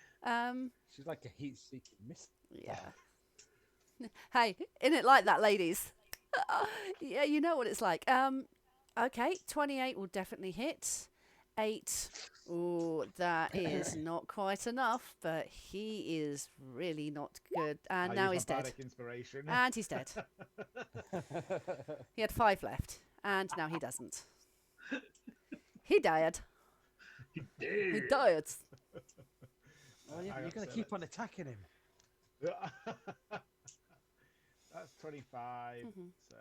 [SPEAKER 3] She's like a heat-seeking mist.
[SPEAKER 1] Yeah. Hey, isn't it like that, ladies? Yeah, you know what it's like. Okay, 28 will definitely hit. 8. Ooh, that is not quite enough, but he is really not good. And now he's dead.
[SPEAKER 4] Inspiration.
[SPEAKER 1] And he's dead. He had 5 left, and now he doesn't. He died.
[SPEAKER 7] He
[SPEAKER 1] He
[SPEAKER 7] did.
[SPEAKER 1] died.
[SPEAKER 3] Oh, you're going to keep on attacking him.
[SPEAKER 4] That's 25.
[SPEAKER 1] Mhm.
[SPEAKER 4] So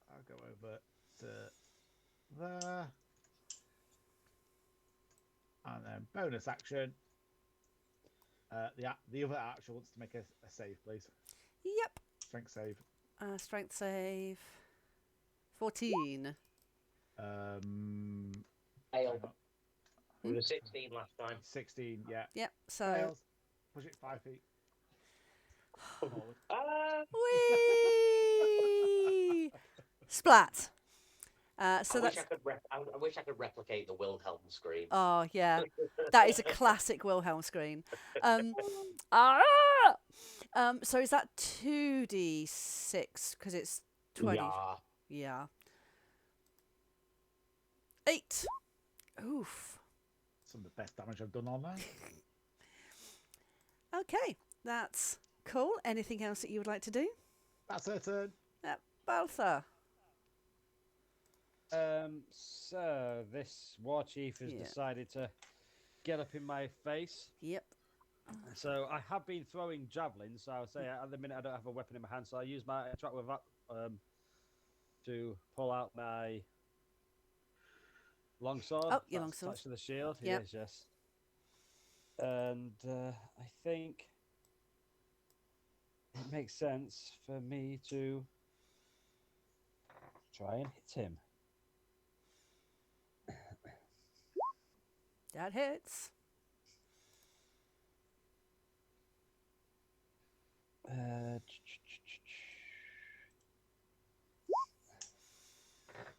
[SPEAKER 4] I'll go over to there. And then bonus action. The other archer wants to make a save, please.
[SPEAKER 1] Yep.
[SPEAKER 4] Strength save.
[SPEAKER 1] Strength save. 14.
[SPEAKER 2] Fail.
[SPEAKER 4] hang on.
[SPEAKER 2] We were 16 last time.
[SPEAKER 4] 16, yeah.
[SPEAKER 1] Yep. So.
[SPEAKER 4] Fails. Push it 5 feet. Forward.
[SPEAKER 1] Whee! Splat. So
[SPEAKER 2] I wish
[SPEAKER 1] that's.
[SPEAKER 2] I wish I could replicate the Wilhelm scream.
[SPEAKER 1] Oh yeah, that is a classic Wilhelm scream. So is that 2d6 because it's 20?
[SPEAKER 2] Yeah.
[SPEAKER 1] Yeah. 8. Oof.
[SPEAKER 4] Some of the best damage I've done on that.
[SPEAKER 1] Okay, that's cool. Anything else that you would like to do?
[SPEAKER 4] That's her turn.
[SPEAKER 1] Balthar.
[SPEAKER 3] So this war chief has decided to get up in my face.
[SPEAKER 1] Yep.
[SPEAKER 3] So I have been throwing javelins. So I'll say at the minute I don't have a weapon in my hand, so I use my track with that to pull out my Longsword.
[SPEAKER 1] Oh, your
[SPEAKER 3] That's
[SPEAKER 1] longsword.
[SPEAKER 3] attached to the shield.
[SPEAKER 1] Yep.
[SPEAKER 3] Yes, yes. And I think it makes sense for me to try and hit him.
[SPEAKER 1] That hits.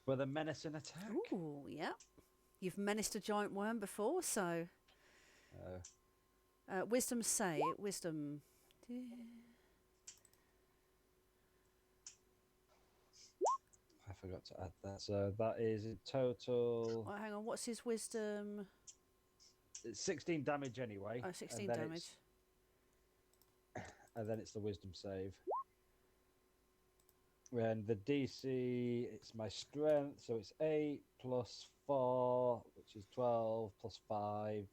[SPEAKER 3] With a menacing attack.
[SPEAKER 1] Ooh, yeah. You've menaced a giant worm before, so wisdom save. Wisdom.
[SPEAKER 3] I forgot to add that. So that is in total.
[SPEAKER 1] Oh, hang on. What's his wisdom?
[SPEAKER 3] It's 16 damage anyway.
[SPEAKER 1] Oh, 16
[SPEAKER 3] and then
[SPEAKER 1] damage.
[SPEAKER 3] And then it's the wisdom save. And the DC, it's my strength, so it's 8 plus 4, which is 12 plus 5,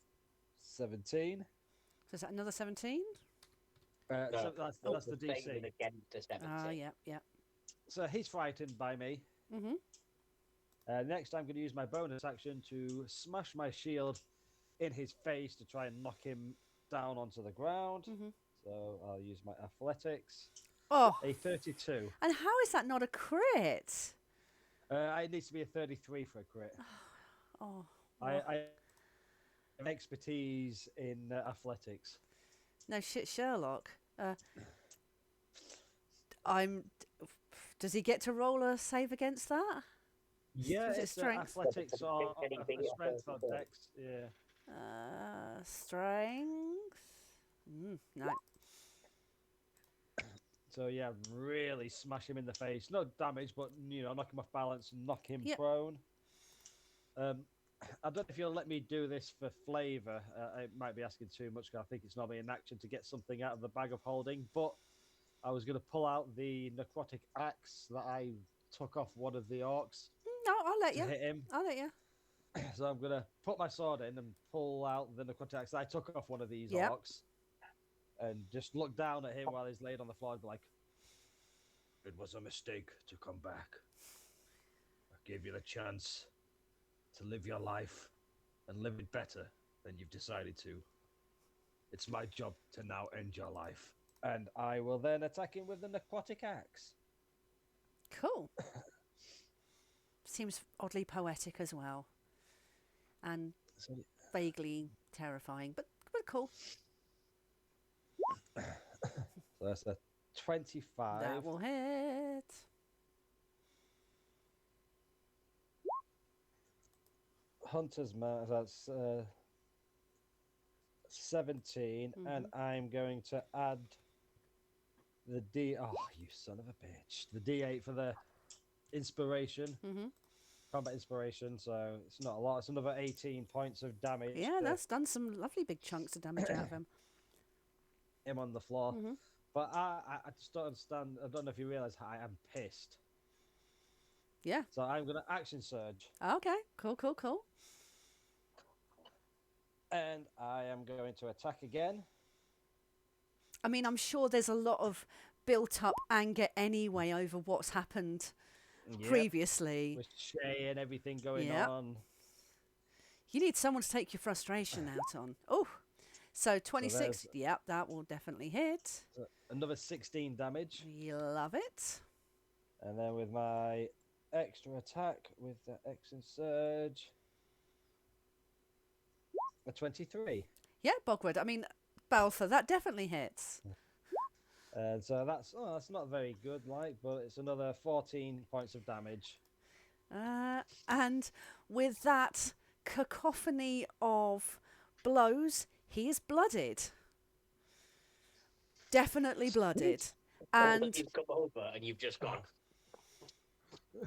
[SPEAKER 3] 17.
[SPEAKER 1] So is that another 17?
[SPEAKER 3] So that's the DC.
[SPEAKER 2] Saving against a 17.
[SPEAKER 1] Ah, yeah, yeah.
[SPEAKER 3] So he's frightened by me.
[SPEAKER 1] Mm-hmm.
[SPEAKER 3] Next, I'm going to use my bonus action to smash my shield in his face to try and knock him down onto the ground.
[SPEAKER 1] Mm-hmm.
[SPEAKER 3] So I'll use my athletics.
[SPEAKER 1] Oh,
[SPEAKER 3] A 32.
[SPEAKER 1] and how is that not a crit?
[SPEAKER 3] It needs to be a 33 for a crit.
[SPEAKER 1] Oh,
[SPEAKER 3] I have expertise in athletics.
[SPEAKER 1] no shit, Sherlock. Does he get to roll a save against that?
[SPEAKER 3] Yeah,
[SPEAKER 1] Is it
[SPEAKER 3] it's
[SPEAKER 1] strength?
[SPEAKER 3] athletics or strength or dex. Yeah.
[SPEAKER 1] Strength. No.
[SPEAKER 3] So yeah, really smash him in the face. No damage, but knock him off balance and knock him
[SPEAKER 1] Yep.
[SPEAKER 3] prone. I don't know if you'll let me do this for flavour. I might be asking too much because I think it's normally an action to get something out of the bag of holding. But I was going to pull out the necrotic axe that I took off one of the orcs
[SPEAKER 1] No, I'll let
[SPEAKER 3] to
[SPEAKER 1] you.
[SPEAKER 3] hit him.
[SPEAKER 1] I'll let you.
[SPEAKER 3] So I'm going to put my sword in and pull out the necrotic axe that I took off one of these
[SPEAKER 1] Yep.
[SPEAKER 3] orcs. And just look down at him while he's laid on the floor and be like, "It was a mistake to come back. I gave you the chance to live your life and live it better than you've decided to. It's my job to now end your life." And I will then attack him with the necrotic axe.
[SPEAKER 1] Cool. Seems oddly poetic as well. And
[SPEAKER 3] So,
[SPEAKER 1] vaguely terrifying, but cool.
[SPEAKER 3] so that's a 25.
[SPEAKER 1] That will hit.
[SPEAKER 3] Hunter's Mark, that's 17, and I'm going to add the D. Oh, you son of a bitch! The D8 for the inspiration, combat inspiration. So it's not a lot. It's another 18 points of damage.
[SPEAKER 1] Yeah,
[SPEAKER 3] to
[SPEAKER 1] that's done some lovely big chunks of damage out of him.
[SPEAKER 3] him on the floor.
[SPEAKER 1] Mhm.
[SPEAKER 3] But I just don't understand. I don't know if you realise how I am pissed.
[SPEAKER 1] Yeah.
[SPEAKER 3] So I'm going to action surge,
[SPEAKER 1] Okay. Cool.
[SPEAKER 3] and I am going to attack again.
[SPEAKER 1] I mean, I'm sure there's a lot of built-up anger anyway over what's happened
[SPEAKER 3] Yep.
[SPEAKER 1] previously.
[SPEAKER 3] With Shay and everything going
[SPEAKER 1] Yep.
[SPEAKER 3] on.
[SPEAKER 1] You need someone to take your frustration out on. Oh, so 26.
[SPEAKER 3] there's-
[SPEAKER 1] Yep, that will definitely hit.
[SPEAKER 3] So another 16 damage.
[SPEAKER 1] You love it.
[SPEAKER 3] And then with my extra attack with the action surge, a 23.
[SPEAKER 1] Yeah, Bogwood. I mean, Balfour, that definitely hits.
[SPEAKER 3] And so that's not very good, but it's another 14 points of damage.
[SPEAKER 1] And with that cacophony of blows, he is blooded. Definitely blooded. And
[SPEAKER 2] You've come over and you've just gone.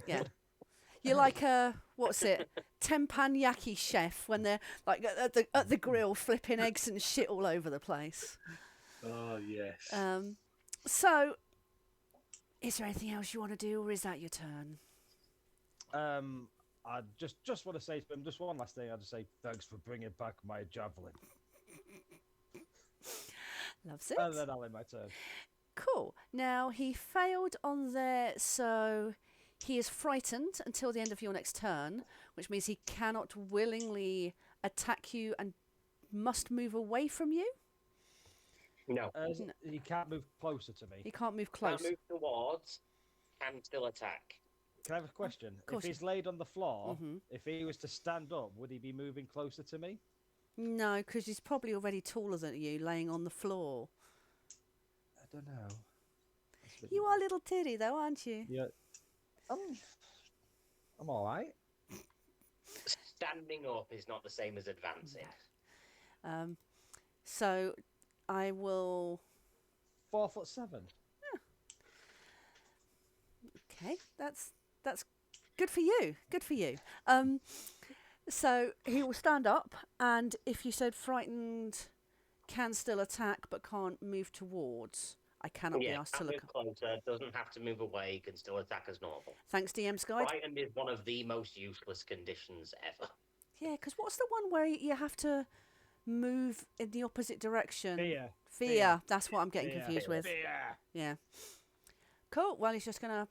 [SPEAKER 1] yeah. You're like a, what's it, teppanyaki chef when they're like at the grill flipping eggs and shit all over the place.
[SPEAKER 7] Oh yes.
[SPEAKER 1] So, is there anything else you want to do, or is that your turn?
[SPEAKER 3] I just want to say to him, just one last thing. I'll just say thanks for bringing back my javelin.
[SPEAKER 1] Loves it.
[SPEAKER 3] And then I'll end my turn.
[SPEAKER 1] Cool. Now, he failed on there, so He is frightened until the end of your next turn, which means he cannot willingly attack you and must move away from you.
[SPEAKER 2] No.
[SPEAKER 3] He can't move closer to me.
[SPEAKER 1] He can't move
[SPEAKER 2] Can't
[SPEAKER 1] close.
[SPEAKER 2] move towards, can still attack.
[SPEAKER 3] Can I have a question?
[SPEAKER 1] course
[SPEAKER 3] If he's laid on the floor,
[SPEAKER 1] Mhm.
[SPEAKER 3] if he was to stand up, would he be moving closer to me?
[SPEAKER 1] No, because he's probably already taller than you, laying on the floor.
[SPEAKER 3] I don't know. That's a bit-
[SPEAKER 1] You are a little titty, though, aren't you?
[SPEAKER 3] Yeah. I'm all right.
[SPEAKER 2] Standing up is not the same as advancing.
[SPEAKER 1] So I will.
[SPEAKER 3] 4'7".
[SPEAKER 1] Okay, that's good for you. Good for you. So he will stand up, and if you said frightened, can still attack but can't move towards. I cannot be asked to
[SPEAKER 2] can't
[SPEAKER 1] look.
[SPEAKER 2] move closer, doesn't have to move away, can still attack as normal.
[SPEAKER 1] Thanks, DM's guide.
[SPEAKER 2] Frightened is one of the most useless conditions ever.
[SPEAKER 1] Yeah, because what's the one where you have to move in the opposite direction?
[SPEAKER 3] Fear.
[SPEAKER 1] Fear. That's what I'm getting
[SPEAKER 3] Fear.
[SPEAKER 1] confused with.
[SPEAKER 3] Fear.
[SPEAKER 1] Yeah. Cool. Well, he's just gonna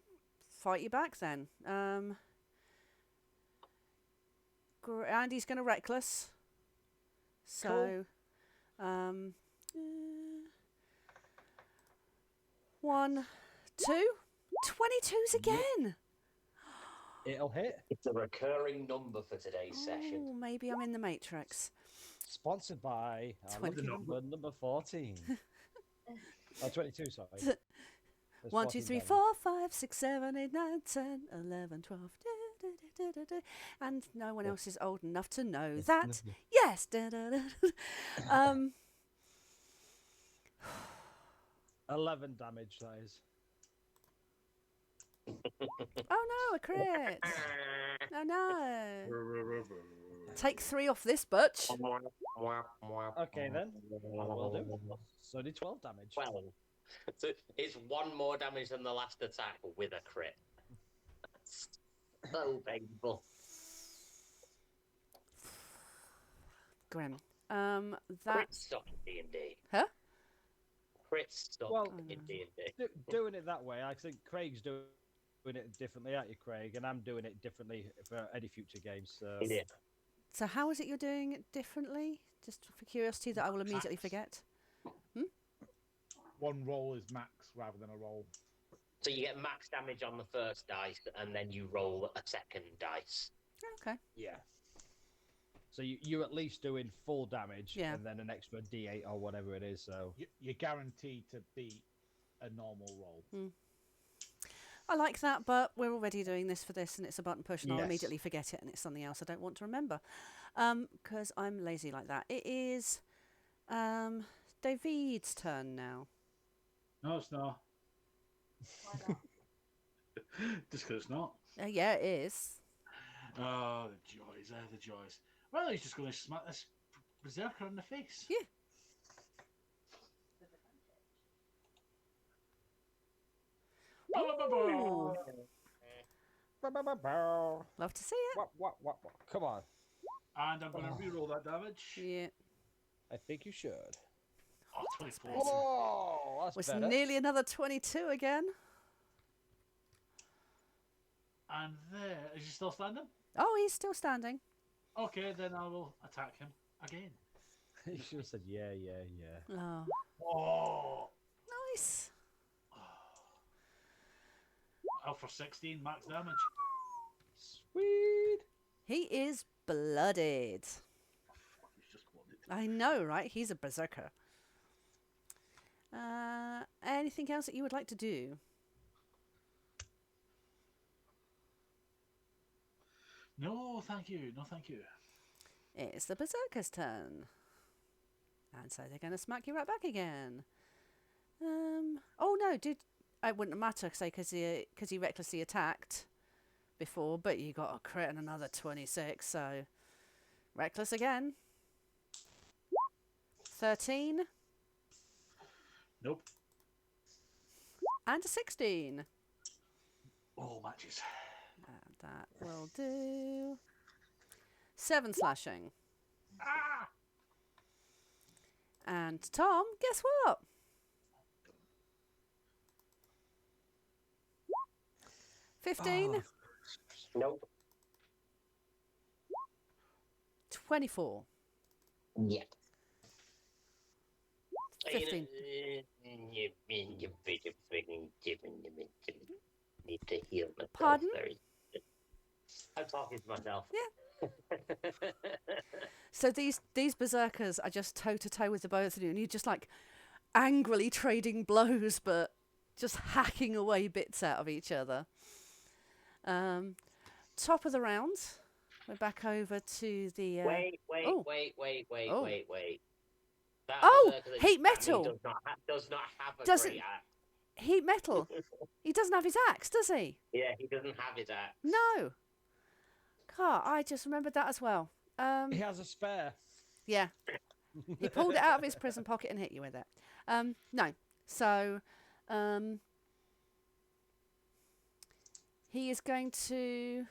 [SPEAKER 1] fight you back then. And he's gonna reckless. So, 1, 2, 22s again.
[SPEAKER 3] It'll hit.
[SPEAKER 2] It's a recurring number for today's session.
[SPEAKER 1] Oh, maybe I'm in the Matrix.
[SPEAKER 3] Sponsored by our
[SPEAKER 1] 20.
[SPEAKER 3] lucky number 14. Oh, 22, sorry. There's
[SPEAKER 1] 1, 2,
[SPEAKER 3] 14
[SPEAKER 1] 3,
[SPEAKER 3] damage.
[SPEAKER 1] 4, 5, 6, 7, 8, 9, 10, 11, 12. And no one else is old enough to know that. Yes.
[SPEAKER 3] 11 damage, that is.
[SPEAKER 1] Oh no, a crit. Oh no. Take 3 off this butch.
[SPEAKER 3] Okay, then. I will do. So only 12 damage.
[SPEAKER 2] 12. So it's 1 more damage than the last attack with a crit. So painful.
[SPEAKER 1] Grim.
[SPEAKER 2] Crits
[SPEAKER 1] That's
[SPEAKER 2] suck in D&D.
[SPEAKER 1] Huh?
[SPEAKER 2] Crits suck
[SPEAKER 3] Well,
[SPEAKER 2] in D&D.
[SPEAKER 3] Doing it that way, I think Craig's doing it differently, aren't you, Craig? And I'm doing it differently for any future games. So.
[SPEAKER 2] Yeah.
[SPEAKER 1] So how is it you're doing it differently? Just for curiosity that I will immediately forget.
[SPEAKER 4] One roll is max rather than a roll.
[SPEAKER 2] So you get max damage on the first dice, and then you roll a second dice.
[SPEAKER 1] Okay.
[SPEAKER 3] Yeah. So you're at least doing full damage,
[SPEAKER 1] Yeah.
[SPEAKER 3] and then an extra D8 or whatever it is. So
[SPEAKER 4] You're guaranteed to beat a normal roll.
[SPEAKER 1] I like that, but we're already doing this for this, and it's a button push, and I'll
[SPEAKER 3] Yes.
[SPEAKER 1] immediately forget it, and it's something else I don't want to remember, because I'm lazy like that. It is David's turn now.
[SPEAKER 7] No, it's not.
[SPEAKER 5] Why not?
[SPEAKER 7] Just because it's not.
[SPEAKER 1] Yeah, it is.
[SPEAKER 7] Oh, the joys, the joys. Well, he's just going to smack this berserker in the face.
[SPEAKER 1] Yeah. Ooh, love to see it.
[SPEAKER 3] What? Come on.
[SPEAKER 7] And I'm going to reroll that damage.
[SPEAKER 1] Yeah.
[SPEAKER 3] I think you should.
[SPEAKER 7] Oh, 24.
[SPEAKER 3] Oh, that's
[SPEAKER 1] Was
[SPEAKER 3] better.
[SPEAKER 1] nearly another 22 again.
[SPEAKER 7] And there, is he still standing?
[SPEAKER 1] Oh, he's still standing.
[SPEAKER 7] Okay, then I will attack him again.
[SPEAKER 3] You should have said yeah.
[SPEAKER 1] Oh,
[SPEAKER 7] Oh!
[SPEAKER 1] nice.
[SPEAKER 7] Out for 16 max damage.
[SPEAKER 3] Sweet.
[SPEAKER 1] He is blooded.
[SPEAKER 7] Fuck, he's just blooded.
[SPEAKER 1] I know, right? He's a berserker. Anything else that you would like to do?
[SPEAKER 7] No, thank you. No, thank you.
[SPEAKER 1] It's the berserker's turn. And so they're going to smack you right back again. Oh no, it wouldn't matter, say, because he recklessly attacked before, but you got a crit and another 26, so reckless again. 13
[SPEAKER 7] Nope.
[SPEAKER 1] and a 16.
[SPEAKER 7] All matches.
[SPEAKER 1] And that will do 7 slashing.
[SPEAKER 7] Ah!
[SPEAKER 1] And Tom, guess what? 15,
[SPEAKER 3] Oh,
[SPEAKER 2] Nope.
[SPEAKER 1] 24,
[SPEAKER 2] Yeah.
[SPEAKER 1] 15.
[SPEAKER 2] Need to heal myself.
[SPEAKER 1] Pardon?
[SPEAKER 2] I'm talking to myself.
[SPEAKER 1] Yeah. So these berserkers are just toe to toe with the both of you, and you're just like angrily trading blows, but just hacking away bits out of each other. Top of the round, we're back over to the.
[SPEAKER 2] Wait.
[SPEAKER 1] Oh.
[SPEAKER 2] That
[SPEAKER 1] Oh,
[SPEAKER 2] berserker that
[SPEAKER 1] heat
[SPEAKER 2] just at me
[SPEAKER 1] metal.
[SPEAKER 2] does not have a
[SPEAKER 1] Doesn't-
[SPEAKER 2] great axe.
[SPEAKER 1] Heat metal. He doesn't have his axe, does he?
[SPEAKER 2] Yeah, he doesn't have his axe.
[SPEAKER 1] No. God, I just remembered that as well.
[SPEAKER 3] he has a spare.
[SPEAKER 1] Yeah. He pulled it out of his prison pocket and hit you with it. No. So, he is going to.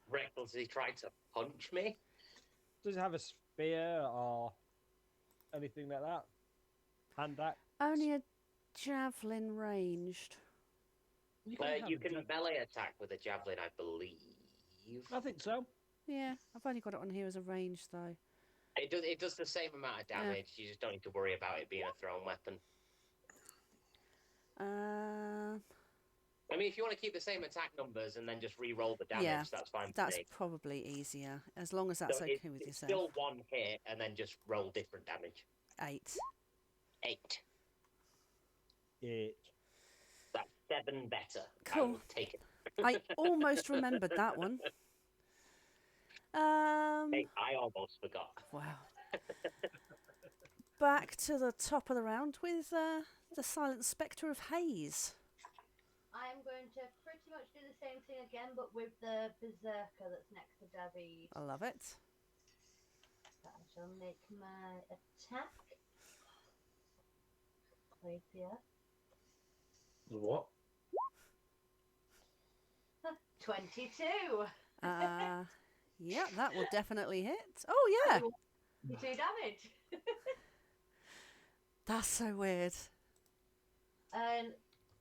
[SPEAKER 2] Recklessly tried to punch me.
[SPEAKER 3] Does he have a spear or anything like that? Hand axe?
[SPEAKER 1] Only a javelin ranged.
[SPEAKER 3] You
[SPEAKER 2] You can melee attack with a javelin, I believe.
[SPEAKER 3] I think so.
[SPEAKER 1] Yeah, I've only got it on here as a range though.
[SPEAKER 2] It does the same amount of damage. You just don't need to worry about it being a thrown weapon. I mean, if you want to keep the same attack numbers and then just re-roll the damage,
[SPEAKER 1] Yeah,
[SPEAKER 2] that's fine.
[SPEAKER 1] That's
[SPEAKER 2] with me.
[SPEAKER 1] probably easier, as long as that's
[SPEAKER 2] So
[SPEAKER 1] okay with
[SPEAKER 2] it's
[SPEAKER 1] yourself.
[SPEAKER 2] still one hit and then just roll different damage.
[SPEAKER 1] 8.
[SPEAKER 2] 8.
[SPEAKER 3] It.
[SPEAKER 2] That's 7 better. I
[SPEAKER 1] Cool.
[SPEAKER 2] will take it.
[SPEAKER 1] I almost remembered that one.
[SPEAKER 2] Hey, I almost forgot.
[SPEAKER 1] Wow. Back to the top of the round with the Silent Spectre of Haze.
[SPEAKER 5] I'm going to pretty much do the same thing again, but with the berserker that's next to David.
[SPEAKER 1] I love it.
[SPEAKER 5] I shall make my attack. Rapier.
[SPEAKER 4] What?
[SPEAKER 5] 22.
[SPEAKER 1] Yeah, that will definitely hit. Oh yeah,
[SPEAKER 5] 2 damage.
[SPEAKER 1] that's so weird.
[SPEAKER 5] And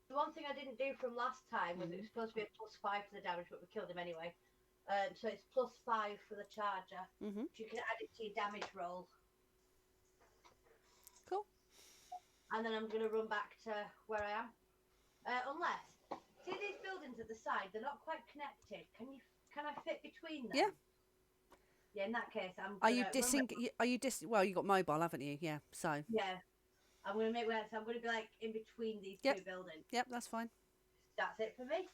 [SPEAKER 5] the one thing I didn't do from last time was it was supposed to be a +5 to the damage, but we killed him anyway. So it's +5 for the charger.
[SPEAKER 1] Mhm.
[SPEAKER 5] You can add it to your damage roll.
[SPEAKER 1] Cool.
[SPEAKER 5] And then I'm going to run back to where I am. Unless, see these buildings at the side, they're not quite connected. Can I fit between them?
[SPEAKER 1] Yeah.
[SPEAKER 5] Yeah, in that case, I'm
[SPEAKER 1] Are you
[SPEAKER 5] gonna
[SPEAKER 1] dissing? Are you dis? Well, you got mobile, haven't you? Yeah. So.
[SPEAKER 5] Yeah. I'm going to make so I'm going to be like in between these
[SPEAKER 1] Yep.
[SPEAKER 5] 2 buildings.
[SPEAKER 1] Yep, that's fine.
[SPEAKER 5] That's it for me.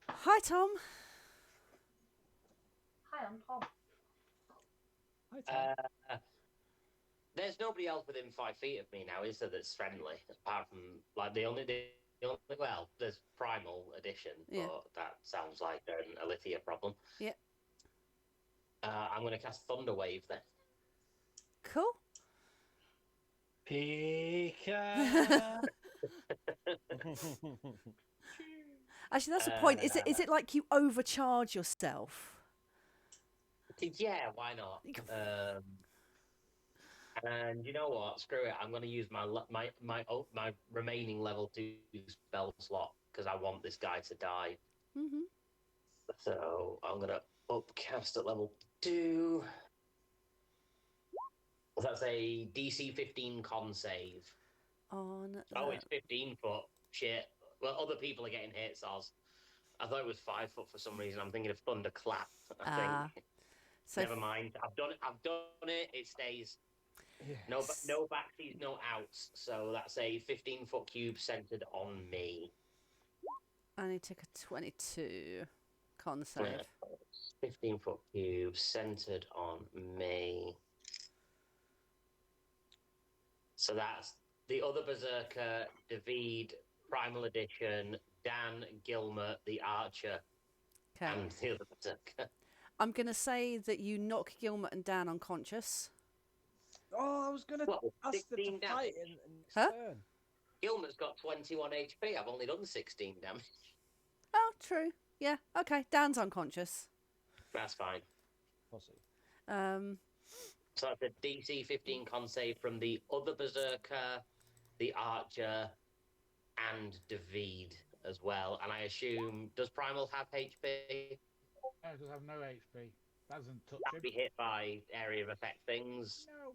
[SPEAKER 1] Hi, Tom.
[SPEAKER 5] Hi, I'm Tom.
[SPEAKER 3] Hi, Tom.
[SPEAKER 2] There's nobody else within 5 feet of me now, is there? That's friendly, apart from like the only well, there's Primal Edition,
[SPEAKER 1] Yeah.
[SPEAKER 2] but that sounds like an Alithia problem.
[SPEAKER 1] Yeah.
[SPEAKER 2] I'm going to cast Thunder Wave then.
[SPEAKER 1] Cool.
[SPEAKER 7] Pika.
[SPEAKER 1] Actually, that's the point. Is it like you overcharge yourself?
[SPEAKER 2] Yeah, why not? And you know what? Screw it. I'm going to use my remaining level 2 spell slot because I want this guy to die.
[SPEAKER 1] Mhm.
[SPEAKER 2] So I'm going to upcast at level 2. That's a DC 15 con save.
[SPEAKER 1] On.
[SPEAKER 2] It's 15 foot. Shit. Well, other people are getting hit, Soz. I thought it was 5 foot for some reason. I'm thinking of Thunderclap. I think.
[SPEAKER 1] So
[SPEAKER 2] Never mind. I've done it. It stays.
[SPEAKER 3] Yes.
[SPEAKER 2] No backsies, no outs. So that's a 15-foot cube centered on me.
[SPEAKER 1] I need to take a 22 con save.
[SPEAKER 2] 15-foot cube centered on me. So that's the other Berserker, David, Primal Edition, Dan, Gilmer, the Archer,
[SPEAKER 1] Okay.
[SPEAKER 2] and the other Berserker.
[SPEAKER 1] I'm gonna say that you knock Gilmer and Dan unconscious.
[SPEAKER 3] Oh, I was going to
[SPEAKER 2] What,
[SPEAKER 3] ask them
[SPEAKER 2] 16
[SPEAKER 3] to fight
[SPEAKER 2] damage?
[SPEAKER 3] in next
[SPEAKER 1] Huh?
[SPEAKER 3] turn.
[SPEAKER 2] Gilmer's got 21 HP. I've only done 16 damage.
[SPEAKER 1] Oh, true. Yeah. Okay. Dan's unconscious.
[SPEAKER 2] That's fine.
[SPEAKER 3] Pussy.
[SPEAKER 2] So that's a DC 15 con save from the other Berserker, the Archer, and David. as well, and I assume does Primal have HP?
[SPEAKER 4] No, it does have no HP. Doesn't touch him.
[SPEAKER 2] Be hit by area of effect things.
[SPEAKER 4] No.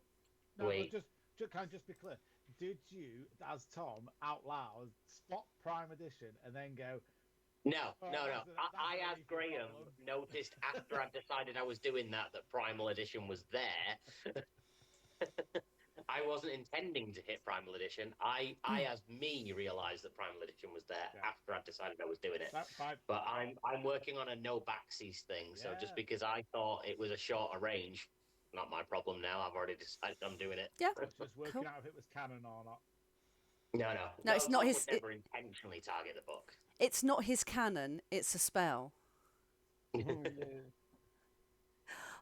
[SPEAKER 4] No,
[SPEAKER 2] Wait.
[SPEAKER 4] but can I just be clear? Did you, as Tom, out loud, spot Prime Edition and then go,
[SPEAKER 2] No.
[SPEAKER 4] that's
[SPEAKER 2] I,
[SPEAKER 4] a
[SPEAKER 2] as
[SPEAKER 4] leafy
[SPEAKER 2] Graham,
[SPEAKER 4] problem.
[SPEAKER 2] noticed after I decided I was doing that Primal Edition was there. I wasn't intending to hit Primal Edition. I as me, realised that Primal Edition was there
[SPEAKER 4] Yeah.
[SPEAKER 2] after I decided I was doing it.
[SPEAKER 4] That's fine.
[SPEAKER 2] But I'm working on a no backsies thing, so
[SPEAKER 4] Yeah.
[SPEAKER 2] just because I thought it was a shorter range, not my problem now. I've already decided I'm doing it.
[SPEAKER 1] Yeah.
[SPEAKER 4] Just working out if it was canon or not.
[SPEAKER 2] No,
[SPEAKER 1] it's not
[SPEAKER 2] Tom
[SPEAKER 1] his-
[SPEAKER 2] would never intentionally target the book.
[SPEAKER 1] It's not his cannon, it's a spell.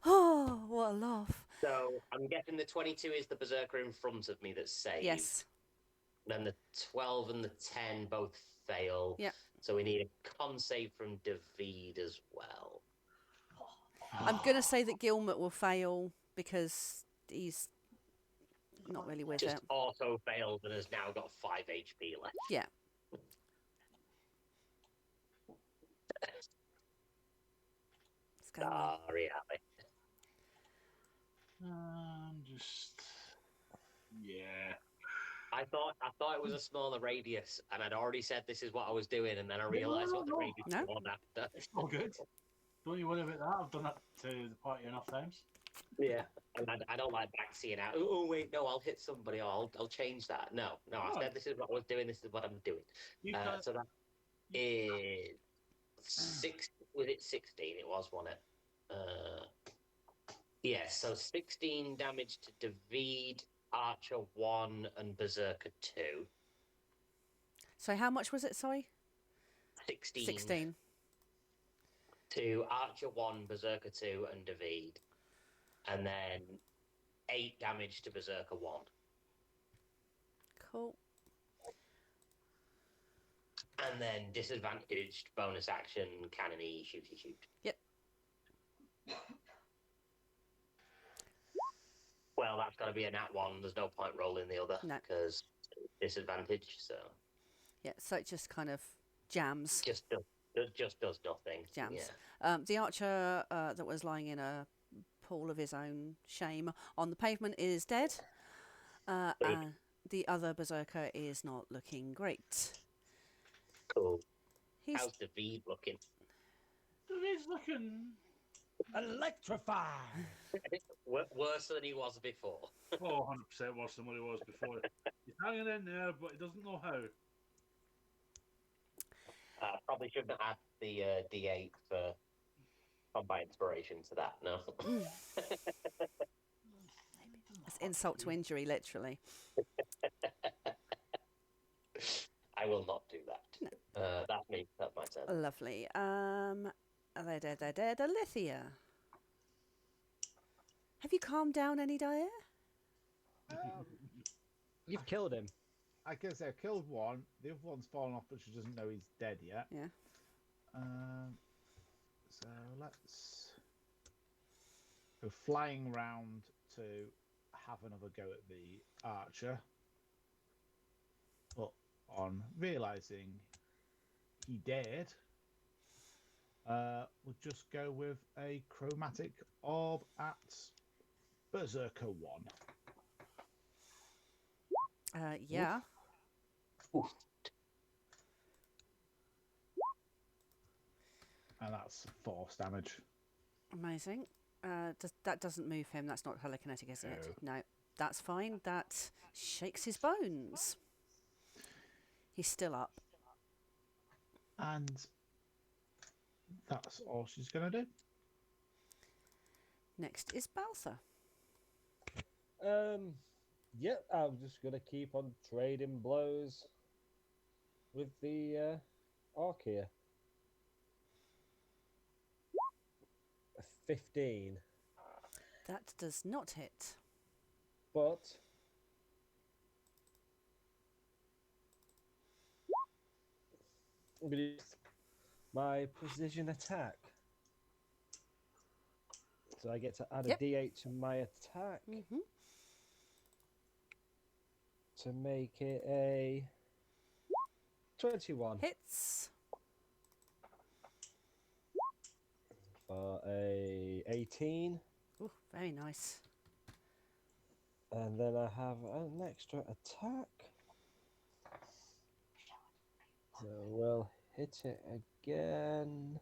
[SPEAKER 1] Oh, what a laugh.
[SPEAKER 2] So I'm guessing the 22 is the Berserker in front of me that's saved.
[SPEAKER 1] Yes.
[SPEAKER 2] Then the 12 and the 10 both fail.
[SPEAKER 1] Yep.
[SPEAKER 2] So we need a con save from David as well.
[SPEAKER 1] I'm going to say that Gilmert will fail because he's not really with
[SPEAKER 2] Just
[SPEAKER 1] it.
[SPEAKER 2] auto failed and has now got 5 HP left.
[SPEAKER 1] Yeah. It's going well.
[SPEAKER 2] Sorry, Ali.
[SPEAKER 7] Just yeah.
[SPEAKER 2] I thought it was a smaller radius, and I'd already said this is what I was doing, and then I realised what the
[SPEAKER 7] No.
[SPEAKER 2] radius
[SPEAKER 1] No.
[SPEAKER 2] was after.
[SPEAKER 7] It's all good. Don't you worry about that. I've done that to the party enough times.
[SPEAKER 2] Yeah, and I don't like backseeing out. Oh wait, no, I'll hit somebody. Or I'll change that. No, I
[SPEAKER 7] No.
[SPEAKER 2] said this is what I was doing. This is what I'm doing.
[SPEAKER 7] You've got
[SPEAKER 2] So that is 6. Was it 16? It was, wasn't it? Yeah. So 16 damage to David, Archer 1, and Berserker 2.
[SPEAKER 1] So how much was it, sorry?
[SPEAKER 2] 16.
[SPEAKER 1] 16.
[SPEAKER 2] To Archer 1, Berserker 2, and David. And then 8 damage to Berserker 1.
[SPEAKER 1] Cool.
[SPEAKER 2] And then disadvantaged bonus action, cannony, shooty shoot.
[SPEAKER 1] Yep.
[SPEAKER 2] Well, that's got to be a nat 1. There's no point rolling the other.
[SPEAKER 1] No.
[SPEAKER 2] Because disadvantage, so.
[SPEAKER 1] Yeah, so it just kind of jams.
[SPEAKER 2] Just does nothing.
[SPEAKER 1] Jams.
[SPEAKER 2] Yeah.
[SPEAKER 1] The archer that was lying in a pool of his own shame on the pavement is dead. The other berserker is not looking great.
[SPEAKER 2] Cool.
[SPEAKER 1] He's
[SPEAKER 2] How's David looking?
[SPEAKER 7] He's looking electrified.
[SPEAKER 2] Worse than he was before.
[SPEAKER 7] Oh, 100% worse than what he was before. He's hanging in there, but he doesn't know how.
[SPEAKER 2] Probably shouldn't have had the D8 for combat inspiration to that, no.
[SPEAKER 1] That's insult to injury, literally.
[SPEAKER 2] I will not do that. That's me. That's my turn.
[SPEAKER 1] Lovely. Alithia. Have you calmed down any, Dyer?
[SPEAKER 3] You've killed him.
[SPEAKER 4] I guess I killed one. The other one's fallen off, but she doesn't know he's dead yet.
[SPEAKER 1] Yeah.
[SPEAKER 4] So let's go flying round to have another go at the archer. But on realizing he dared, we'll just go with a chromatic orb at Berserker 1.
[SPEAKER 1] Yeah.
[SPEAKER 2] Oof.
[SPEAKER 4] And that's force damage.
[SPEAKER 1] Amazing. That doesn't move him. That's not telekinetic, is it? No. That's fine. That shakes his bones. He's still up.
[SPEAKER 4] And that's all she's going to do.
[SPEAKER 1] Next is Baltha.
[SPEAKER 3] Yep, I'm just gonna keep on trading blows with the arc here. A 15,
[SPEAKER 1] That does not hit.
[SPEAKER 3] but I'm gonna use my precision attack. So I get to add
[SPEAKER 1] Yep.
[SPEAKER 3] a D8 to my attack
[SPEAKER 1] Mm-hmm.
[SPEAKER 3] to make it a 21
[SPEAKER 1] Hits.
[SPEAKER 3] for a 18.
[SPEAKER 1] Ooh, very nice.
[SPEAKER 3] And then I have an extra attack. So we'll hit it again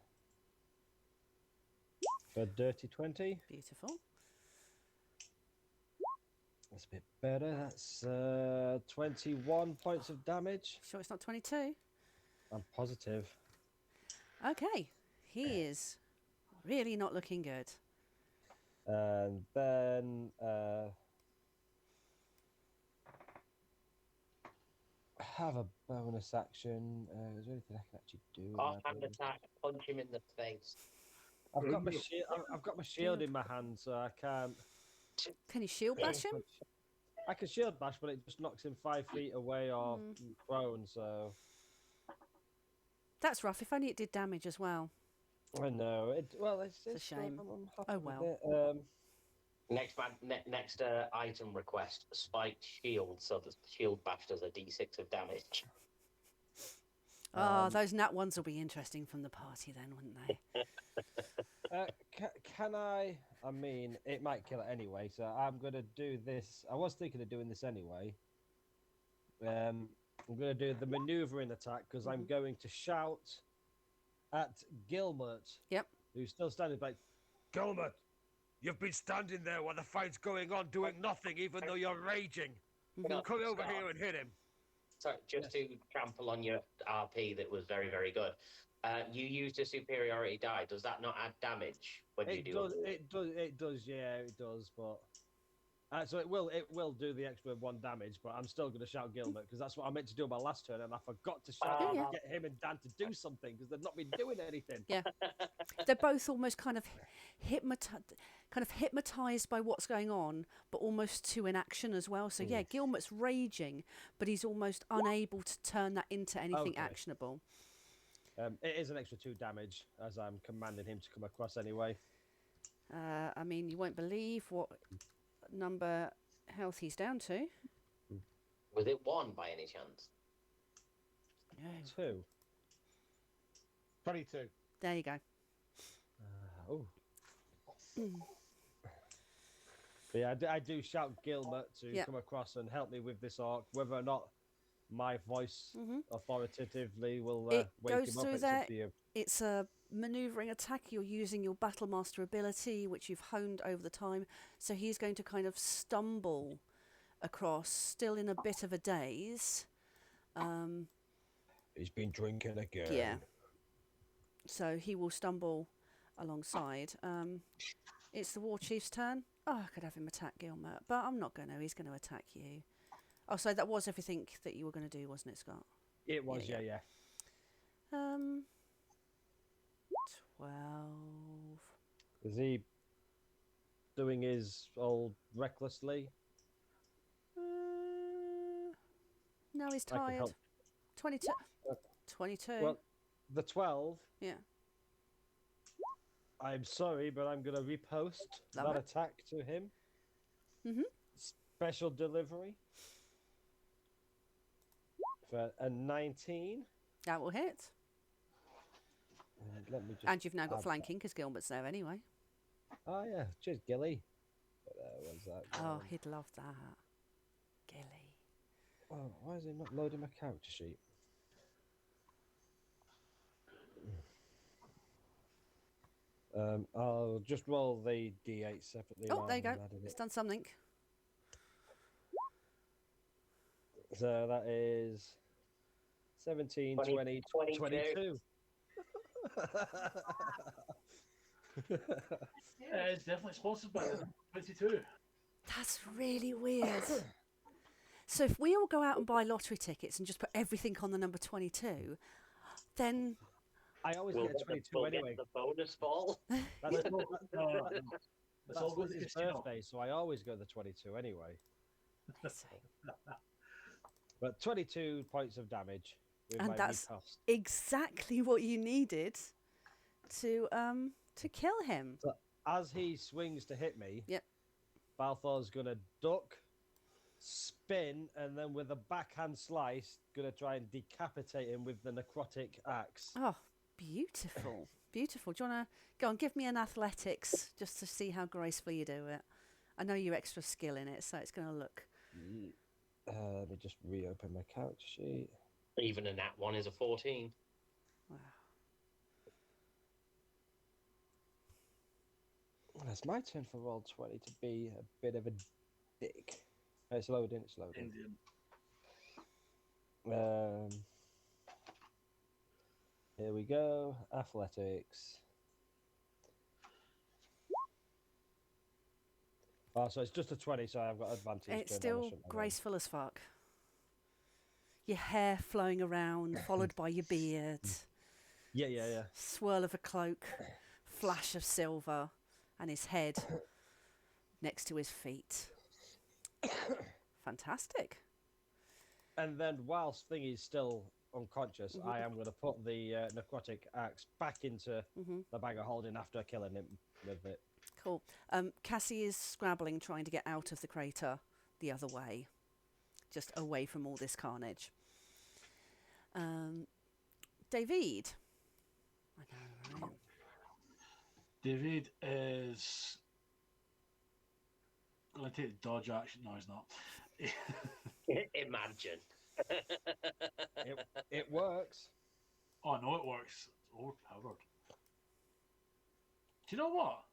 [SPEAKER 3] for dirty 20.
[SPEAKER 1] Beautiful.
[SPEAKER 3] That's a bit better. That's 21 points of damage.
[SPEAKER 1] Sure it's not 22?
[SPEAKER 3] I'm positive.
[SPEAKER 1] Okay. He is really not looking good.
[SPEAKER 3] And then have a bonus action. Is there anything I can actually do? with my
[SPEAKER 2] Offhand
[SPEAKER 3] bonus?
[SPEAKER 2] attack, punch him in the face.
[SPEAKER 3] I've got my shield. I've got my shield in my hand, so I can't.
[SPEAKER 1] Can you shield bash him?
[SPEAKER 3] I can shield bash, but it just knocks him 5 feet away or prone. So
[SPEAKER 1] That's rough. If only it did damage as well.
[SPEAKER 3] I know. It's
[SPEAKER 1] a shame.
[SPEAKER 3] I'm happy
[SPEAKER 1] Oh,
[SPEAKER 3] with
[SPEAKER 1] well.
[SPEAKER 3] it.
[SPEAKER 2] Next item request: spiked shield, so the shield bash does a d6 of damage.
[SPEAKER 1] Those nat ones will be interesting from the party then, wouldn't they?
[SPEAKER 3] Can I? I mean, it might kill it anyway. So I'm gonna do this. I was thinking of doing this anyway. I'm gonna do the maneuvering attack because I'm going to shout at Gilbert.
[SPEAKER 1] Yep.
[SPEAKER 3] Who's still standing like, Gilbert, you've been standing there while the fight's going on, doing nothing, even though you're raging. Come over here and hit him.
[SPEAKER 2] Sorry, just to trample on your RP, that was very, very good. You used a superiority die. Does that not add damage when you do
[SPEAKER 3] it? It does. Yeah, it does. But so it will do the extra 1 damage. But I'm still going to shout Gilbert because that's what I meant to do on my last turn, and I forgot to shout and get him and Dan to do something because they've not been doing anything.
[SPEAKER 1] Yeah. They're both almost kind of hypnotized by what's going on, but almost to inaction as well. So yeah, Gilbert's raging, but he's almost unable to turn that into anything actionable.
[SPEAKER 3] It is an extra 2 damage as I'm commanding him to come across anyway.
[SPEAKER 1] I mean, you won't believe what number health he's down to.
[SPEAKER 2] Was it 1 by any chance?
[SPEAKER 1] No.
[SPEAKER 3] 2.
[SPEAKER 4] 22.
[SPEAKER 1] There you go.
[SPEAKER 3] But yeah, I do shout Gilbert to come across and help me with this orc. Whether or not my voice authoritatively will
[SPEAKER 1] It
[SPEAKER 3] wake
[SPEAKER 1] goes
[SPEAKER 3] him up,
[SPEAKER 1] through
[SPEAKER 3] it's
[SPEAKER 1] there.
[SPEAKER 3] up to you.
[SPEAKER 1] It's a maneuvering attack. You're using your battle master ability, which you've honed over the time. So he's going to kind of stumble across, still in a bit of a daze.
[SPEAKER 3] He's been drinking again.
[SPEAKER 1] Yeah. So he will stumble alongside. It's the war chief's turn. Oh, I could have him attack Gilbert, but I'm not going to. He's going to attack you. Oh, so that was everything that you were going to do, wasn't it, Scott?
[SPEAKER 3] It was, yeah.
[SPEAKER 1] 12.
[SPEAKER 3] Is he doing his old recklessly?
[SPEAKER 1] No, he's
[SPEAKER 3] I can
[SPEAKER 1] tired.
[SPEAKER 3] help.
[SPEAKER 1] 22. 22.
[SPEAKER 3] Well, the 12.
[SPEAKER 1] Yeah.
[SPEAKER 3] I'm sorry, but I'm going to repost
[SPEAKER 1] Love
[SPEAKER 3] that
[SPEAKER 1] it.
[SPEAKER 3] attack to him. Special delivery for a 19.
[SPEAKER 1] That will hit.
[SPEAKER 3] Let me just
[SPEAKER 1] And you've now got
[SPEAKER 3] add
[SPEAKER 1] flanking because Gilbert's there anyway.
[SPEAKER 3] that. Oh yeah, cheers, Gilly. Where's that?
[SPEAKER 1] Oh,
[SPEAKER 3] going?
[SPEAKER 1] he'd love that. Gilly.
[SPEAKER 3] Oh, why is he not loading my character sheet? I'll just roll the d8 separately.
[SPEAKER 1] Oh,
[SPEAKER 3] rather
[SPEAKER 1] there you go.
[SPEAKER 3] than adding
[SPEAKER 1] It's
[SPEAKER 3] it.
[SPEAKER 1] done something.
[SPEAKER 3] So that is 17, 20, 22.
[SPEAKER 7] It's definitely sponsored by the 22.
[SPEAKER 1] That's really weird. So if we all go out and buy lottery tickets and just put everything on the number 22, then
[SPEAKER 3] I always
[SPEAKER 2] We'll
[SPEAKER 3] get a 22
[SPEAKER 2] we'll
[SPEAKER 3] anyway.
[SPEAKER 2] get the bonus ball.
[SPEAKER 3] That's,
[SPEAKER 7] It's all good
[SPEAKER 3] his
[SPEAKER 7] to casino.
[SPEAKER 3] birthday, so I always go the 22 anyway.
[SPEAKER 1] I see.
[SPEAKER 3] But 22 points of damage with
[SPEAKER 1] And
[SPEAKER 3] my
[SPEAKER 1] that's
[SPEAKER 3] riposte.
[SPEAKER 1] exactly what you needed to kill him.
[SPEAKER 3] So as he swings to hit me,
[SPEAKER 1] Yep.
[SPEAKER 3] Balthor's gonna duck, spin, and then with a backhand slice, gonna try and decapitate him with the necrotic axe.
[SPEAKER 1] Oh, beautiful. Beautiful. Do you want to go on, give me an athletics just to see how gracefully you do it? I know your extra skill in it, so it's going to look.
[SPEAKER 3] Let me just reopen my character sheet.
[SPEAKER 2] Even a nat 1 is a 14.
[SPEAKER 1] Wow.
[SPEAKER 3] It's my turn for roll 20 to be a bit of a dick. It's loading, it's loading. Here we go. Athletics. Oh, so it's just a 20, so I've got advantage.
[SPEAKER 1] It's still graceful as fuck. Your hair flowing around, followed by your beard.
[SPEAKER 3] Yeah.
[SPEAKER 1] Swirl of a cloak, flash of silver, and his head next to his feet. Fantastic.
[SPEAKER 3] And then, whilst Thingy's still unconscious, I am going to put the necrotic axe back into the bag of holding after killing him with it.
[SPEAKER 1] Cool. Cassie is scrabbling, trying to get out of the crater the other way, just away from all this carnage. David. I don't know where I am.
[SPEAKER 7] David is going to take the dodge action. No, he's not.
[SPEAKER 2] Imagine.
[SPEAKER 3] It works.
[SPEAKER 7] Oh, no, it works. It's overpowered. Do you know what?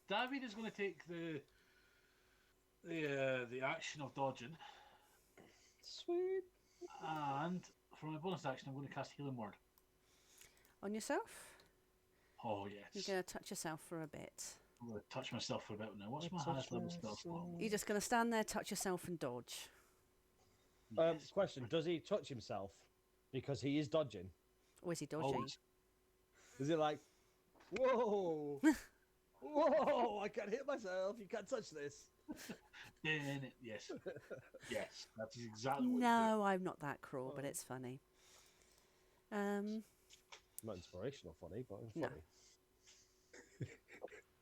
[SPEAKER 7] David is going to take the action of dodging,
[SPEAKER 3] Sweet.
[SPEAKER 7] and for my bonus action, I'm going to cast Healing Word.
[SPEAKER 1] On yourself?
[SPEAKER 7] Oh, yes.
[SPEAKER 1] You're going to touch yourself for a bit.
[SPEAKER 7] I'm going to touch myself for a bit now. What's my highest level spell slot?
[SPEAKER 1] You're just going to stand there, touch yourself, and dodge.
[SPEAKER 7] Yes.
[SPEAKER 3] Question: does he touch himself because he is dodging?
[SPEAKER 1] Or is he dodging?
[SPEAKER 7] Always.
[SPEAKER 3] Is it like, whoa, whoa? I can't hit myself. You can't touch this.
[SPEAKER 7] Yes. Yes, that's exactly what
[SPEAKER 1] No, I'm not that cruel, but it's funny.
[SPEAKER 3] Not inspirational, funny, but
[SPEAKER 1] No.
[SPEAKER 3] funny.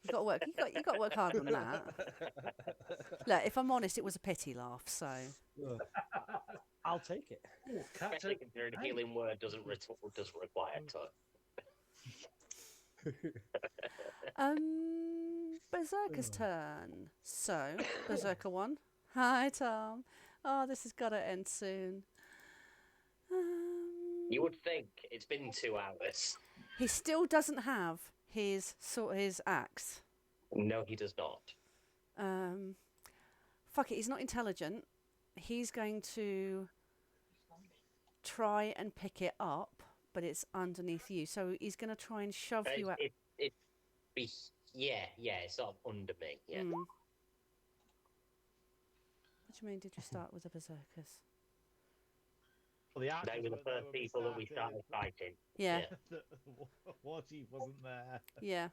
[SPEAKER 1] You got to work. You got to work hard on that. Look, if I'm honest, it was a pity laugh. So
[SPEAKER 3] I'll take it.
[SPEAKER 2] Especially considering Healing Word doesn't require touch.
[SPEAKER 1] Berserker's turn. So Berserker 1. Hi, Tom. Oh, this has got to end soon.
[SPEAKER 2] You would think it's been 2 hours.
[SPEAKER 1] He still doesn't have his axe.
[SPEAKER 2] No, he does not.
[SPEAKER 1] Fuck it, he's not intelligent. He's going to try and pick it up, but it's underneath you. So he's going to try and shove you out.
[SPEAKER 2] Yeah, it's sort of under me. Yeah.
[SPEAKER 1] What do you mean? Did you start with the berserkers?
[SPEAKER 4] Well, the
[SPEAKER 2] They were the first people that we started fighting.
[SPEAKER 1] Yeah.
[SPEAKER 4] Warty wasn't there.
[SPEAKER 1] Yeah.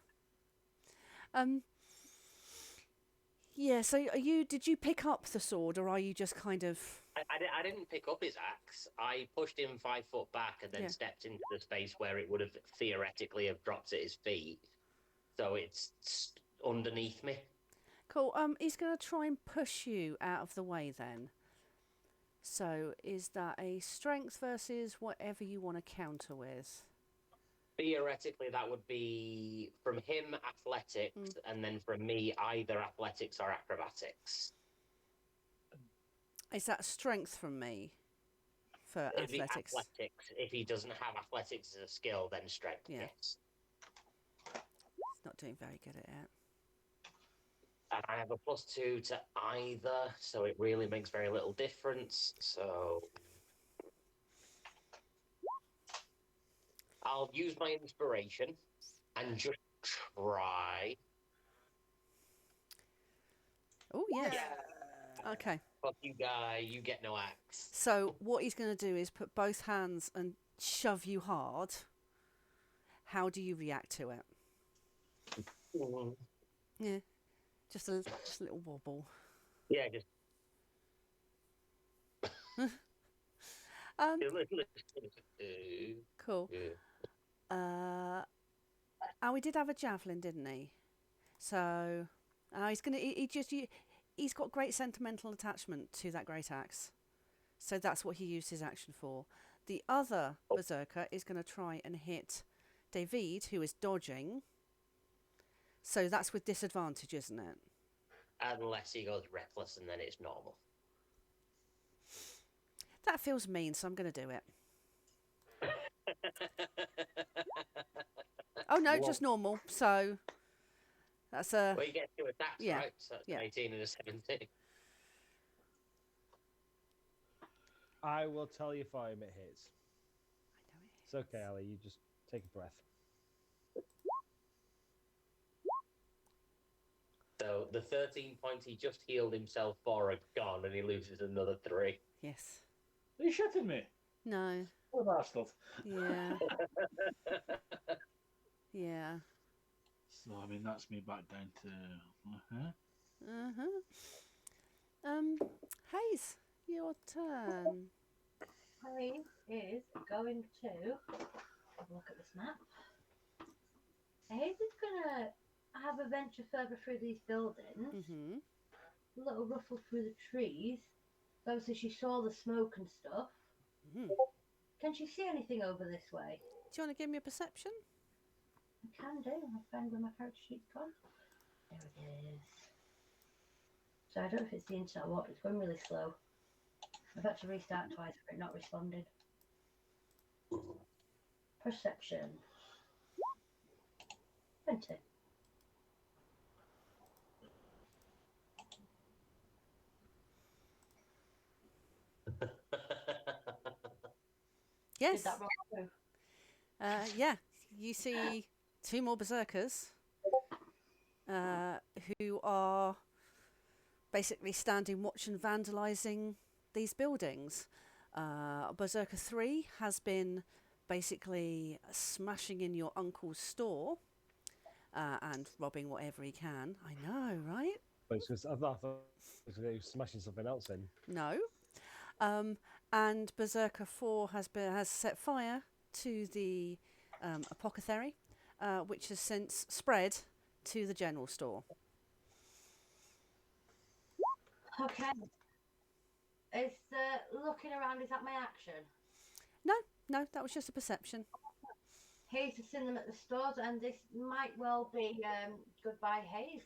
[SPEAKER 1] Yeah. So did you pick up the sword, or are you just kind of?
[SPEAKER 2] I didn't pick up his axe. I pushed him 5 foot back and then stepped into the space where it would have theoretically have dropped at his feet. So it's underneath me.
[SPEAKER 1] Cool. He's going to try and push you out of the way then. So is that a strength versus whatever you want to counter with?
[SPEAKER 2] Theoretically, that would be from him athletics, and then from me either athletics or acrobatics.
[SPEAKER 1] Is that strength from me for
[SPEAKER 2] It'd be
[SPEAKER 1] athletics?
[SPEAKER 2] athletics. If he doesn't have athletics as a skill, then strength.
[SPEAKER 1] Yeah.
[SPEAKER 2] Yes.
[SPEAKER 1] He's not doing very good at it.
[SPEAKER 2] And I have a +2 to either, so it really makes very little difference. So I'll use my inspiration and just try.
[SPEAKER 1] Oh, yeah. Okay.
[SPEAKER 2] Fuck you, guy. You get no axe.
[SPEAKER 1] So what he's going to do is put both hands and shove you hard. How do you react to it? Yeah. Just a little wobble.
[SPEAKER 2] Yeah, just.
[SPEAKER 1] Cool.
[SPEAKER 2] Yeah.
[SPEAKER 1] And we did have a javelin, didn't he? So he's gonna. he's got great sentimental attachment to that great axe. So that's what he used his action for. The other berserker is going to try and hit David, who is dodging. So that's with disadvantage, isn't it?
[SPEAKER 2] Unless he goes reckless and then it's normal.
[SPEAKER 1] That feels mean, so I'm going to do it. Oh no,
[SPEAKER 4] Well-
[SPEAKER 1] just normal. So that's a
[SPEAKER 2] Well, you get 2 attacks,
[SPEAKER 1] Yeah,
[SPEAKER 2] right? So that's
[SPEAKER 1] yeah.
[SPEAKER 2] an 18 and a 17.
[SPEAKER 3] I will tell you if I it hits.
[SPEAKER 1] I know it.
[SPEAKER 3] It's okay, Ali. You just take a breath.
[SPEAKER 2] So the 13 points he just healed himself for are gone, and he loses another 3.
[SPEAKER 1] Yes.
[SPEAKER 7] Are you shitting me?
[SPEAKER 1] No.
[SPEAKER 7] What that stuff?
[SPEAKER 1] Yeah. Yeah.
[SPEAKER 7] So I mean, that's me back down to.
[SPEAKER 1] Hayes, your turn.
[SPEAKER 5] Hayes is going to have a look at this map. Hayes is gonna have a venture further through these buildings,
[SPEAKER 1] Mm-hmm.
[SPEAKER 5] a little ruffle through the trees. Obviously, she saw the smoke and stuff.
[SPEAKER 1] Mm-hmm.
[SPEAKER 5] Can she see anything over this way?
[SPEAKER 1] Do you want to give me a perception?
[SPEAKER 5] I can do. I'll find where my character sheet's gone. There it is. So I don't know if it's the internet or what. It's going really slow. I've had to restart twice for it not responding. Perception. 20.
[SPEAKER 1] Yes.
[SPEAKER 5] Did that roll through?
[SPEAKER 1] Yeah. You see 2 more berserkers who are basically standing watch and vandalising these buildings. Berserker 3 has been basically smashing in your uncle's store and robbing whatever he can. I know, right?
[SPEAKER 3] But it's just, I thought it was smashing something else in.
[SPEAKER 1] No. And Berserker 4 has set fire to the apothecary, which has since spread to the general store.
[SPEAKER 5] Okay. Is looking around, is that my action?
[SPEAKER 1] No, that was just a perception.
[SPEAKER 5] Hayes has seen them at the stores, and this might well be goodbye Hayes.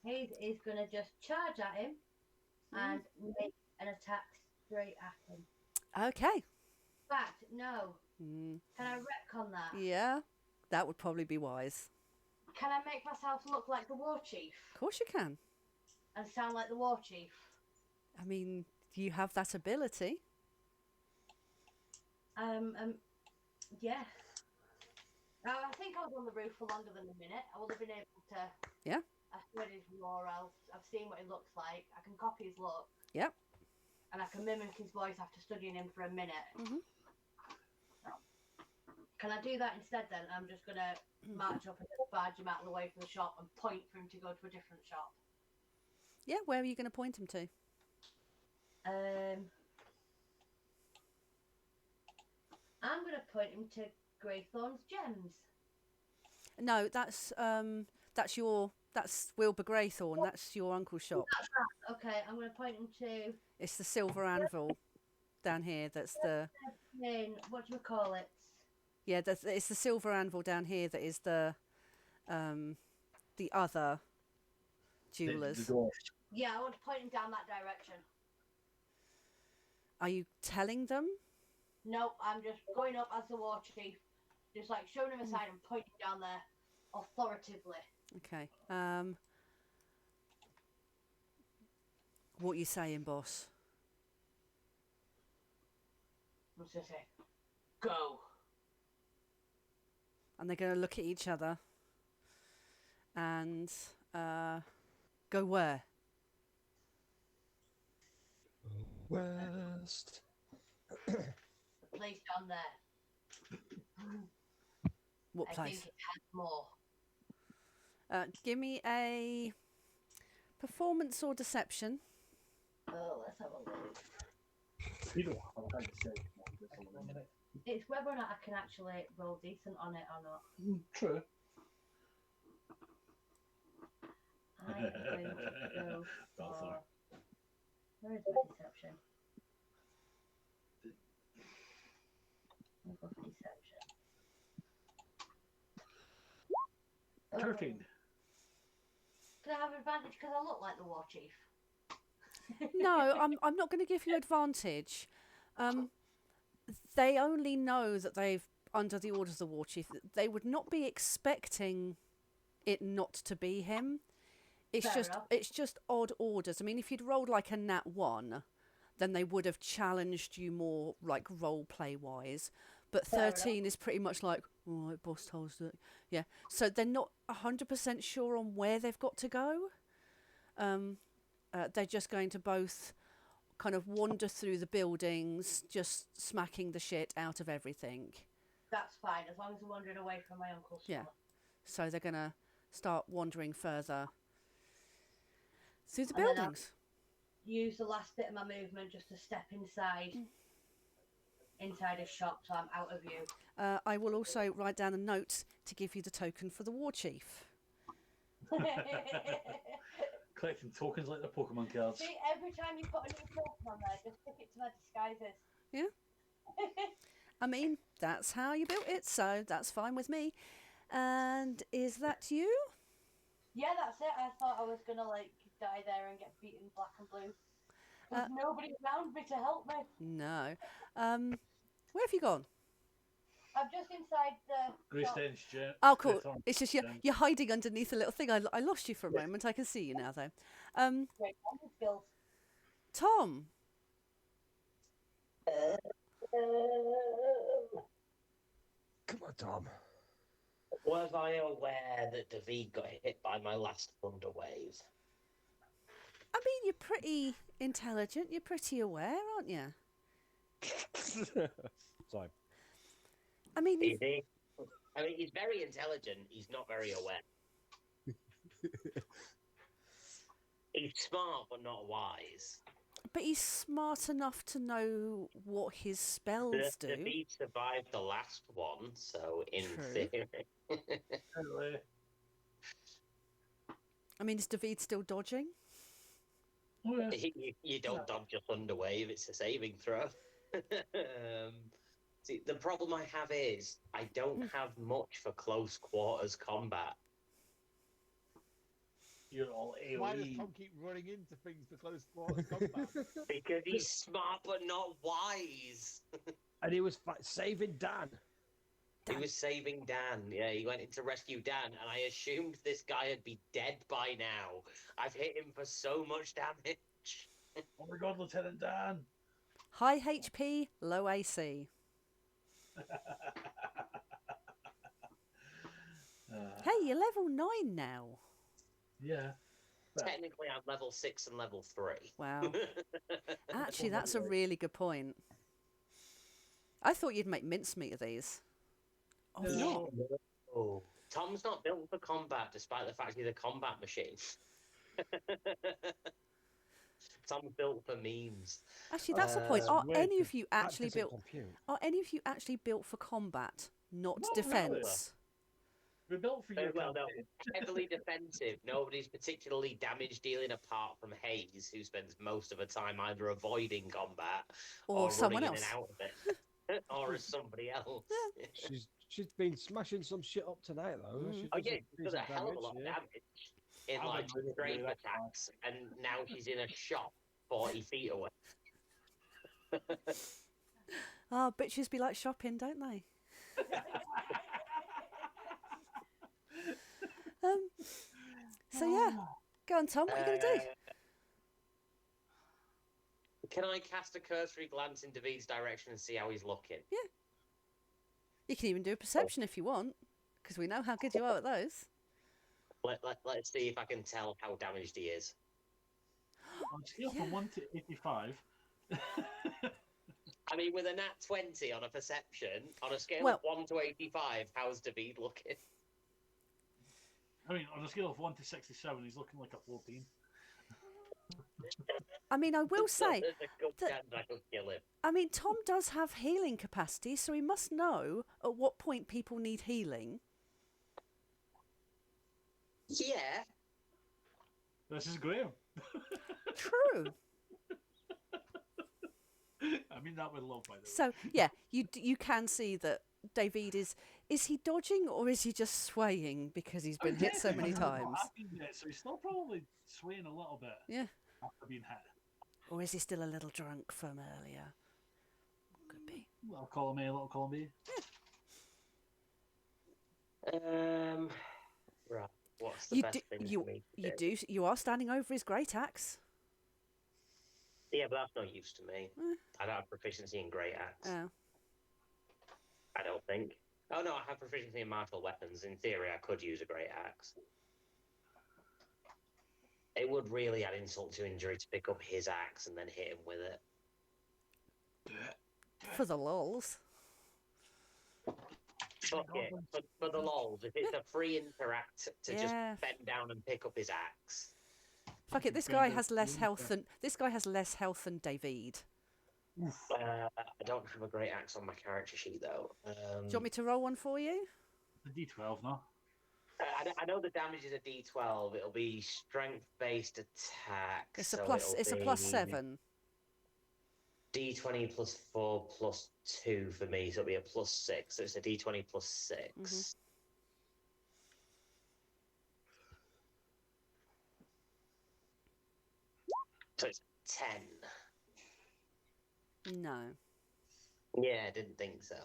[SPEAKER 5] Hayes is going to just charge at him and make an attack straight at him.
[SPEAKER 1] Okay.
[SPEAKER 5] In fact, no.
[SPEAKER 1] Mm,
[SPEAKER 5] Can I retcon that?
[SPEAKER 1] yeah, that would probably be wise.
[SPEAKER 5] Can I make myself look like the war chief
[SPEAKER 1] Of course you can.
[SPEAKER 5] and sound like the war chief?
[SPEAKER 1] I mean, you have that ability.
[SPEAKER 5] Yeah. I think I was on the roof for longer than a minute. I would have been able to.
[SPEAKER 1] Yeah.
[SPEAKER 5] I've heard his roar. I've seen what he looks like. I can copy his look.
[SPEAKER 1] Yep.
[SPEAKER 5] And I can mimic his voice after studying him for a minute.
[SPEAKER 1] Mhm.
[SPEAKER 5] Can I do that instead then? I'm just going to march up and just barge him out of the way from the shop and point for him to go to a different shop.
[SPEAKER 1] Yeah, where are you going to point him to?
[SPEAKER 5] I'm going to point him to Greythorn's Gems.
[SPEAKER 1] No, that's Wilbur Greythorn. That's your uncle's shop.
[SPEAKER 5] Okay, I'm going to point him to...
[SPEAKER 1] It's the Silver Anvil down here. That's the
[SPEAKER 5] What do you call it?
[SPEAKER 1] yeah. It's the Silver Anvil down here. That is the other jewelers.
[SPEAKER 7] The dwarf.
[SPEAKER 5] Yeah, I want to point him down that direction.
[SPEAKER 1] Are you telling them?
[SPEAKER 5] Nope, I'm just going up as the war chief, just like showing him aside and pointing down there authoritatively.
[SPEAKER 1] Okay. What you saying, boss?
[SPEAKER 5] I'm just going to say, go.
[SPEAKER 1] And they're going to look at each other and go where?
[SPEAKER 3] West.
[SPEAKER 5] The place down there.
[SPEAKER 1] What
[SPEAKER 5] I
[SPEAKER 1] place?
[SPEAKER 5] think it has more.
[SPEAKER 1] Give me a performance or deception.
[SPEAKER 5] Oh, let's have a look.
[SPEAKER 7] You don't have a hard to say.
[SPEAKER 5] It's whether or not I can actually roll decent on it or not.
[SPEAKER 7] True.
[SPEAKER 5] I am going to go
[SPEAKER 7] Balthor.
[SPEAKER 5] for... Where is my deception? I'll go for deception.
[SPEAKER 7] 13.
[SPEAKER 5] Can I have advantage because I look like the war chief?
[SPEAKER 1] No, I'm not going to give you advantage. They only know that they've under the orders of the war chief. They would not be expecting it not to be him.
[SPEAKER 5] Fair enough.
[SPEAKER 1] It's just odd orders. I mean, if you'd rolled like a nat 1, then they would have challenged you more like role play wise. But
[SPEAKER 5] Fair
[SPEAKER 1] 13 is pretty much like, all right, boss tells that. Yeah. So they're not 100% sure on where they've got to go. They're just going to both kind of wander through the buildings, just smacking the shit out of everything.
[SPEAKER 5] That's fine, as long as I'm wandering away from my uncle's
[SPEAKER 1] Yeah.
[SPEAKER 5] store.
[SPEAKER 1] So they're going to start wandering further through the
[SPEAKER 5] And then I'll
[SPEAKER 1] buildings.
[SPEAKER 5] use the last bit of my movement just to step inside a shop so I'm out of view.
[SPEAKER 1] I will also write down a note to give you the token for the war chief.
[SPEAKER 7] Collecting tokens like the Pokemon cards.
[SPEAKER 5] See, every time you put a new token on there, just stick it to my disguises.
[SPEAKER 1] Yeah. I mean, that's how you built it, so that's fine with me. And is that you?
[SPEAKER 5] Yeah, that's it. I thought I was gonna die there and get beaten black and blue. There's nobody around me to help me.
[SPEAKER 1] No. Where have you gone?
[SPEAKER 5] I'm just inside the shop.
[SPEAKER 7] Greystane's Gem.
[SPEAKER 1] Oh, cool. It's just you're hiding underneath a little thing. I lost you for a moment. I can see you now, though.
[SPEAKER 5] Great hunting skills.
[SPEAKER 1] Tom.
[SPEAKER 8] Come on, Tom.
[SPEAKER 2] Was I aware that David got hit by my last thunder wave?
[SPEAKER 1] I mean, you're pretty intelligent. You're pretty aware, aren't you?
[SPEAKER 3] Sorry.
[SPEAKER 1] I mean,
[SPEAKER 2] Is he? I mean, he's very intelligent. He's not very aware. He's smart, but not wise.
[SPEAKER 1] but he's smart enough to know what his spells do.
[SPEAKER 2] David survived the last one, so in
[SPEAKER 1] True.
[SPEAKER 2] theory.
[SPEAKER 7] Anyway,
[SPEAKER 1] I mean, is David still dodging?
[SPEAKER 7] oh, yeah.
[SPEAKER 2] You don't dodge a thunder wave, it's a saving throw. See, the problem I have is I don't have much for close quarters combat.
[SPEAKER 7] You're all
[SPEAKER 4] Why does
[SPEAKER 7] AoE.
[SPEAKER 4] Tom keep running into things for close quarters combat?
[SPEAKER 2] Because he's smart but not wise.
[SPEAKER 3] And he was saving Dan.
[SPEAKER 2] He was saving Dan. Yeah, he went in to rescue Dan, and I assumed this guy would be dead by now. I've hit him for so much damage.
[SPEAKER 7] Oh my god, Lieutenant Dan.
[SPEAKER 1] High HP, low AC. Hey, you're level 9 now.
[SPEAKER 7] Yeah.
[SPEAKER 2] Technically, I'm level 6 and level 3.
[SPEAKER 1] Wow. Actually, that's a really good point. I thought you'd make mincemeat of these. Oh,
[SPEAKER 7] No.
[SPEAKER 1] yeah.
[SPEAKER 2] Oh. Tom's not built for combat, despite the fact he's a combat machine. Tom's built for memes.
[SPEAKER 1] Actually, that's the point. Are
[SPEAKER 3] Weird,
[SPEAKER 1] any of
[SPEAKER 3] 'cause
[SPEAKER 1] you
[SPEAKER 3] that
[SPEAKER 1] actually
[SPEAKER 3] doesn't
[SPEAKER 1] built?
[SPEAKER 3] compute.
[SPEAKER 1] Are any of you actually built for combat, not
[SPEAKER 7] Not really.
[SPEAKER 1] defense?
[SPEAKER 7] We're built for you.
[SPEAKER 2] Well, no, heavily defensive. Nobody's particularly damage dealing apart from Hayes, who spends most of the time either avoiding combat
[SPEAKER 1] Or someone
[SPEAKER 2] running
[SPEAKER 1] else.
[SPEAKER 2] in and out of it, or as somebody else.
[SPEAKER 3] She's been smashing some shit up tonight, though.
[SPEAKER 1] Mm.
[SPEAKER 3] She's
[SPEAKER 2] Oh
[SPEAKER 3] done
[SPEAKER 2] yeah,
[SPEAKER 3] some
[SPEAKER 2] she's got a
[SPEAKER 3] decent
[SPEAKER 2] hell of a lot of
[SPEAKER 3] yeah.
[SPEAKER 2] damage in
[SPEAKER 7] I've
[SPEAKER 2] like
[SPEAKER 7] been
[SPEAKER 2] strafe
[SPEAKER 7] really
[SPEAKER 2] attacks, and now she's in a shop 40 feet away.
[SPEAKER 1] Oh, bitches be like shopping, don't they? So yeah, go on, Tom. What are you going to do?
[SPEAKER 2] Can I cast a cursory glance in David's direction and see how he's looking?
[SPEAKER 1] You can even do a perception if you want, because we know how good you are at those.
[SPEAKER 2] Let's see if I can tell how damaged he is.
[SPEAKER 7] On a scale
[SPEAKER 1] Yeah.
[SPEAKER 7] from 1 to 85.
[SPEAKER 2] I mean, with a nat 20 on a perception, on a scale
[SPEAKER 1] Well-
[SPEAKER 2] of 1 to 85, how's David looking?
[SPEAKER 7] I mean, on a scale of 1 to 67, he's looking like a 14.
[SPEAKER 1] I mean, I will say,
[SPEAKER 2] There's a good
[SPEAKER 1] that-
[SPEAKER 2] chance I could kill him.
[SPEAKER 1] I mean, Tom does have healing capacity, so he must know at what point people need healing.
[SPEAKER 2] Yeah.
[SPEAKER 7] This is Graham.
[SPEAKER 1] True.
[SPEAKER 7] I mean that with love, by the way.
[SPEAKER 1] So yeah, you can see that David is he dodging or is he just swaying because he's been hit so many times?
[SPEAKER 7] So he's still probably swaying a little bit
[SPEAKER 1] Yeah.
[SPEAKER 7] after being hit.
[SPEAKER 1] Or is he still a little drunk from earlier? Could be.
[SPEAKER 7] Little column A, little column B.
[SPEAKER 2] Right. What's the best thing for me to do?
[SPEAKER 1] You are standing over his great axe.
[SPEAKER 2] Yeah, but that's no use to me. I don't have proficiency in great axe.
[SPEAKER 1] Oh.
[SPEAKER 2] I don't think. Oh no, I have proficiency in martial weapons. In theory, I could use a great axe. It would really add insult to injury to pick up his axe and then hit him with it.
[SPEAKER 1] For the lols.
[SPEAKER 2] Fuck it. For the lols, if it's a free interact to just
[SPEAKER 1] Yeah.
[SPEAKER 2] bend down and pick up his axe.
[SPEAKER 1] Fuck it. This guy has less health than David.
[SPEAKER 2] I don't have a great axe on my character sheet though.
[SPEAKER 1] Do you want me to roll one for you?
[SPEAKER 7] The D12, no?
[SPEAKER 2] I know the damage is a D12. It'll be strength-based attack.
[SPEAKER 1] It's a plus. It's a plus 7.
[SPEAKER 2] D20 plus 4 plus 2 for me, so it'll be a plus 6. So it's a D20 plus 6.
[SPEAKER 1] Mm-hmm.
[SPEAKER 2] So it's 10.
[SPEAKER 1] No.
[SPEAKER 2] Yeah, I didn't think so.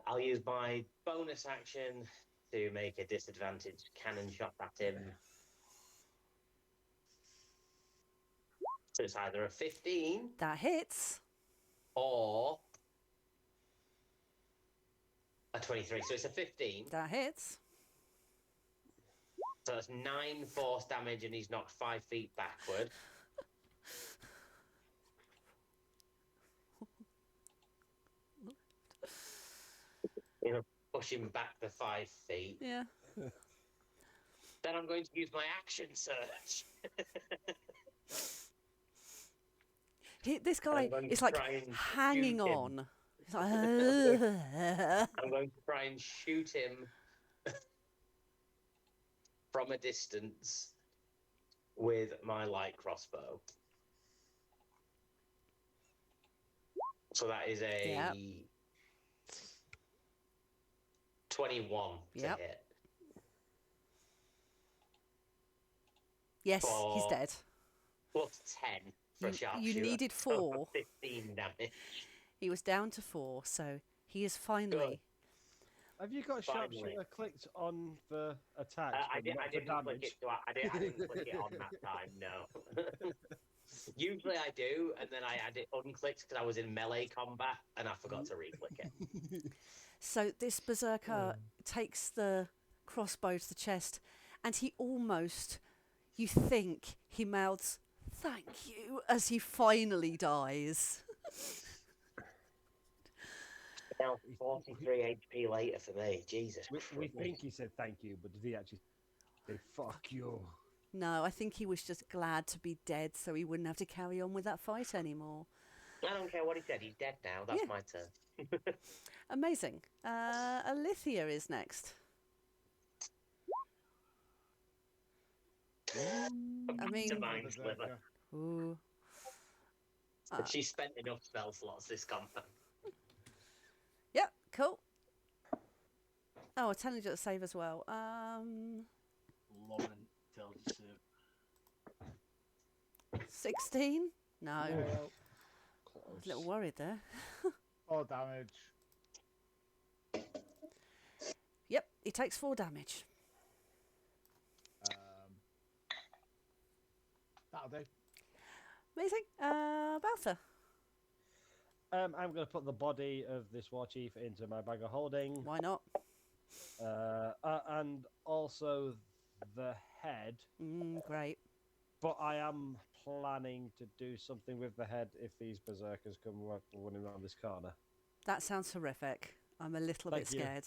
[SPEAKER 2] I'll use my bonus action to make a disadvantaged cannon shot at him. So it's either a 15
[SPEAKER 1] That hits.
[SPEAKER 2] or a 23. So it's a 15.
[SPEAKER 1] That hits.
[SPEAKER 2] So that's 9 force damage, and he's knocked 5 feet backward. You know, push him back the 5 feet.
[SPEAKER 1] Yeah.
[SPEAKER 2] Then I'm going to use my action surge.
[SPEAKER 1] This guy
[SPEAKER 2] going
[SPEAKER 1] is
[SPEAKER 2] to
[SPEAKER 1] like
[SPEAKER 2] try and
[SPEAKER 1] hanging
[SPEAKER 2] shoot him.
[SPEAKER 1] on. He's like, "Ugh."
[SPEAKER 2] I'm going to try and shoot him from a distance with my light crossbow. So that is a
[SPEAKER 1] Yep.
[SPEAKER 2] 21 to
[SPEAKER 1] Yep.
[SPEAKER 2] hit.
[SPEAKER 1] Yes, he's
[SPEAKER 2] For-
[SPEAKER 1] dead.
[SPEAKER 2] Plus 10 for
[SPEAKER 1] You
[SPEAKER 2] sharpshooter.
[SPEAKER 1] needed
[SPEAKER 2] So
[SPEAKER 1] 4.
[SPEAKER 2] 15 damage.
[SPEAKER 1] He was down to 4, so he is finally.
[SPEAKER 3] Have you got
[SPEAKER 2] Finally.
[SPEAKER 3] sharpshooter clicked on the attack?
[SPEAKER 2] I
[SPEAKER 3] but not for
[SPEAKER 2] didn't click
[SPEAKER 3] damage?
[SPEAKER 2] it. I didn't click it on that time. No. Usually I do, and then I had it unclicked because I was in melee combat, and I forgot to re-click it.
[SPEAKER 1] So this berserker takes the crossbow to the chest, and he almost, you think, he mouths, "Thank you," as he finally dies.
[SPEAKER 2] Now 43 HP later for me. Jesus
[SPEAKER 3] We
[SPEAKER 2] Christ.
[SPEAKER 3] think he said thank you, but did he actually say fuck you?
[SPEAKER 1] No, I think he was just glad to be dead so he wouldn't have to carry on with that fight anymore.
[SPEAKER 2] I don't care what he said. He's dead now. That's
[SPEAKER 1] Yeah.
[SPEAKER 2] my turn.
[SPEAKER 1] Amazing. Alithia is next. I mean,
[SPEAKER 2] To mind sliver.
[SPEAKER 1] ooh.
[SPEAKER 2] She's spent enough spell slots this combat.
[SPEAKER 1] Yep, cool. Oh, intelligence save as well.
[SPEAKER 7] Loving intelligence save.
[SPEAKER 1] 16? No.
[SPEAKER 4] Yeah,
[SPEAKER 1] I was a little worried there.
[SPEAKER 4] 4 damage.
[SPEAKER 1] Yep, he takes 4 damage.
[SPEAKER 4] That'll do.
[SPEAKER 1] Amazing. Baltha.
[SPEAKER 3] I'm going to put the body of this war chief into my bag of holding,
[SPEAKER 1] Why not?
[SPEAKER 3] and also the head.
[SPEAKER 1] Great.
[SPEAKER 3] But I am planning to do something with the head if these berserkers come running around this corner.
[SPEAKER 1] That sounds horrific. I'm a little bit
[SPEAKER 3] Thank you.
[SPEAKER 1] scared.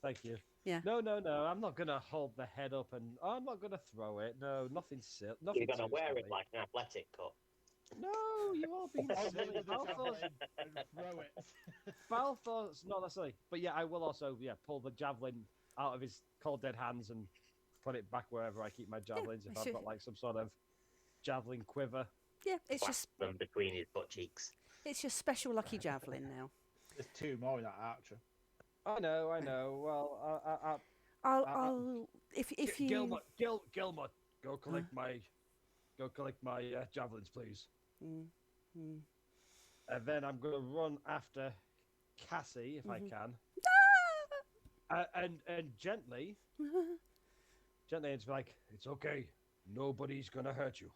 [SPEAKER 3] Thank you.
[SPEAKER 1] Yeah.
[SPEAKER 3] No. I'm not going to hold the head up and I'm not going to throw it. No, nothing silly.
[SPEAKER 2] You're going to wear it like an athletic cut.
[SPEAKER 3] No, you are being silly. Balthor's
[SPEAKER 4] And throw it.
[SPEAKER 3] Balthor's not necessarily. But yeah, I will also pull the javelin out of his cold dead hands and put it back wherever I keep my javelins. If
[SPEAKER 1] I
[SPEAKER 3] I've
[SPEAKER 1] should-
[SPEAKER 3] got like some sort of javelin quiver.
[SPEAKER 1] Yeah, it's
[SPEAKER 2] Clasp them between his butt cheeks.
[SPEAKER 1] your special lucky javelin now.
[SPEAKER 4] There's 2 more in that archer.
[SPEAKER 3] I know. Well,
[SPEAKER 1] I'll if you
[SPEAKER 3] Gilmore, go collect my javelins, please.
[SPEAKER 1] Mm, mm.
[SPEAKER 3] And then I'm gonna run after Cassie if I can, and gently, it's like it's okay. Nobody's gonna hurt you.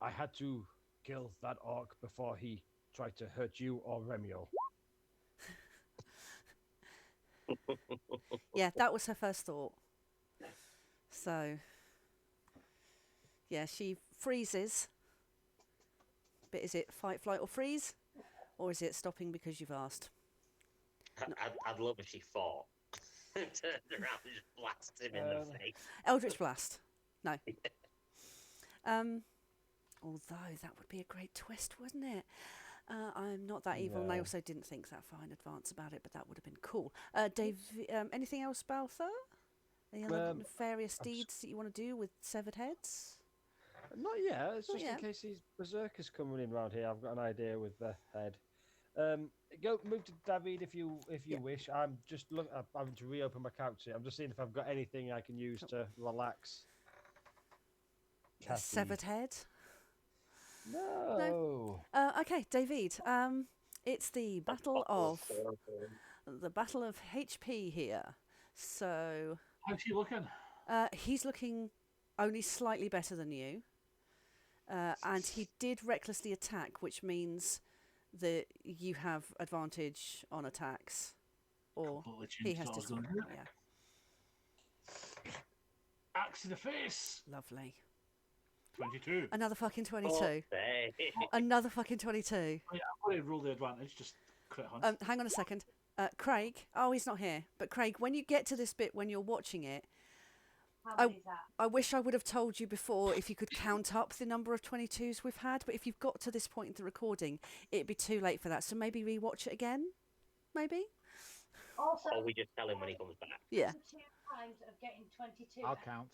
[SPEAKER 3] I had to kill that orc before he tried to hurt you or Remiel.
[SPEAKER 1] Yeah, that was her first thought. So, yeah, she freezes. But is it fight, flight, or freeze? Or is it stopping because you've asked?
[SPEAKER 2] I'd love if she fought. Turned around and just blasted him in the face.
[SPEAKER 1] Eldritch Blast. No. Although that would be a great twist, wouldn't it? I'm not that evil, and I
[SPEAKER 3] Yeah.
[SPEAKER 1] also didn't think that far in advance about it, but that would have been cool. Dave, anything else, Balthar? Any other nefarious deeds that you want to do with severed heads?
[SPEAKER 3] Not yet. It's
[SPEAKER 1] Not
[SPEAKER 3] just
[SPEAKER 1] yet.
[SPEAKER 3] in case these berserkers coming in round here. I've got an idea with the head. Go move to David if you wish. I'm just I'm having to reopen my couch here. I'm just seeing if I've got anything I can use to relax.
[SPEAKER 1] A
[SPEAKER 3] Cassie.
[SPEAKER 1] severed head?
[SPEAKER 3] No.
[SPEAKER 1] Okay, David. It's the battle of HP here. So
[SPEAKER 7] How's he looking?
[SPEAKER 1] he's looking only slightly better than you, and he did recklessly attack, which means that you have advantage on attacks, or
[SPEAKER 7] Completely
[SPEAKER 1] he
[SPEAKER 7] changed
[SPEAKER 1] has
[SPEAKER 7] what I was gonna
[SPEAKER 1] disadvantage.
[SPEAKER 7] do.
[SPEAKER 1] Yeah,
[SPEAKER 7] Axe in the face.
[SPEAKER 1] lovely.
[SPEAKER 7] 22.
[SPEAKER 1] Another fucking 22.
[SPEAKER 2] Hey.
[SPEAKER 1] Another fucking 22.
[SPEAKER 7] Oh, yeah, I've already rolled the advantage. Just crit hunt.
[SPEAKER 1] Hang on a second. Craig. Oh, he's not here. But Craig, when you get to this bit, when you're watching it,
[SPEAKER 5] How
[SPEAKER 1] I-
[SPEAKER 5] many is that?
[SPEAKER 1] I wish I would have told you before if you could count up the number of 22s we've had. But if you've got to this point in the recording, it'd be too late for that. So maybe rewatch it again. Maybe.
[SPEAKER 5] Also,
[SPEAKER 2] Or we just tell him when he comes back.
[SPEAKER 1] Yeah.
[SPEAKER 5] 2 times of getting 22.
[SPEAKER 4] I'll count.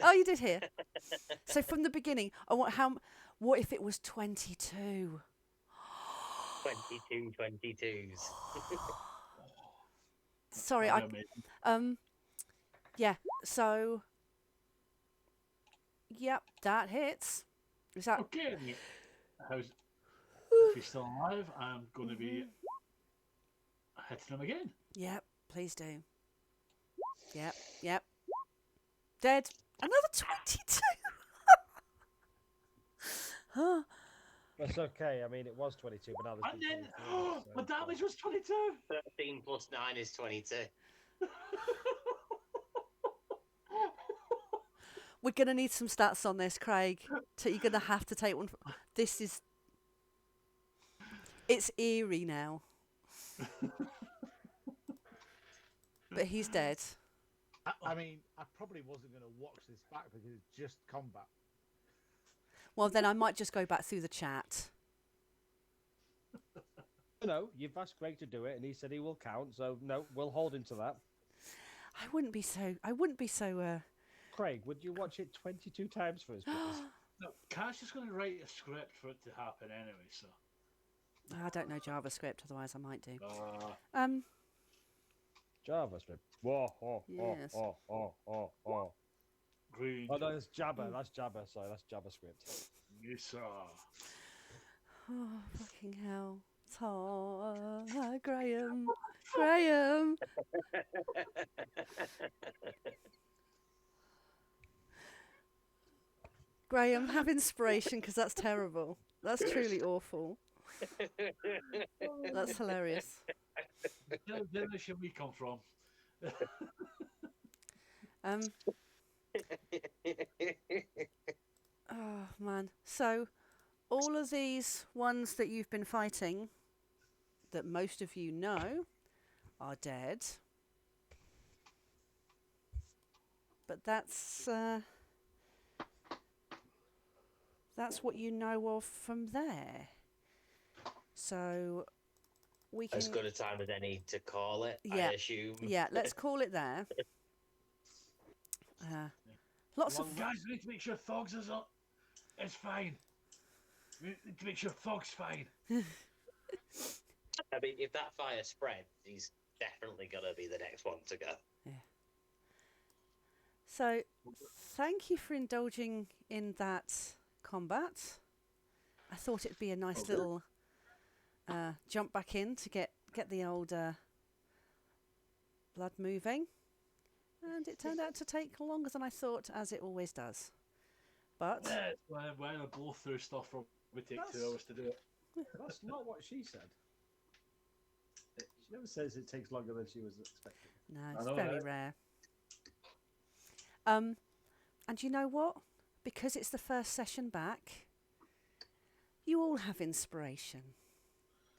[SPEAKER 1] Oh, you did hear. So from the beginning, I want what if it was 22?
[SPEAKER 2] 22 22s.
[SPEAKER 1] Sorry,
[SPEAKER 7] That'd be amazing.
[SPEAKER 1] yeah. So, yep, that hits. Is that
[SPEAKER 7] Okay. How's if he's still alive? I'm going to be hitting him again.
[SPEAKER 1] Yep, please do. Yep. Dead. Another 22. Huh.
[SPEAKER 3] That's okay. I mean, it was 22, but now there's
[SPEAKER 7] And
[SPEAKER 3] been
[SPEAKER 7] then
[SPEAKER 3] 23, so
[SPEAKER 7] my
[SPEAKER 3] it's
[SPEAKER 7] damage was 22.
[SPEAKER 2] 13 plus 9 is 22.
[SPEAKER 1] We're gonna need some stats on this, Craig. You're gonna have to take one. This is. It's eerie now. But he's dead.
[SPEAKER 4] I mean, I probably wasn't going to watch this back because it's just combat.
[SPEAKER 1] Well, then I might just go back through the chat.
[SPEAKER 3] No, you've asked Greg to do it, and he said he will count. So no, we'll hold him to that.
[SPEAKER 1] I wouldn't be so.
[SPEAKER 3] Craig, would you watch it 22 times for us, please?
[SPEAKER 7] No, Cash is going to write a script for it to happen anyway. So
[SPEAKER 1] I don't know JavaScript, otherwise I might do.
[SPEAKER 3] JavaScript. Whoa, oh,
[SPEAKER 1] Yes.
[SPEAKER 3] oh.
[SPEAKER 7] green.
[SPEAKER 3] Oh no, that's Jabba. That's Jabba. Sorry, that's JavaScript.
[SPEAKER 7] Yes, sir.
[SPEAKER 1] Oh, fucking hell. Graham. Graham. Graham, have inspiration because that's terrible. That's truly awful. That's hilarious.
[SPEAKER 7] Where should we come from?
[SPEAKER 1] Oh man. So all of these ones that you've been fighting that most of you know are dead. But that's what you know of from there. So we can
[SPEAKER 2] As good a time as any to call it,
[SPEAKER 1] Yeah.
[SPEAKER 2] I assume.
[SPEAKER 1] Yeah, let's call it there. Lots
[SPEAKER 7] Well,
[SPEAKER 1] of
[SPEAKER 7] guys, we need to make sure Thogs is fine. We need to make sure Thog's fine.
[SPEAKER 2] I mean, if that fire spreads, he's definitely gonna be the next one to go.
[SPEAKER 1] So, thank you for indulging in that combat. I thought it'd be a nice little jump back in to get the old blood moving, and it turned out to take longer than I thought, as it always does. But
[SPEAKER 7] Yeah, when I blow through stuff, it would take 2 hours to do it.
[SPEAKER 3] That's not what she said. She never says it takes longer than she was expecting.
[SPEAKER 1] no,
[SPEAKER 7] I
[SPEAKER 1] it's
[SPEAKER 7] know
[SPEAKER 1] very
[SPEAKER 7] that.
[SPEAKER 1] rare. And you know what? Because it's the first session back, you all have inspiration.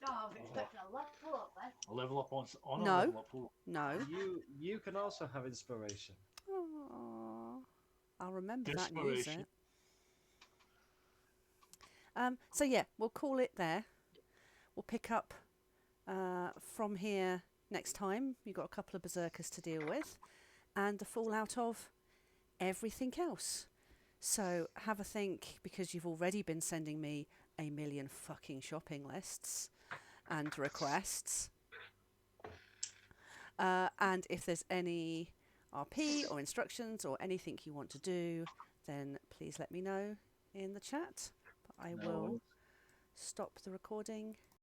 [SPEAKER 5] Oh, I'm expecting a level up then.
[SPEAKER 7] A level up on
[SPEAKER 1] No.
[SPEAKER 7] a level up. Oh.
[SPEAKER 1] No.
[SPEAKER 3] You can also have inspiration.
[SPEAKER 1] Aww. I'll remember that and use
[SPEAKER 7] Desperation.
[SPEAKER 1] it. So yeah, we'll call it there. We'll pick up from here next time. You've got a couple of berserkers to deal with, and the fallout of everything else. So have a think, because you've already been sending me a million fucking shopping lists and requests. And if there's any RP or instructions or anything you want to do, then please let me know in the chat. But I will stop the recording